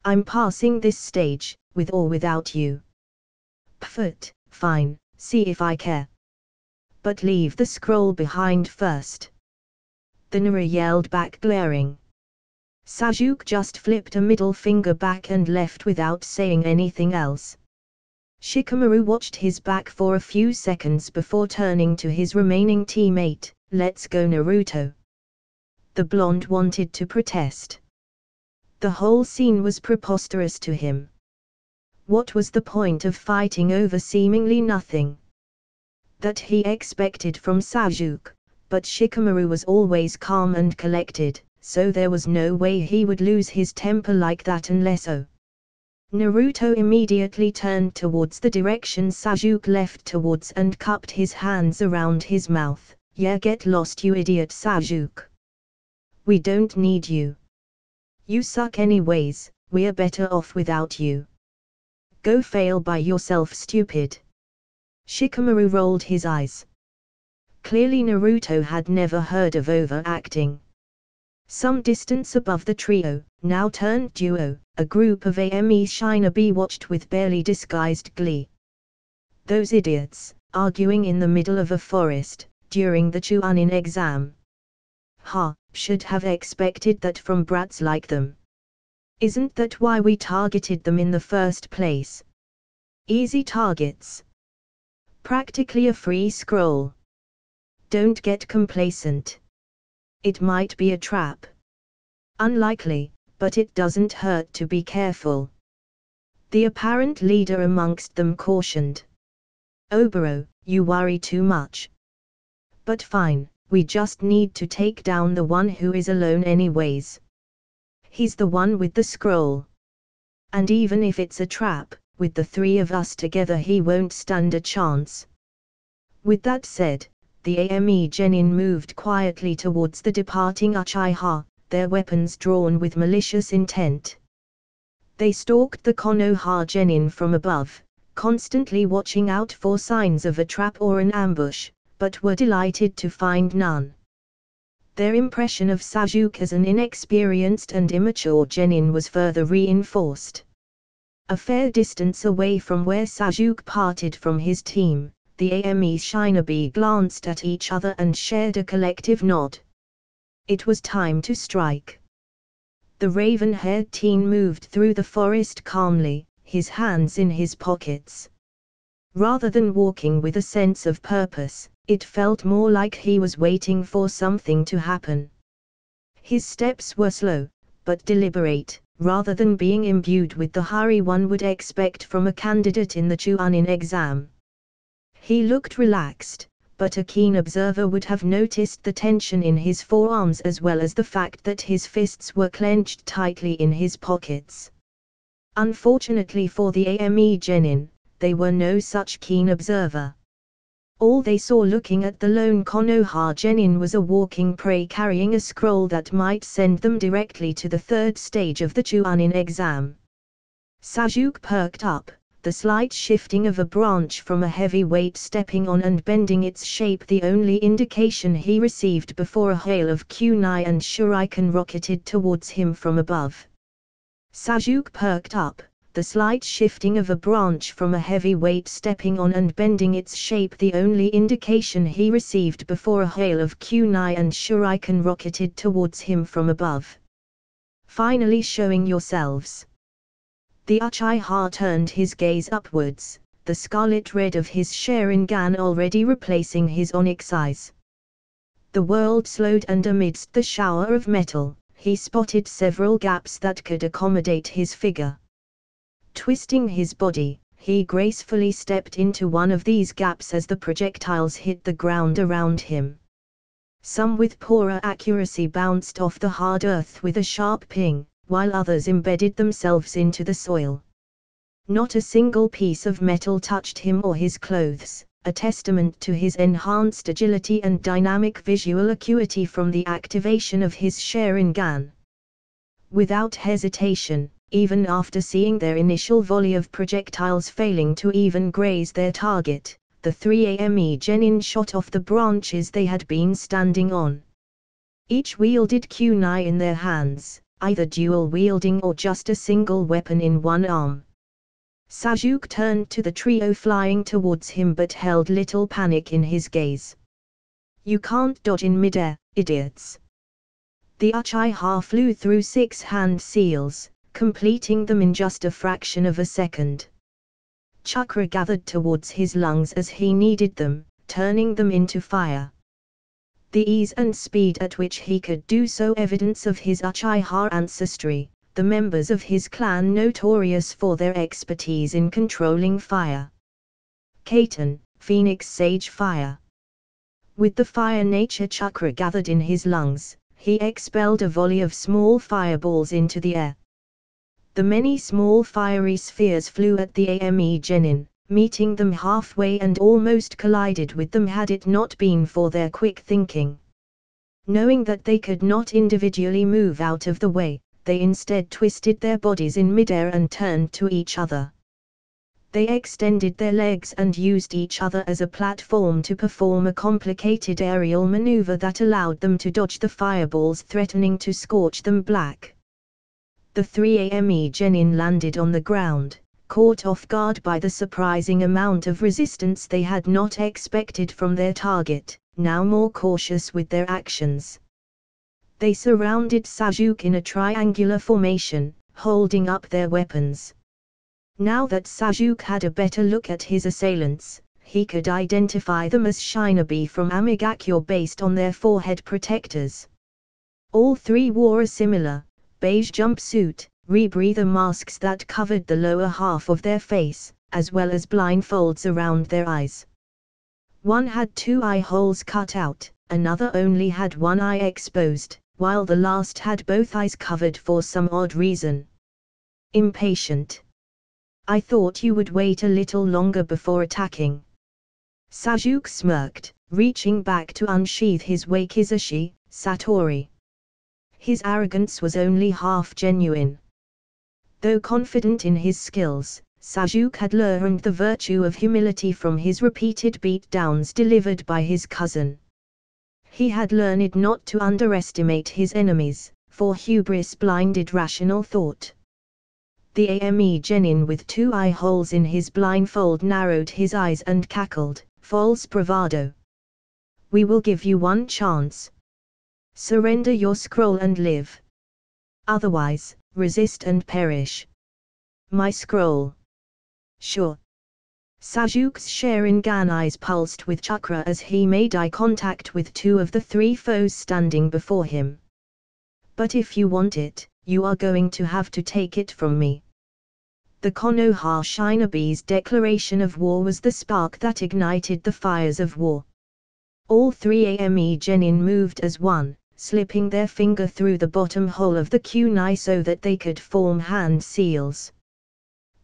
I'm passing this stage, with or without you." "Pfft, fine, see if I care. But leave the scroll behind first." The Nara yelled back, glaring. Sasuke just flipped a middle finger back and left without saying anything else. Shikamaru watched his back for a few seconds before turning to his remaining teammate. "Let's go, Naruto." The blonde wanted to protest. The whole scene was preposterous to him. What was the point of fighting over seemingly nothing? That he expected from Sasuke, but Shikamaru was always calm and collected, so there was no way he would lose his temper like that unless Naruto immediately turned towards the direction Sasuke left towards and cupped his hands around his mouth. "Yeah, get lost, you idiot Sasuke. We don't need you. You suck anyways, we're better off without you. Go fail by yourself, stupid." Shikamaru rolled his eyes. Clearly Naruto had never heard of overacting. Some distance above the trio, now turned duo, a group of AME shinobi watched with barely disguised glee. Those idiots, arguing in the middle of a forest, during the Chuunin exam. Should have expected that from brats like them. Isn't that why we targeted them in the first place? Easy targets. Practically a free scroll. Don't get complacent. It might be a trap. Unlikely, but it doesn't hurt to be careful. The apparent leader amongst them cautioned. "Oboro, you worry too much. But fine, we just need to take down the one who is alone anyways. He's the one with the scroll. And even if it's a trap, with the three of us together he won't stand a chance." With that said, the AME genin moved quietly towards the departing Uchiha, their weapons drawn with malicious intent. They stalked the Konoha genin from above, constantly watching out for signs of a trap or an ambush, but were delighted to find none. Their impression of Sasuke as an inexperienced and immature genin was further reinforced. A fair distance away from where Sasuke parted from his team, the AME Shinobi glanced at each other and shared a collective nod. It was time to strike. The raven-haired teen moved through the forest calmly, his hands in his pockets. Rather than walking with a sense of purpose, it felt more like he was waiting for something to happen. His steps were slow, but deliberate, rather than being imbued with the hurry one would expect from a candidate in the Chuunin exam. He looked relaxed, but a keen observer would have noticed the tension in his forearms as well as the fact that his fists were clenched tightly in his pockets. Unfortunately for the AME genin, they were no such keen observer. All they saw looking at the lone Konoha genin was a walking prey carrying a scroll that might send them directly to the third stage of the Chuunin exam. Sasuke perked up, the slight shifting of a branch from a heavy weight stepping on and bending its shape the only indication he received before a hail of kunai and shuriken rocketed towards him from above. Sasuke perked up, the slight shifting of a branch from a heavy weight stepping on and bending its shape the only indication he received before a hail of kunai and shuriken rocketed towards him from above. Finally showing yourselves. The Uchiha turned his gaze upwards, the scarlet red of his Sharingan already replacing his onyx eyes. The world slowed and amidst the shower of metal, he spotted several gaps that could accommodate his figure. Twisting his body, he gracefully stepped into one of these gaps as the projectiles hit the ground around him. Some with poorer accuracy bounced off the hard earth with a sharp ping, while others embedded themselves into the soil. Not a single piece of metal touched him or his clothes, a testament to his enhanced agility and dynamic visual acuity from the activation of his Sharingan. Without hesitation, even after seeing their initial volley of projectiles failing to even graze their target, the three AME genin shot off the branches they had been standing on. Each wielded kunai in their hands, either dual-wielding or just a single weapon in one arm. Sasuke turned to the trio flying towards him but held little panic in his gaze. "You can't dodge in midair, idiots." The Uchiha flew through 6 hand seals, completing them in just a fraction of a second. Chakra gathered towards his lungs as he needed them, turning them into fire. The ease and speed at which he could do so evidence of his Uchiha ancestry, the members of his clan notorious for their expertise in controlling fire. Kaiten, Phoenix Sage Fire. With the fire nature chakra gathered in his lungs, he expelled a volley of small fireballs into the air. The many small fiery spheres flew at the AME genin, meeting them halfway and almost collided with them had it not been for their quick thinking. Knowing that they could not individually move out of the way, they instead twisted their bodies in midair and turned to each other. They extended their legs and used each other as a platform to perform a complicated aerial maneuver that allowed them to dodge the fireballs threatening to scorch them black. The three AME genin landed on the ground, caught off guard by the surprising amount of resistance they had not expected from their target, now more cautious with their actions. They surrounded Sasuke in a triangular formation, holding up their weapons. Now that Sasuke had a better look at his assailants, he could identify them as Shinobi from Amigakure based on their forehead protectors. All three wore a similar, beige jumpsuit, rebreather masks that covered the lower half of their face, as well as blindfolds around their eyes. One had 2 eye holes cut out, another only had 1 eye exposed, while the last had both eyes covered for some odd reason. Impatient. "I thought you would wait a little longer before attacking." Sasuke smirked, reaching back to unsheath his wakizashi, Satori. His arrogance was only half genuine. Though confident in his skills, Sasuke had learned the virtue of humility from his repeated beatdowns delivered by his cousin. He had learned not to underestimate his enemies, for hubris blinded rational thought. The AME genin with 2 eye holes in his blindfold narrowed his eyes and cackled, false bravado. We will give you one chance. Surrender your scroll and live. Otherwise, resist and perish. My scroll. Sure. Sajuk's Sharingan eyes pulsed with chakra as he made eye contact with 2 of the 3 foes standing before him. But if you want it, you are going to have to take it from me. The Konoha Shinobi's declaration of war was the spark that ignited the fires of war. All 3 AME genin moved as one, slipping their finger through the bottom hole of the kunai so that they could form hand seals.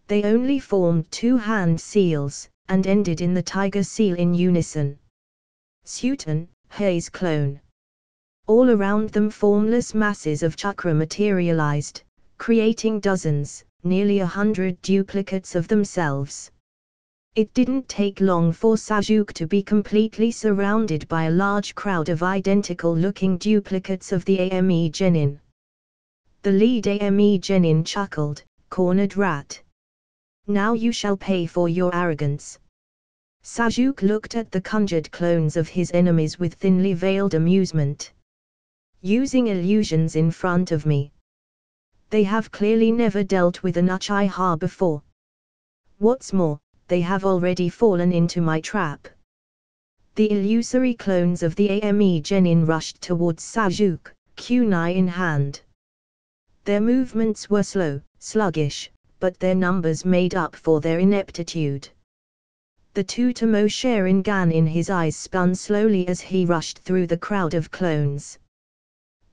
They only formed 2 hand seals, and ended in the tiger seal in unison. Sutan, Hei's clone. All around them formless masses of chakra materialized, creating dozens, nearly 100 duplicates of themselves. It didn't take long for Sajuk to be completely surrounded by a large crowd of identical-looking duplicates of the AME genin. The lead AME genin chuckled, cornered rat. Now you shall pay for your arrogance. Sajuk looked at the conjured clones of his enemies with thinly veiled amusement. Using illusions in front of me. They have clearly never dealt with an Uchiha before. What's more, they have already fallen into my trap. The illusory clones of the AME genin rushed towards Sajuk, kunai in hand. Their movements were slow, sluggish, but their numbers made up for their ineptitude. The Tutamo Sharingan in his eyes spun slowly as he rushed through the crowd of clones.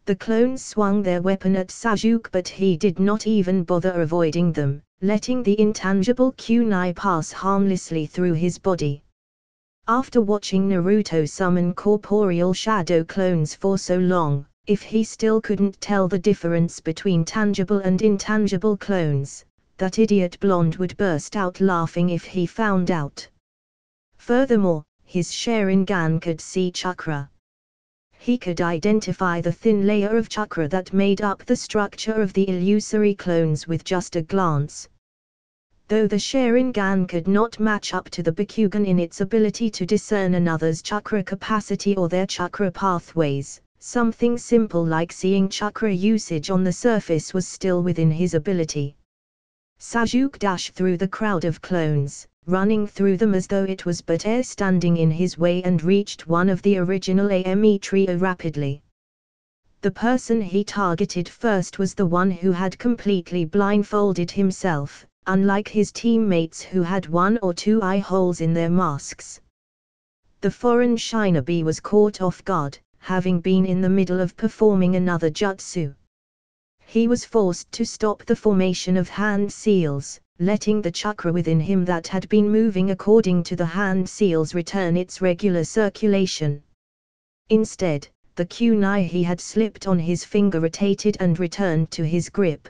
The clones swung their weapon at Sajuk, but he did not even bother avoiding them, letting the intangible kunai pass harmlessly through his body. After watching Naruto summon corporeal shadow clones for so long, if he still couldn't tell the difference between tangible and intangible clones, that idiot blonde would burst out laughing if he found out. Furthermore, his Sharingan could see chakra. He could identify the thin layer of chakra that made up the structure of the illusory clones with just a glance. Though the Sharingan could not match up to the Bakugan in its ability to discern another's chakra capacity or their chakra pathways, something simple like seeing chakra usage on the surface was still within his ability. Sajuk dashed through the crowd of clones, running through them as though it was but air standing in his way, and reached one of the original AME trio rapidly. The person he targeted first was the one who had completely blindfolded himself, unlike his teammates who had 1 or 2 eye holes in their masks. The foreign shinobi was caught off guard, having been in the middle of performing another jutsu. He was forced to stop the formation of hand seals, letting the chakra within him that had been moving according to the hand seals return its regular circulation. Instead, the kunai he had slipped on his finger rotated and returned to his grip.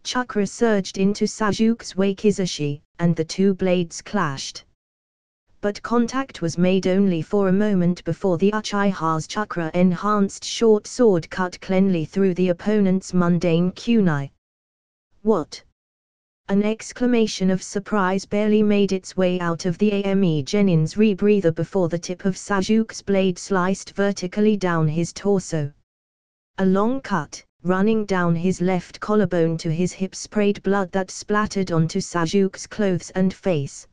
Chakra surged into Sajuk's wakizashi, and the 2 blades clashed. But contact was made only for a moment before the Uchiha's chakra-enhanced short sword cut cleanly through the opponent's mundane kunai. What? An exclamation of surprise barely made its way out of the AME genin's rebreather before the tip of Sajuk's blade sliced vertically down his torso. A long cut, running down his left collarbone to his hip, sprayed blood that splattered onto Sajuk's clothes and face.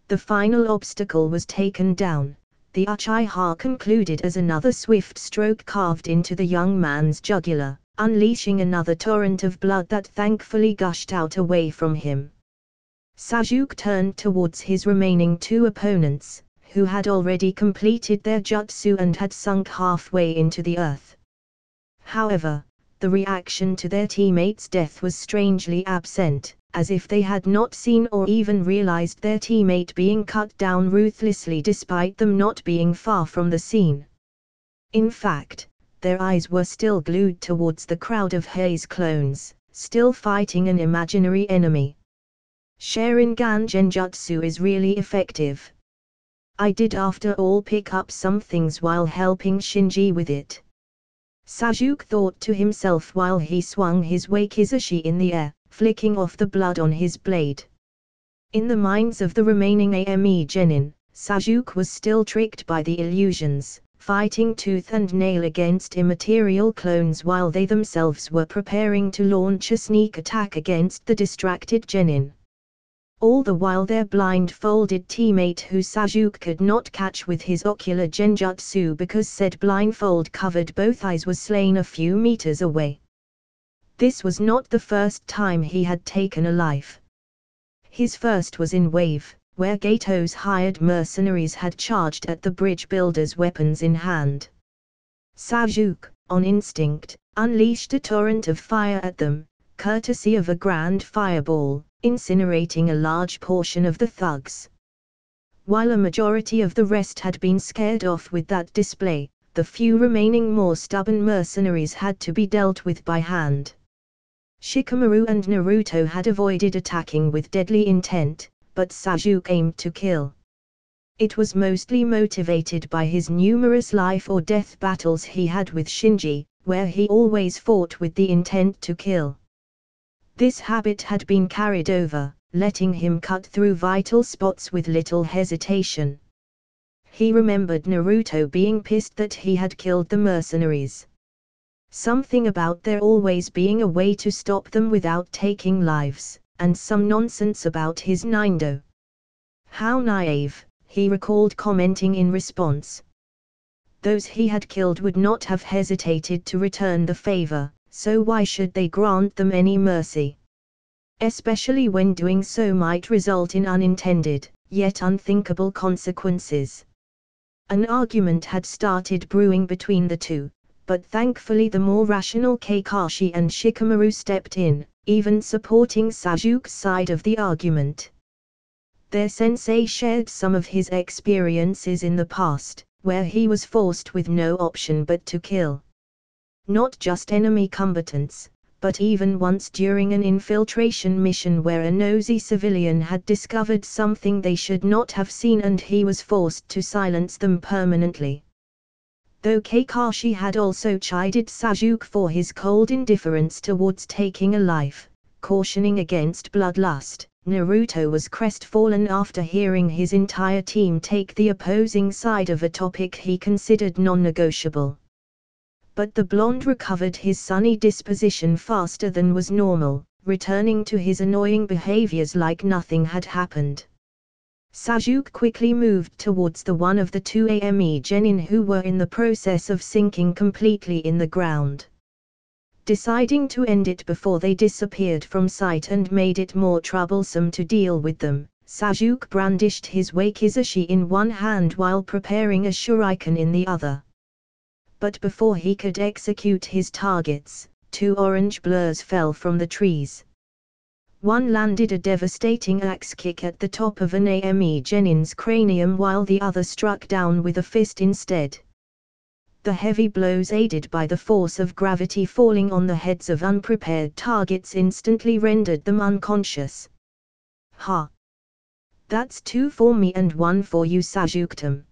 The final obstacle was taken down, the Uchiha concluded as another swift stroke carved into the young man's jugular, unleashing another torrent of blood that thankfully gushed out away from him. Sajuk turned towards his remaining 2 opponents, who had already completed their jutsu and had sunk halfway into the earth. However, the reaction to their teammate's death was strangely absent, as if they had not seen or even realized their teammate being cut down ruthlessly despite them not being far from the scene. In fact, their eyes were still glued towards the crowd of Hei's clones, still fighting an imaginary enemy. Sharingan Genjutsu is really effective. I did after all pick up some things while helping Shinji with it. Sajuke thought to himself while he swung his wakizashi in the air, flicking off the blood on his blade. In the minds of the remaining AME genin, Sajuke was still tricked by the illusions, fighting tooth and nail against immaterial clones while they themselves were preparing to launch a sneak attack against the distracted genin. All the while their blindfolded teammate who Sajuke could not catch with his ocular genjutsu because said blindfold covered both eyes was slain a few meters away. This was not the first time he had taken a life. His first was in Wave, where Gato's hired mercenaries had charged at the bridge builders weapons in hand. Sajuke, on instinct, unleashed a torrent of fire at them, courtesy of a grand fireball, incinerating a large portion of the thugs. While a majority of the rest had been scared off with that display, the few remaining more stubborn mercenaries had to be dealt with by hand. Shikamaru and Naruto had avoided attacking with deadly intent, but Sajuke aimed to kill. It was mostly motivated by his numerous life or death battles he had with Shinji, where he always fought with the intent to kill. This habit had been carried over, letting him cut through vital spots with little hesitation. He remembered Naruto being pissed that he had killed the mercenaries. Something about there always being a way to stop them without taking lives, and some nonsense about his Nindo. How naive, he recalled commenting in response. Those he had killed would not have hesitated to return the favor, so why should they grant them any mercy? Especially when doing so might result in unintended, yet unthinkable consequences. An argument had started brewing between the two, but thankfully the more rational Kakashi and Shikamaru stepped in, even supporting Sajuke's side of the argument. Their sensei shared some of his experiences in the past, where he was forced with no option but to kill. Not just enemy combatants, but even once during an infiltration mission where a nosy civilian had discovered something they should not have seen and he was forced to silence them permanently. Though Kakashi had also chided Sajuke for his cold indifference towards taking a life, cautioning against bloodlust, Naruto was crestfallen after hearing his entire team take the opposing side of a topic he considered non-negotiable. But the blonde recovered his sunny disposition faster than was normal, returning to his annoying behaviors like nothing had happened. Sajuke quickly moved towards the one of the two AME genin who were in the process of sinking completely in the ground. Deciding to end it before they disappeared from sight and made it more troublesome to deal with them, Sajuke brandished his wakizashi in one hand while preparing a shuriken in the other. But before he could execute his targets, two orange blurs fell from the trees. One landed a devastating axe kick at the top of an AME genin's cranium while the other struck down with a fist instead. The heavy blows aided by the force of gravity falling on the heads of unprepared targets instantly rendered them unconscious. Ha! That's two for me and one for you, Sajuke-tun.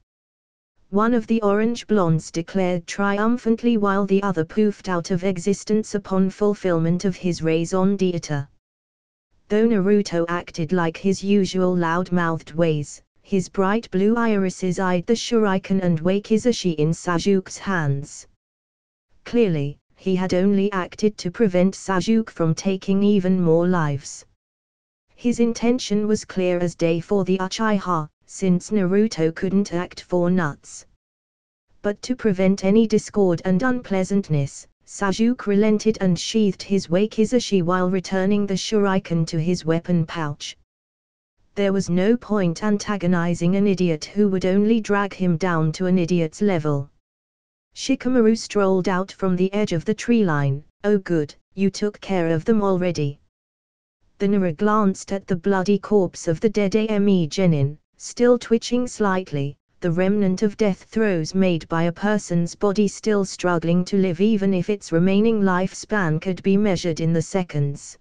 One of the orange blondes declared triumphantly while the other poofed out of existence upon fulfillment of his raison d'etre. Though Naruto acted like his usual loud-mouthed ways, his bright blue irises eyed the shuriken and wakizashi in Sajuke's hands. Clearly, he had only acted to prevent Sajuke from taking even more lives. His intention was clear as day for the Uchiha, since Naruto couldn't act for nuts. But to prevent any discord and unpleasantness, Sajuke relented and sheathed his wakizashi while returning the shuriken to his weapon pouch. There was no point antagonizing an idiot who would only drag him down to an idiot's level. Shikamaru strolled out from the edge of the tree line. Oh good, you took care of them already. The Nara glanced at the bloody corpse of the dead AME genin, still twitching slightly, the remnant of death throes made by a person's body still struggling to live even if its remaining lifespan could be measured in the seconds.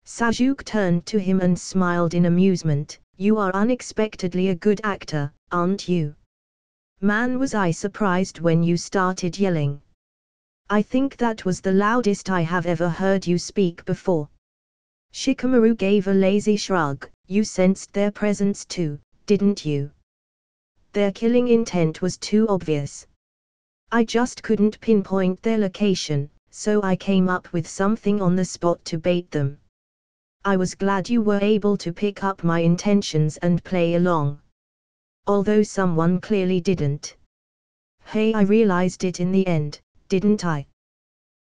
Sajuke turned to him and smiled in amusement. You are unexpectedly a good actor, aren't you? Man, was I surprised when you started yelling. I think that was the loudest I have ever heard you speak before. Shikamaru gave a lazy shrug. You sensed their presence too, didn't you? Their killing intent was too obvious. I just couldn't pinpoint their location, so I came up with something on the spot to bait them. I was glad you were able to pick up my intentions and play along. Although someone clearly didn't. Hey, I realized it in the end, didn't I?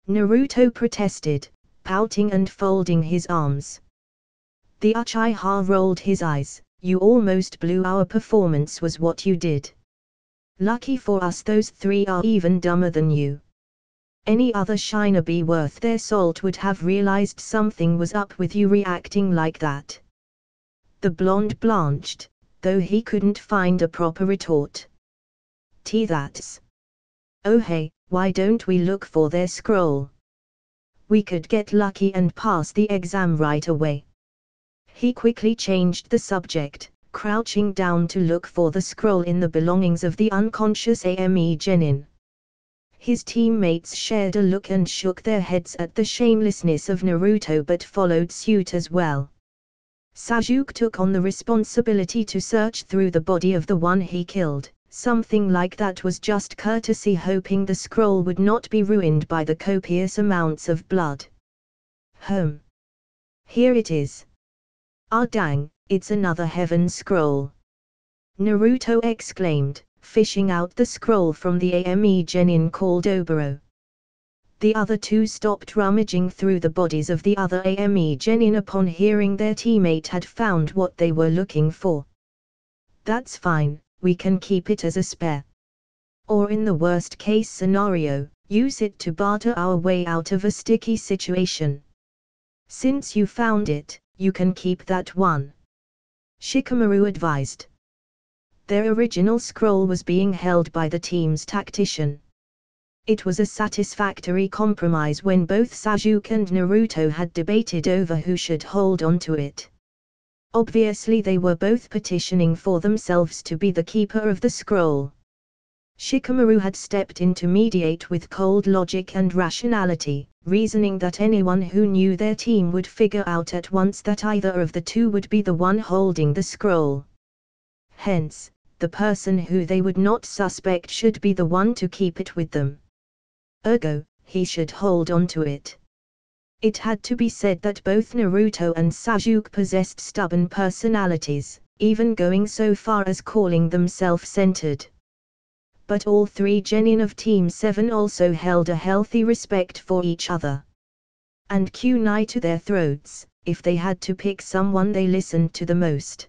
Naruto protested, pouting and folding his arms. The Uchiha rolled his eyes. You almost blew our performance was what you did. Lucky for us those three are even dumber than you. Any other shinobi worth their salt would have realized something was up with you reacting like that. The blonde blanched, though he couldn't find a proper retort. That's. Oh hey, why don't we look for their scroll? We could get lucky and pass the exam right away. He quickly changed the subject, crouching down to look for the scroll in the belongings of the unconscious Ame Genin. His teammates shared a look and shook their heads at the shamelessness of Naruto but followed suit as well. Sasuke took on the responsibility to search through the body of the one he killed. Something like that was just courtesy, hoping the scroll would not be ruined by the copious amounts of blood. Here it is. Ah dang, it's another heaven scroll. Naruto exclaimed, fishing out the scroll from the Ame Genin called Oboro. The other two stopped rummaging through the bodies of the other Ame Genin upon hearing their teammate had found what they were looking for. That's fine, we can keep it as a spare. Or in the worst case scenario, use it to barter our way out of a sticky situation. Since you found it, you can keep that one. Shikamaru advised. Their original scroll was being held by the team's tactician. It was a satisfactory compromise when both Sasuke and Naruto had debated over who should hold onto it. Obviously they were both petitioning for themselves to be the keeper of the scroll. Shikamaru had stepped in to mediate with cold logic and rationality, reasoning that anyone who knew their team would figure out at once that either of the two would be the one holding the scroll. Hence, the person who they would not suspect should be the one to keep it with them. Ergo, he should hold on to it. It had to be said that both Naruto and Sasuke possessed stubborn personalities, even going so far as calling them self-centered. But all three genin of Team 7 also held a healthy respect for each other. And kunai to their throats, if they had to pick someone they listened to the most.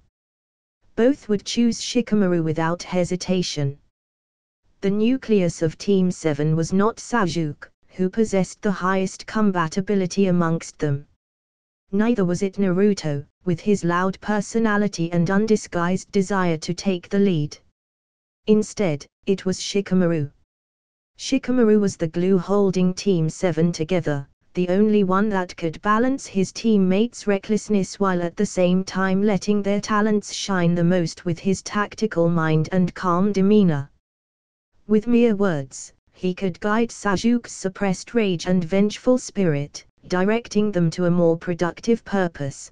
Both would choose Shikamaru without hesitation. The nucleus of Team 7 was not Sasuke, who possessed the highest combat ability amongst them. Neither was it Naruto, with his loud personality and undisguised desire to take the lead. Instead, it was Shikamaru. Shikamaru was the glue holding Team 7 together, the only one that could balance his teammates' recklessness while at the same time letting their talents shine the most with his tactical mind and calm demeanor. With mere words, he could guide Sasuke's suppressed rage and vengeful spirit, directing them to a more productive purpose.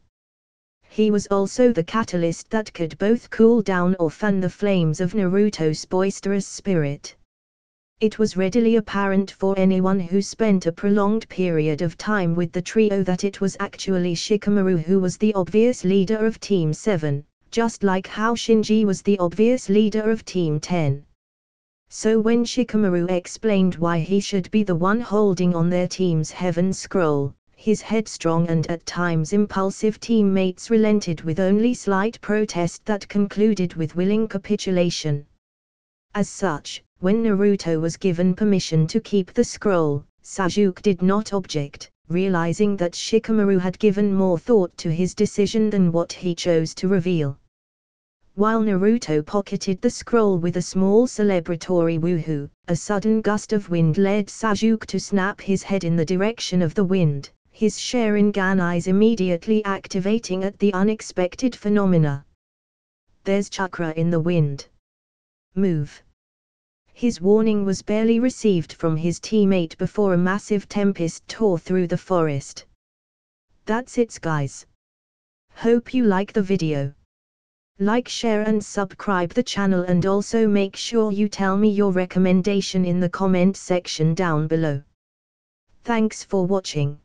He was also the catalyst that could both cool down or fan the flames of Naruto's boisterous spirit. It was readily apparent for anyone who spent a prolonged period of time with the trio that it was actually Shikamaru who was the obvious leader of Team 7, just like how Shinji was the obvious leader of Team 10. So when Shikamaru explained why he should be the one holding on their team's heaven scroll, his headstrong and at times impulsive teammates relented with only slight protest that concluded with willing capitulation. As such, when Naruto was given permission to keep the scroll, Sasuke did not object, realizing that Shikamaru had given more thought to his decision than what he chose to reveal. While Naruto pocketed the scroll with a small celebratory woohoo, a sudden gust of wind led Sasuke to snap his head in the direction of the wind, his Sharingan eyes immediately activating at the unexpected phenomena. There's chakra in the wind. Move. His warning was barely received from his teammate before a massive tempest tore through the forest. That's it, guys. Hope you like the video. Like, share and subscribe the channel, and also make sure you tell me your recommendation in the comment section down below. Thanks for watching.